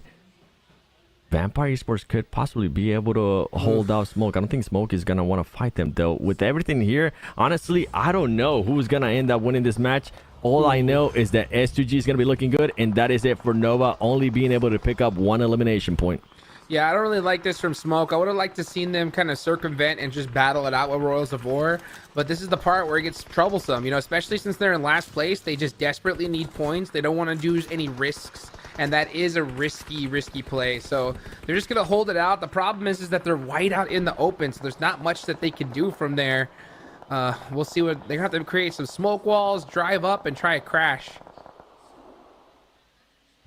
Vampire Esports could possibly be able to hold out Smoke. I don't think Smoke is going to want to fight them, though. With everything here, honestly, I don't know who's going to end up winning this match. All I know is that S2G is going to be looking good, and that is it for Nova, only being able to pick up one elimination point. Yeah, I don't really like this from Smoke. I would have liked to seen them kind of circumvent and just battle it out with Royals of War. But this is the part where it gets troublesome, you know, especially since they're in last place. They just desperately need points. They don't want to do any risks. And that is a risky play. So they're just going to hold it out. The problem is that they're wide out in the open. So there's not much that they can do from there. We'll see what they have to create some smoke walls, drive up, and try a crash.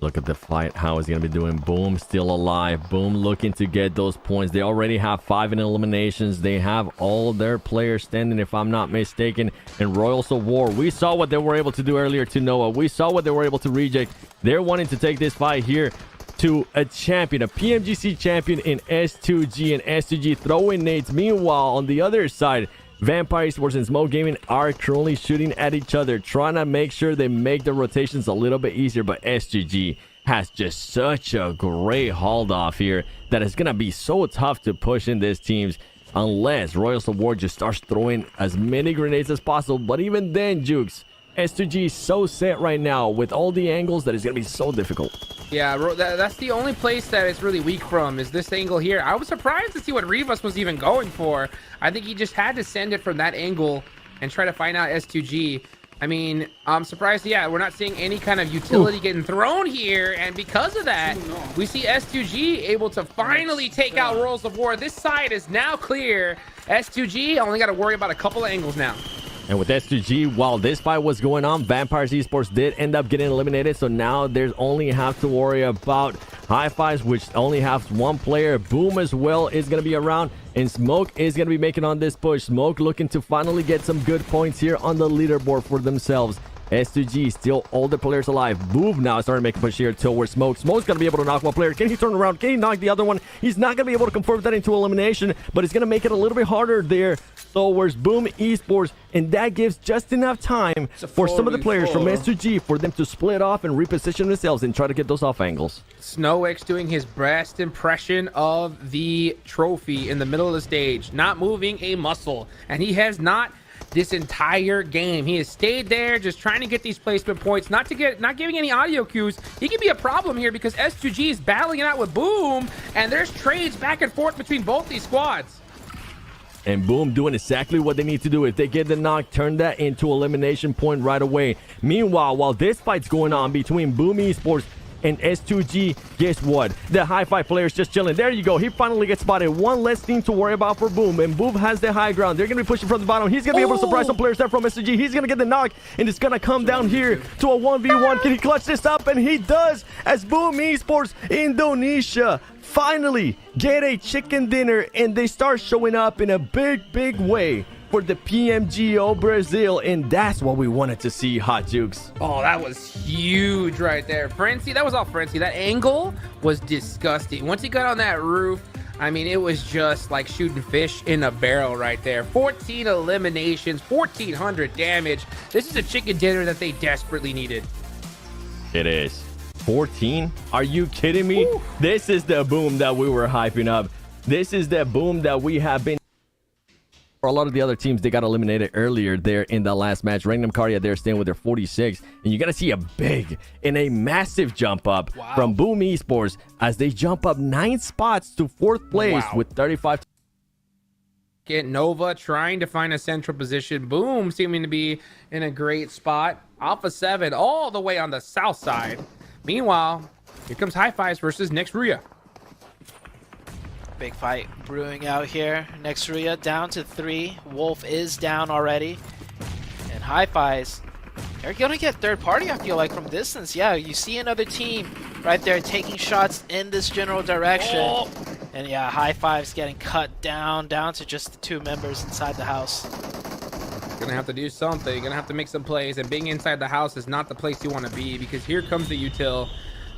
Look at the fight. How is he going to be doing? Boom, still alive. Boom, looking to get those points. They already have 5 in eliminations. They have all their players standing, if I'm not mistaken, in Royals of War. We saw what they were able to do earlier to Noah. We saw what they were able to reject. They're wanting to take this fight here to a champion, a PMGC champion in S2G, and S2G throwing nades. Meanwhile, on the other side, Vampire Esports and Smoke Gaming are currently shooting at each other, trying to make sure they make the rotations a little bit easier. But SGG has just such a great hold off here that it's going to be so tough to push in this teams unless Royals of War just starts throwing as many grenades as possible. But even then, Jukes, S2G is so set right now with all the angles that it's going to be so difficult. Yeah, that's the only place that it's really weak from, is this angle here. I was surprised to see what Rivas was even going for. I think he just had to send it from that angle and try to find out S2G. I mean, I'm surprised, yeah, we're not seeing any kind of utility getting thrown here, and because of that, we see S2G able to finally take out Royals of War. This side is now clear. S2G only got to worry about a couple of angles now. And with S2G, while this fight was going on, Vampire Esports did end up getting eliminated. So now there's only have to worry about High Fives, which only has one player. Boom as well is going to be around. And Smoke is going to be making on this push. Smoke looking to finally get some good points here on the leaderboard for themselves. S2G still all the players alive. Boom now starting to make a push here towards Smoke. Smoke's going to be able to knock one player. Can he turn around? Can he knock the other one? He's not going to be able to convert that into elimination, but it's going to make it a little bit harder there towards Boom Esports, and that gives just enough time for some of the players from S2G for them to split off and reposition themselves and try to get those off angles. SnowX doing his best impression of the trophy in the middle of the stage, not moving a muscle, and he has not this entire game. He has stayed there just trying to get these placement points, not giving any audio cues. He can be a problem here because S2G is battling it out with Boom, and there's trades back and forth between both these squads. And Boom doing exactly what they need to do. If they get the knock, turn that into elimination point right away. Meanwhile, while this fight's going on between Boom Esports and S2G, guess what? The High Five players just chilling. There you go. He finally gets spotted. One less team to worry about for Boom. And Boom has the high ground. They're going to be pushing from the bottom. He's going to be able to surprise some players there from S2G. He's going to get the knock. And it's going to come down here to a 1v1. Can he clutch this up? And he does, as Boom Esports Indonesia finally get a chicken dinner. And they start showing up in a big way for the Pmgo Brazil, and that's what we wanted to see, Hot Jukes. Oh, that was huge right there. Frenzy, that was all Frenzy. That angle was disgusting. Once he got on that roof, I mean, it was just like shooting fish in a barrel right there. 14 eliminations, 1,400 damage. This is a chicken dinner that they desperately needed. It is. 14? Are you kidding me? Woo. This is the Boom that we were hyping up. This is the Boom that we have been. For a lot of the other teams, they got eliminated earlier there in the last match. Random Cardia there staying with their 46. And you're going to see a big and a massive jump up from Boom Esports as they jump up 9 spots to 4th place with 35. Get Nova trying to find a central position. Boom seeming to be in a great spot. Alpha 7 all the way on the south side. Meanwhile, here comes High Fives versus Next Ruya. Big fight brewing out here. Next Ruya down to 3. Wolf is down already. And High Fives, they're going to get third party, I feel like, from distance. Yeah, you see another team right there taking shots in this general direction. Oh. And yeah, High Fives getting cut down to just the 2 members inside the house. Gonna have to do something. Gonna have to make some plays. And being inside the house is not the place you want to be, because here comes the util.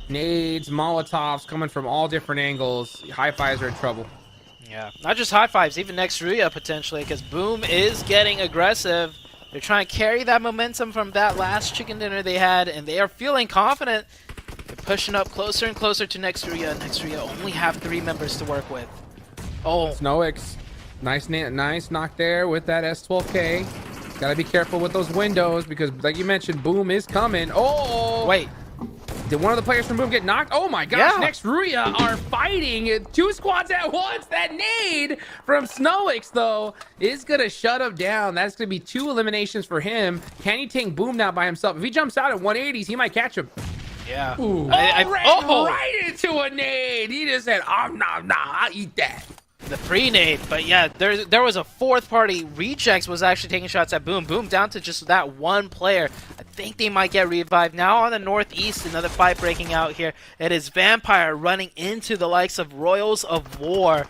Nades, Molotovs coming from all different angles. High fives are in trouble. Yeah, not just high fives, even next Ruya potentially, because Boom is getting aggressive. They're trying to carry that momentum from that last chicken dinner they had, and they are feeling confident. They're pushing up closer and closer to next Ruya. Next Ruya only have 3 members to work with. Oh, Snowix, nice knock there with that S12K. Gotta be careful with those windows, because like you mentioned, Boom is coming. Oh, wait. Did one of the players from Boom get knocked? Oh my gosh, Yeah. Next Ruya are fighting 2 squads at once. That nade from Snowix, though, is going to shut him down. That's going to be 2 eliminations for him. Can he take Boom now by himself? If he jumps out at 180s, he might catch him. Yeah. Ooh. Ran Right into a nade. He just said, nah, I'll eat that. The pre-nade, but yeah, there was a 4th party. Rejects was actually taking shots at Boom. Boom down to just that 1 player. I think they might get revived. Now on the northeast, another fight breaking out here. It is Vampire running into the likes of Royals of War.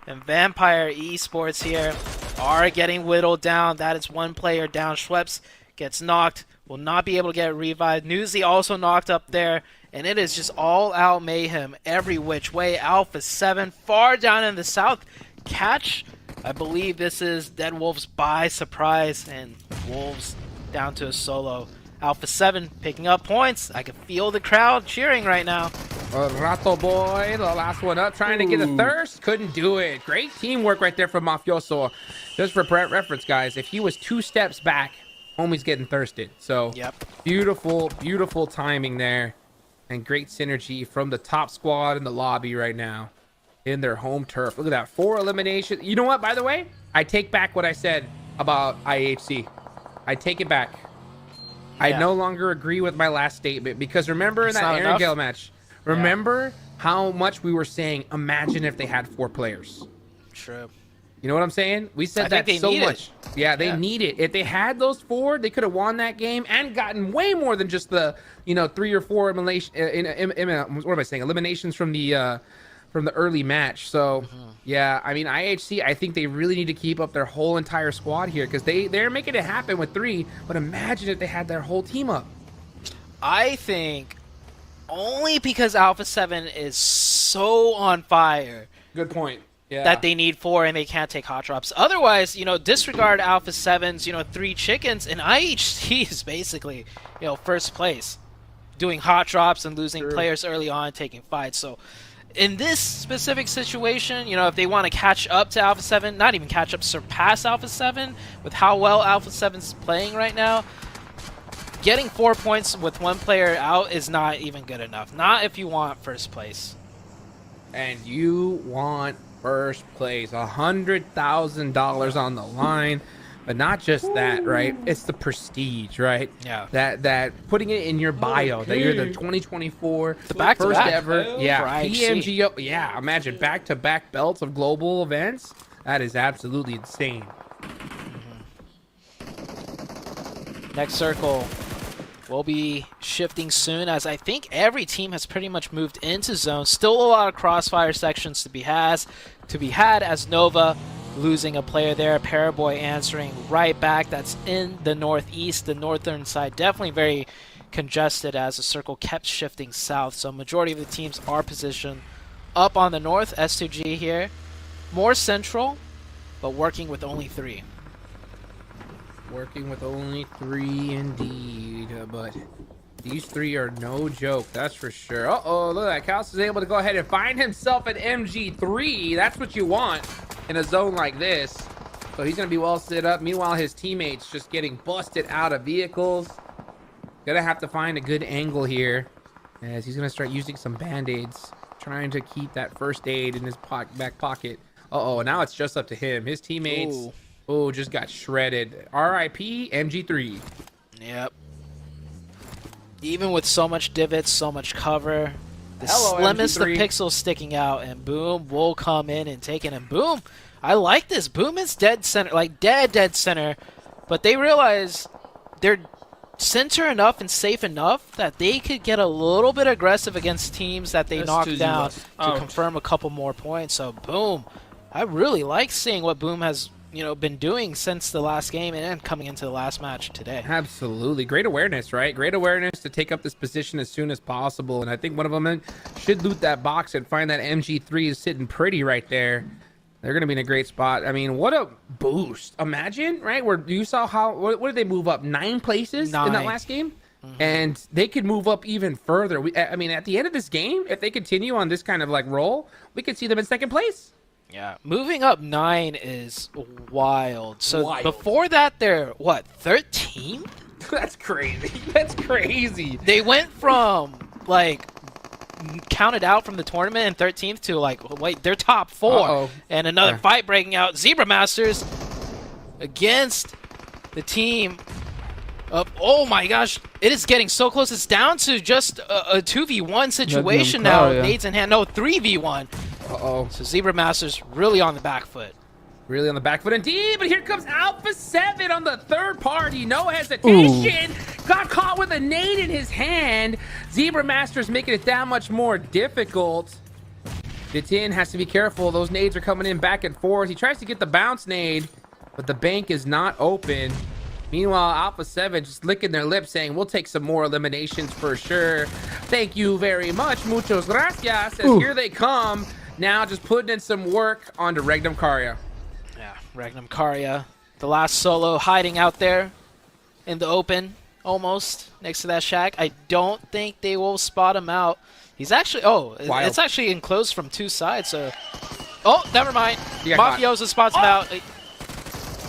And Vampire Esports here are getting whittled down. That is 1 player down. Schweppes gets knocked. Will not be able to get revived. Newsy also knocked up there. And it is just all-out mayhem every which way. Alpha 7 far down in the south. Catch, I believe this is Dead Wolves by surprise. And Wolves down to a solo. Alpha 7 picking up points. I can feel the crowd cheering right now. Rato Boy, the last one up, trying to get a thirst. Couldn't do it. Great teamwork right there from Mafioso. Just for reference, guys, if he was 2 steps back, homie's getting thirsted. So, Yep. Beautiful, beautiful timing there. And great synergy from the top squad in the lobby right now in their home turf. Look at that, 4 eliminations. You know what, by the way? I take back what I said about IHC. I take it back. I Yeah. no longer agree with my last statement, because remember in It's that not Aaron enough? Gale match, remember how much we were saying, imagine if they had 4 players. True. You know what I'm saying? We said I that think they so need it. much. Yeah, they need it. If they had those 4, they could have won that game and gotten way more than just the 3 or 4 eliminations from the early match. So yeah, I mean, IHC, I think they really need to keep up their whole entire squad here, because they're making it happen with 3. But imagine if they had their whole team up. I think only because Alpha 7 is so on fire Good point. Yeah. that they need 4 and they can't take hot drops. Otherwise, disregard Alpha 7's, 3 chickens, and IHC is basically, first place. Doing hot drops and losing players early on, taking fights. So in this specific situation, if they want to catch up to Alpha 7, not even catch up, surpass Alpha 7 with how well Alpha 7's playing right now, getting 4 points with 1 player out is not even good enough. Not if you want first place. And you want first place, $100,000 on the line. But not just that, right? It's the prestige, right? Yeah. That putting it in your bio that you're the 2024 back-to-back first ever, for Pmgo. IHC. Yeah, imagine back-to-back belts of global events. That is absolutely insane. Next circle will be shifting soon, as I think every team has pretty much moved into zone. Still a lot of crossfire sections to be had, as Nova losing a player there. Paraboy answering right back. That's in the northeast, the northern side. Definitely very congested as the circle kept shifting south. So majority of the teams are positioned up on the north. S2G here. More central, but working with only 3. Working with only 3 indeed, but these 3 are no joke, that's for sure. Uh-oh, look at that. Kaos is able to go ahead and find himself an MG3. That's what you want in a zone like this. So he's going to be well set up. Meanwhile, his teammates just getting busted out of vehicles. Gonna have to find a good angle here, as he's going to start using some band-aids, trying to keep that first aid in his back pocket. Uh-oh, now it's just up to him. His teammates... Ooh. Oh, just got shredded. R.I.P. MG3. Yep. Even with so much divots, so much cover, the Hello, slimmest of MG3. pixels sticking out, and Boom will come in and take it. And Boom, I like this. Boom is dead center, like dead center, but they realize they're center enough and safe enough that they could get a little bit aggressive against teams that they That's knock too down much. to confirm a couple more points. So Boom, I really like seeing what Boom has been doing since the last game and coming into the last match today. Absolutely. Great awareness, right? Great awareness to take up this position as soon as possible. And I think one of them should loot that box and find that MG3 is sitting pretty right there. They're going to be in a great spot. I mean, what a boost. Imagine, right? Where you saw what did they move up? 9 places in that last game? And they could move up even further. I mean, at the end of this game, if they continue on this kind of like roll, we could see them in 2nd place. Yeah, moving up 9 is wild. So before that, they're what, 13th? That's crazy. That's crazy. They went from like counted out from the tournament in 13th to like, wait, they're top 4. And another fight breaking out. Zebra Masters against the team of, oh my gosh, it is getting so close. It's down to just a 2v1 situation now. Nades in hand. No, 3v1. So Zebra Masters really on the back foot. Really on the back foot indeed, but here comes Alpha 7 on the third party. No hesitation. Got caught with a nade in his hand. Zebra Masters making it that much more difficult. Vitin has to be careful. Those nades are coming in back and forth. He tries to get the bounce nade, but the bank is not open. Meanwhile, Alpha 7 just licking their lips saying, we'll take some more eliminations for sure. Thank you very much. Muchos gracias. As here they come. Now just putting in some work onto Regnum Karya. Yeah, Regnum Karya. The last solo hiding out there in the open, almost, next to that shack. I don't think they will spot him out. He's actually, it's actually enclosed from 2 sides, so. Oh, never mind. Mafioso spots him out.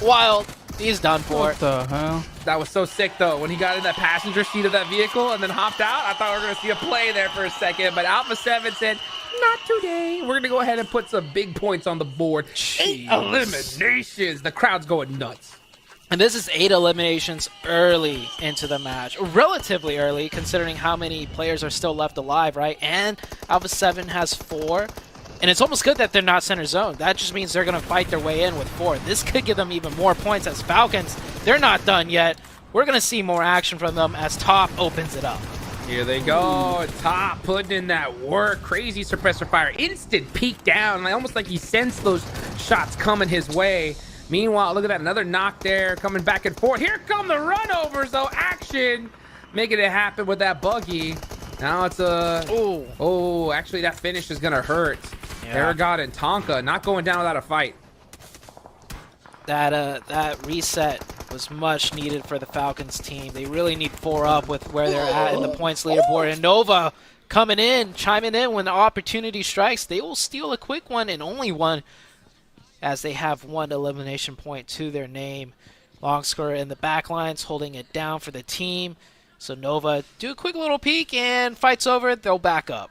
Wild. He's done for. What the hell? That was so sick, though. When he got in that passenger seat of that vehicle and then hopped out, I thought we were going to see a play there for a second. But Alpha 7 said, not today. We're going to go ahead and put some big points on the board. Jeez. 8 eliminations. The crowd's going nuts. And this is 8 eliminations early into the match. Relatively early, considering how many players are still left alive, right? And Alpha 7 has 4. And it's almost good that they're not center zone. That just means they're going to fight their way in with 4. This could give them even more points as Falcons. They're not done yet. We're going to see more action from them as Top opens it up. Here they go. Top putting in that work. Crazy suppressor fire. Instant peek down. Almost like he sensed those shots coming his way. Meanwhile, look at that. Another knock there coming back and forth. Here come the runovers, though. Action. Making it happen with that buggy. Now it's a... Oh, actually, that finish is going to hurt. Yeah. Aragon and Tonka not going down without a fight. That reset was much needed for the Falcons team. They really need 4 up with where they're at in the points leaderboard. And Nova coming in, chiming in when the opportunity strikes. They will steal a quick one and only one, as they have 1 elimination point to their name. Long scorer in the back lines holding it down for the team. So Nova do a quick little peek and fight's over. They'll back up.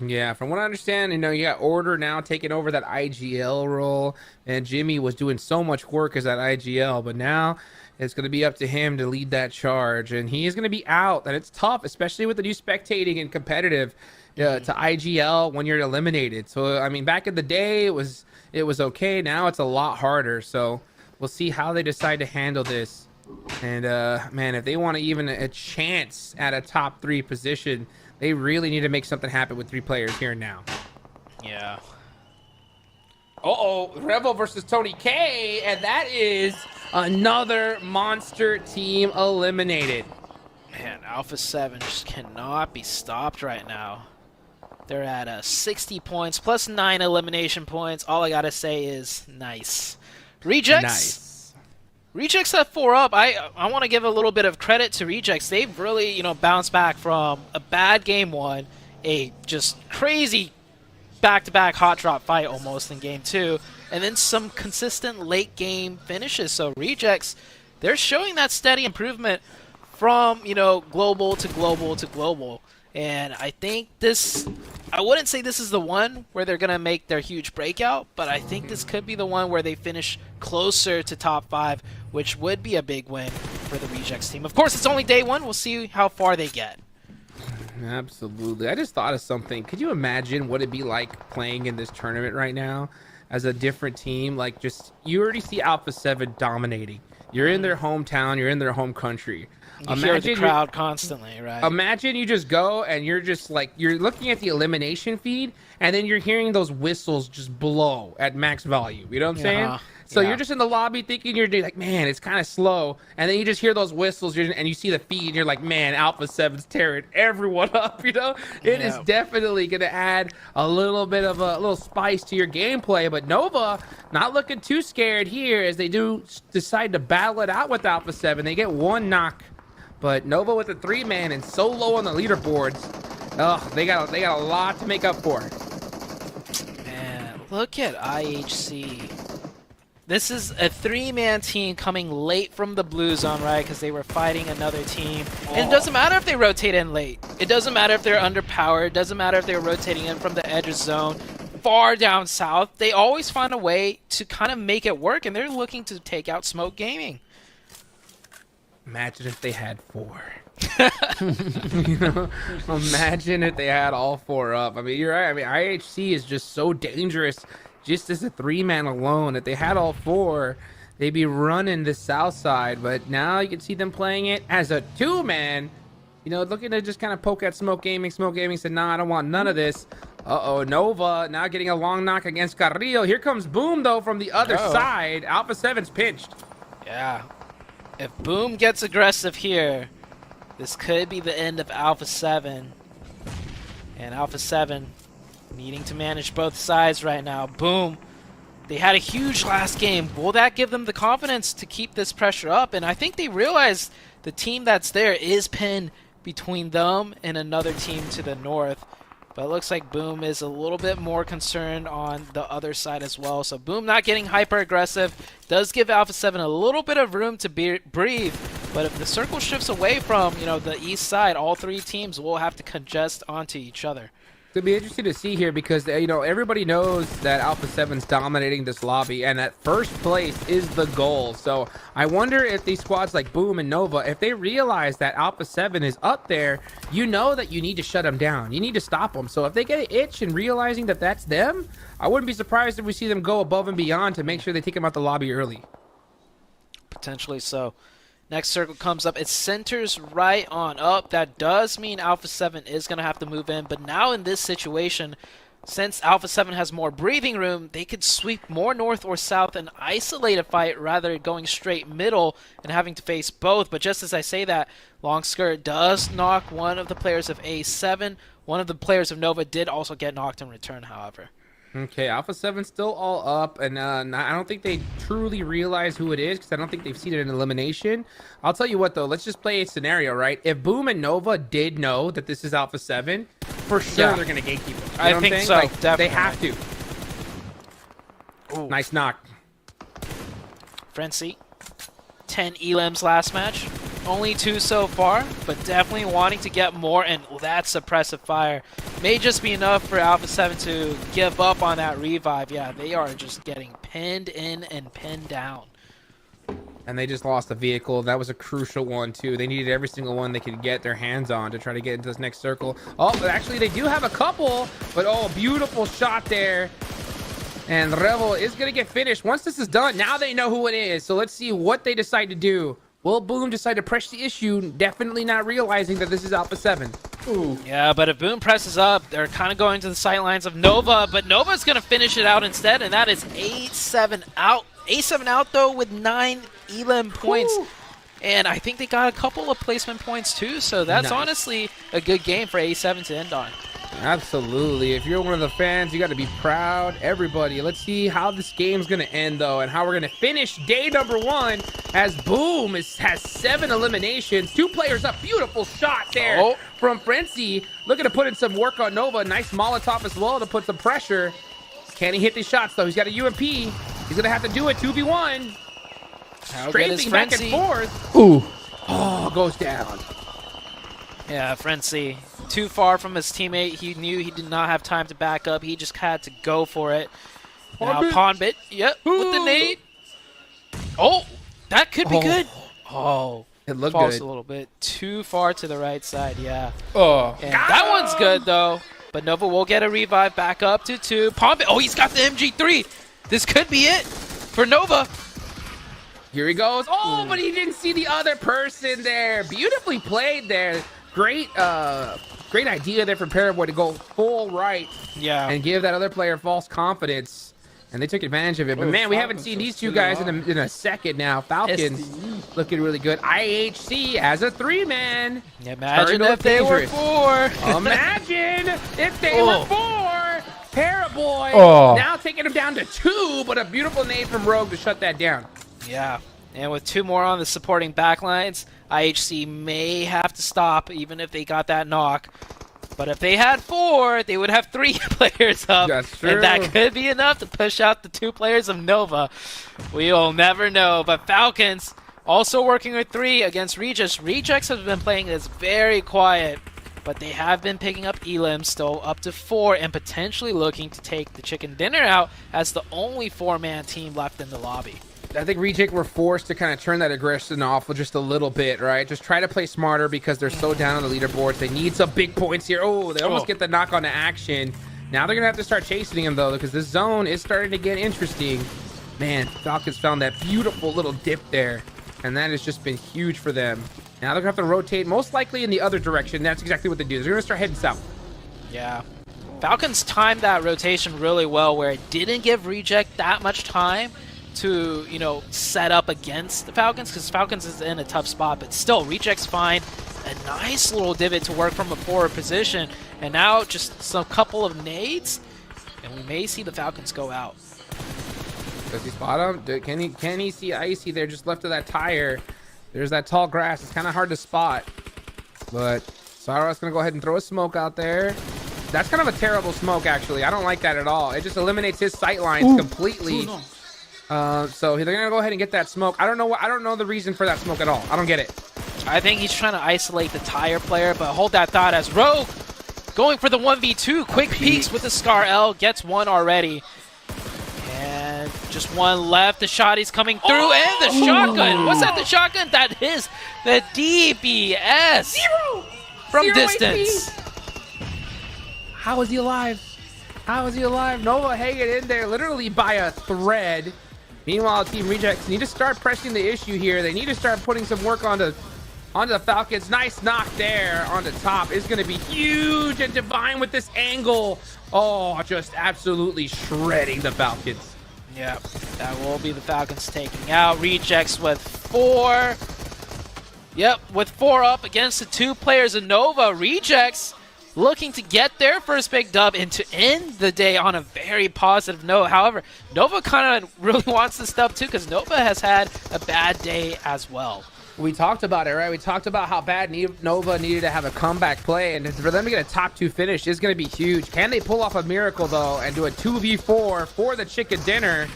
Yeah, from what I understand, you got Order now taking over that IGL role, and Jimmy was doing so much work as that IGL, but now it's going to be up to him to lead that charge, and he is going to be out, and it's tough, especially with the new spectating and competitive to IGL when you're eliminated. So, I mean, back in the day, it was okay. Now it's a lot harder, so we'll see how they decide to handle this. And, man, if they want even a chance at a top 3 position, they really need to make something happen with 3 players here and now. Yeah. Revel versus Tony K, and that is another monster team eliminated. Man, Alpha 7 just cannot be stopped right now. They're at 60 points plus 9 elimination points. All I gotta say is nice. Rejects. Nice. Rejects have 4 up. I want to give a little bit of credit to Rejects. They've really, bounced back from a bad game 1, a just crazy back-to-back hot drop fight almost in game 2, and then some consistent late game finishes. So Rejects, they're showing that steady improvement from, global to global to global. And I think I wouldn't say this is the one where they're going to make their huge breakout, but I think this could be the one where they finish closer to top 5, which would be a big win for the Rejects team. Of course, it's only day 1. We'll see how far they get. Absolutely. I just thought of something. Could you imagine what it'd be like playing in this tournament right now as a different team? Like, you already see Alpha 7 dominating. You're in their hometown. You're in their home country. You hear the crowd constantly, right? Imagine you just go and you're just like, you're looking at the elimination feed and then you're hearing those whistles just blow at max volume. You know what I'm saying? It's So Yeah. you're just in the lobby thinking you're like, man, it's kind of slow. And then you just hear those whistles and you see the feed and you're like, man, Alpha 7's tearing everyone up, you know? It is Yeah. definitely going to add a little bit of a little spice to your gameplay. But Nova not looking too scared here as they do decide to battle it out with Alpha 7. They get one knock. But Nova with a 3-man and so low on the leaderboards. Oh, they got a lot to make up for. Man, look at IHC. This is a 3-man team coming late from the blue zone, right? Because they were fighting another team. And it doesn't matter if they rotate in late. It doesn't matter if they're underpowered. It doesn't matter if they're rotating in from the edge of zone, far down south. They always find a way to kind of make it work, and they're looking to take out Smoke Gaming. Imagine if they had 4. You know, imagine if they had all 4 up. I mean, you're right. I mean, IHC is just so dangerous just as a 3-man alone. If they had all 4, they'd be running the south side. But now you can see them playing it as a 2-man. You know, looking to just kind of poke at Smoke Gaming. Smoke Gaming said, nah, I don't want none of this. Uh-oh, Nova now getting a long knock against Carrillo. Here comes Boom, though, from the other side. Alpha 7's pinched. Yeah. If Boom gets aggressive here, this could be the end of Alpha 7. And Alpha 7 needing to manage both sides right now. Boom. They had a huge last game. Will that give them the confidence to keep this pressure up? And I think they realize the team that's there is pinned between them and another team to the north. But it looks like Boom is a little bit more concerned on the other side as well. So Boom not getting hyper aggressive does give Alpha 7 a little bit of room to breathe. But if the circle shifts away from, you know, the east side, all 3 teams will have to congest onto each other. It'll be interesting to see here because, you know, everybody knows that Alpha 7's dominating this lobby and that first place is the goal. So I wonder if these squads like Boom and Nova, if they realize that Alpha 7 is up there, you know that you need to shut them down. You need to stop them. So if they get an itch and realizing that that's them, I wouldn't be surprised if we see them go above and beyond to make sure they take them out the lobby early. Potentially so. Next circle comes up. It centers right on up. That does mean Alpha 7 is going to have to move in. But now in this situation, since Alpha 7 has more breathing room, they could sweep more north or south and isolate a fight rather than going straight middle and having to face both. But just as I say that, Long Skirt does knock one of the players of A7. One of the players of Nova did also get knocked in return, however. Okay, Alpha 7's still all up, and I don't think they truly realize who it is because I don't think they've seen it in elimination. I'll tell you what, though. Let's just play a scenario, right? If Boom and Nova did know that this is Alpha 7, for sure they're going to gatekeep it. You know I what think I'm saying? so, Like, definitely. they have to. Ooh. Nice knock. Frenzy. 10 elims last match. Only 2 so far, but definitely wanting to get more, and that suppressive fire may just be enough for Alpha 7 to give up on that revive. Yeah, they are just getting pinned in and pinned down. And they just lost a vehicle. That was a crucial one, too. They needed every single one they could get their hands on to try to get into this next circle. Oh, but actually they do have a couple, but oh, beautiful shot there. And Revel is going to get finished. Once this is done, now they know who it is. So let's see what they decide to do. Will Boom decide to press the issue, definitely not realizing that this is Alpha 7? Ooh. Yeah, but if Boom presses up, they're kind of going to the sidelines of Nova, but Nova's going to finish it out instead, and that is A7 out. A7 out, though, with 9 elim points. Ooh. And I think they got a couple of placement points, too, so that's Nice. honestly a good game for A7 to end on. Absolutely. If you're one of the fans, you got to be proud. Everybody, let's see how this game's going to end, though, and how we're going to finish day number 1 as Boom has 7 eliminations. 2 players up. Beautiful shot there from Frenzy. Looking to put in some work on Nova. Nice Molotov as well to put some pressure. Can he hit these shots, though? He's got a UMP. He's going to have to do it 2v1. Strafing back and forth. Ooh. Oh, goes down. Yeah, Frenzy too far from his teammate. He knew he did not have time to back up. He just had to go for it. Now Pwnbit, yep, with the nade. Oh, that could be good. Oh, it looked falls good. a little bit too far to the right side, yeah. Oh, And that one's good, though. But Nova will get a revive back up to 2. Pwnbit, oh, he's got the MG3. This could be it for Nova. Here he goes. Oh, but he didn't see the other person there. Beautifully played there. Great idea there from Paraboy to go full right Yeah. and give that other player false confidence. and they took advantage of it. But man, we haven't seen these two guys in a second now. Falcons looking really good. IHC as a 3-man. Imagine if they were 4. Imagine if they were 4. Paraboy now taking him down to 2, but a beautiful nade from Rogue to shut that down. Yeah, and with 2 more on the supporting backlines, IHC may have to stop even if they got that knock. But if they had 4, they would have 3 players up. That's true. And that could be enough to push out the 2 players of Nova. We'll never know. But Falcons also working with 3 against Rejects. Rejects have been playing this very quiet, but they have been picking up Elim, still up to 4, and potentially looking to take the Chicken Dinner out as the only 4-man team left in the lobby. I think Reject were forced to kind of turn that aggression off just a little bit, right? Just try to play smarter because they're so down on the leaderboards. They need some big points here. Oh, they almost get the knock on to action. Now they're going to have to start chasing him, though, because this zone is starting to get interesting. Man, Falcons found that beautiful little dip there, and that has just been huge for them. Now they're going to have to rotate, most likely in the other direction. That's exactly what they do. They're going to start heading south. Yeah. Falcons timed that rotation really well, where it didn't give Reject that much time to, you know, set up against the Falcons, because Falcons is in a tough spot, but still, Rejects find a nice little divot to work from a forward position, and now just some couple of nades, and we may see the Falcons go out. Does he spot him? Can he see Icy there just left of that tire? There's that tall grass. It's kind of hard to spot, but Saros gonna go ahead and throw a smoke out there. That's kind of a terrible smoke, actually. I don't like that at all. It just eliminates his sight lines completely. So they're gonna go ahead and get that smoke. I don't know the reason for that smoke at all. I don't get it. I think he's trying to isolate the tire player, but hold that thought as Rogue going for the 1v2. Quick peeks with the Scar L, gets 1 already. And just 1 left. The shotty's coming through, and the shotgun. What's that, the shotgun? That is the DBS. From distance. How is he alive? How is he alive? Nova hanging in there literally by a thread. Meanwhile, Team Rejects need to start pressing the issue here. They need to start putting some work onto the Falcons. Nice knock there on the top. Is going to be huge, and Divine with this angle. Oh, just absolutely shredding the Falcons. Yeah, that will be the Falcons taking out. Rejects with 4. Yep, with 4 up against the 2 players of Nova. Rejects looking to get their first big dub and to end the day on a very positive note. However, Nova kind of really wants this dub too, because Nova has had a bad day as well. We talked about it, right? We talked about how bad Nova needed to have a comeback play, and for them to get a top 2 finish is going to be huge. Can they pull off a miracle, though, and do a 2v4 for the Chicken Dinner?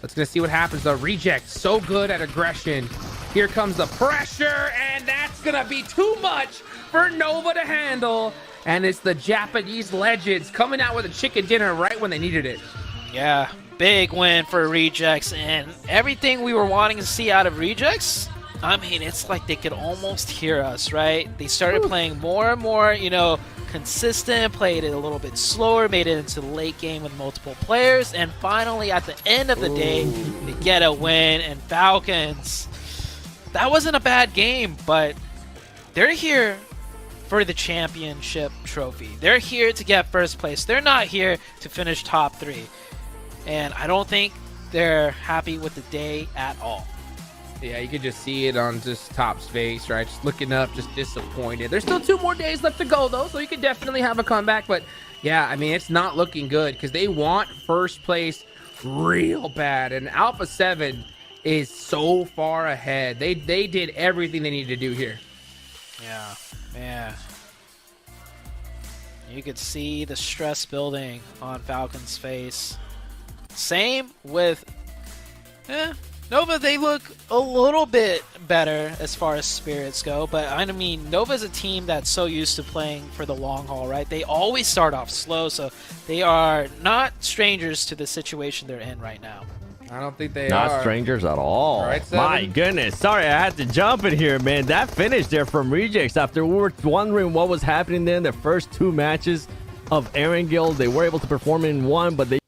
Let's going to see what happens, though. Reject, so good at aggression. Here comes the pressure, and that's going to be too much for Nova to handle. And it's the Japanese legends coming out with a Chicken Dinner right when they needed it. Yeah, big win for Rejects, and everything we were wanting to see out of Rejects, I mean, it's like they could almost hear us, right? They started playing more and more, you know, consistent, played it a little bit slower, made it into the late game with multiple players, and finally at the end of the day, they get a win. And Falcons, that wasn't a bad game, but they're here for the championship trophy. They're here to get first place. They're not here to finish top 3. And I don't think they're happy with the day at all. Yeah, you could just see it on just Top's face, right? Just looking up, just disappointed. There's still 2 more days left to go, though, so you could definitely have a comeback. But yeah, I mean, it's not looking good because they want first place real bad. And Alpha 7 is so far ahead. They did everything they needed to do here. Yeah, man. You could see the stress building on Falcon's face. Same with Nova. They look a little bit better as far as spirits go, but I mean, Nova's a team that's so used to playing for the long haul, right? They always start off slow, so they are not strangers to the situation they're in right now. I don't think they Not are. strangers at all. Right, My goodness. Sorry, I had to jump in here, man. That finish there from Rejects after we were wondering what was happening there in the first 2 matches of Erangel. They were able to perform in 1, but they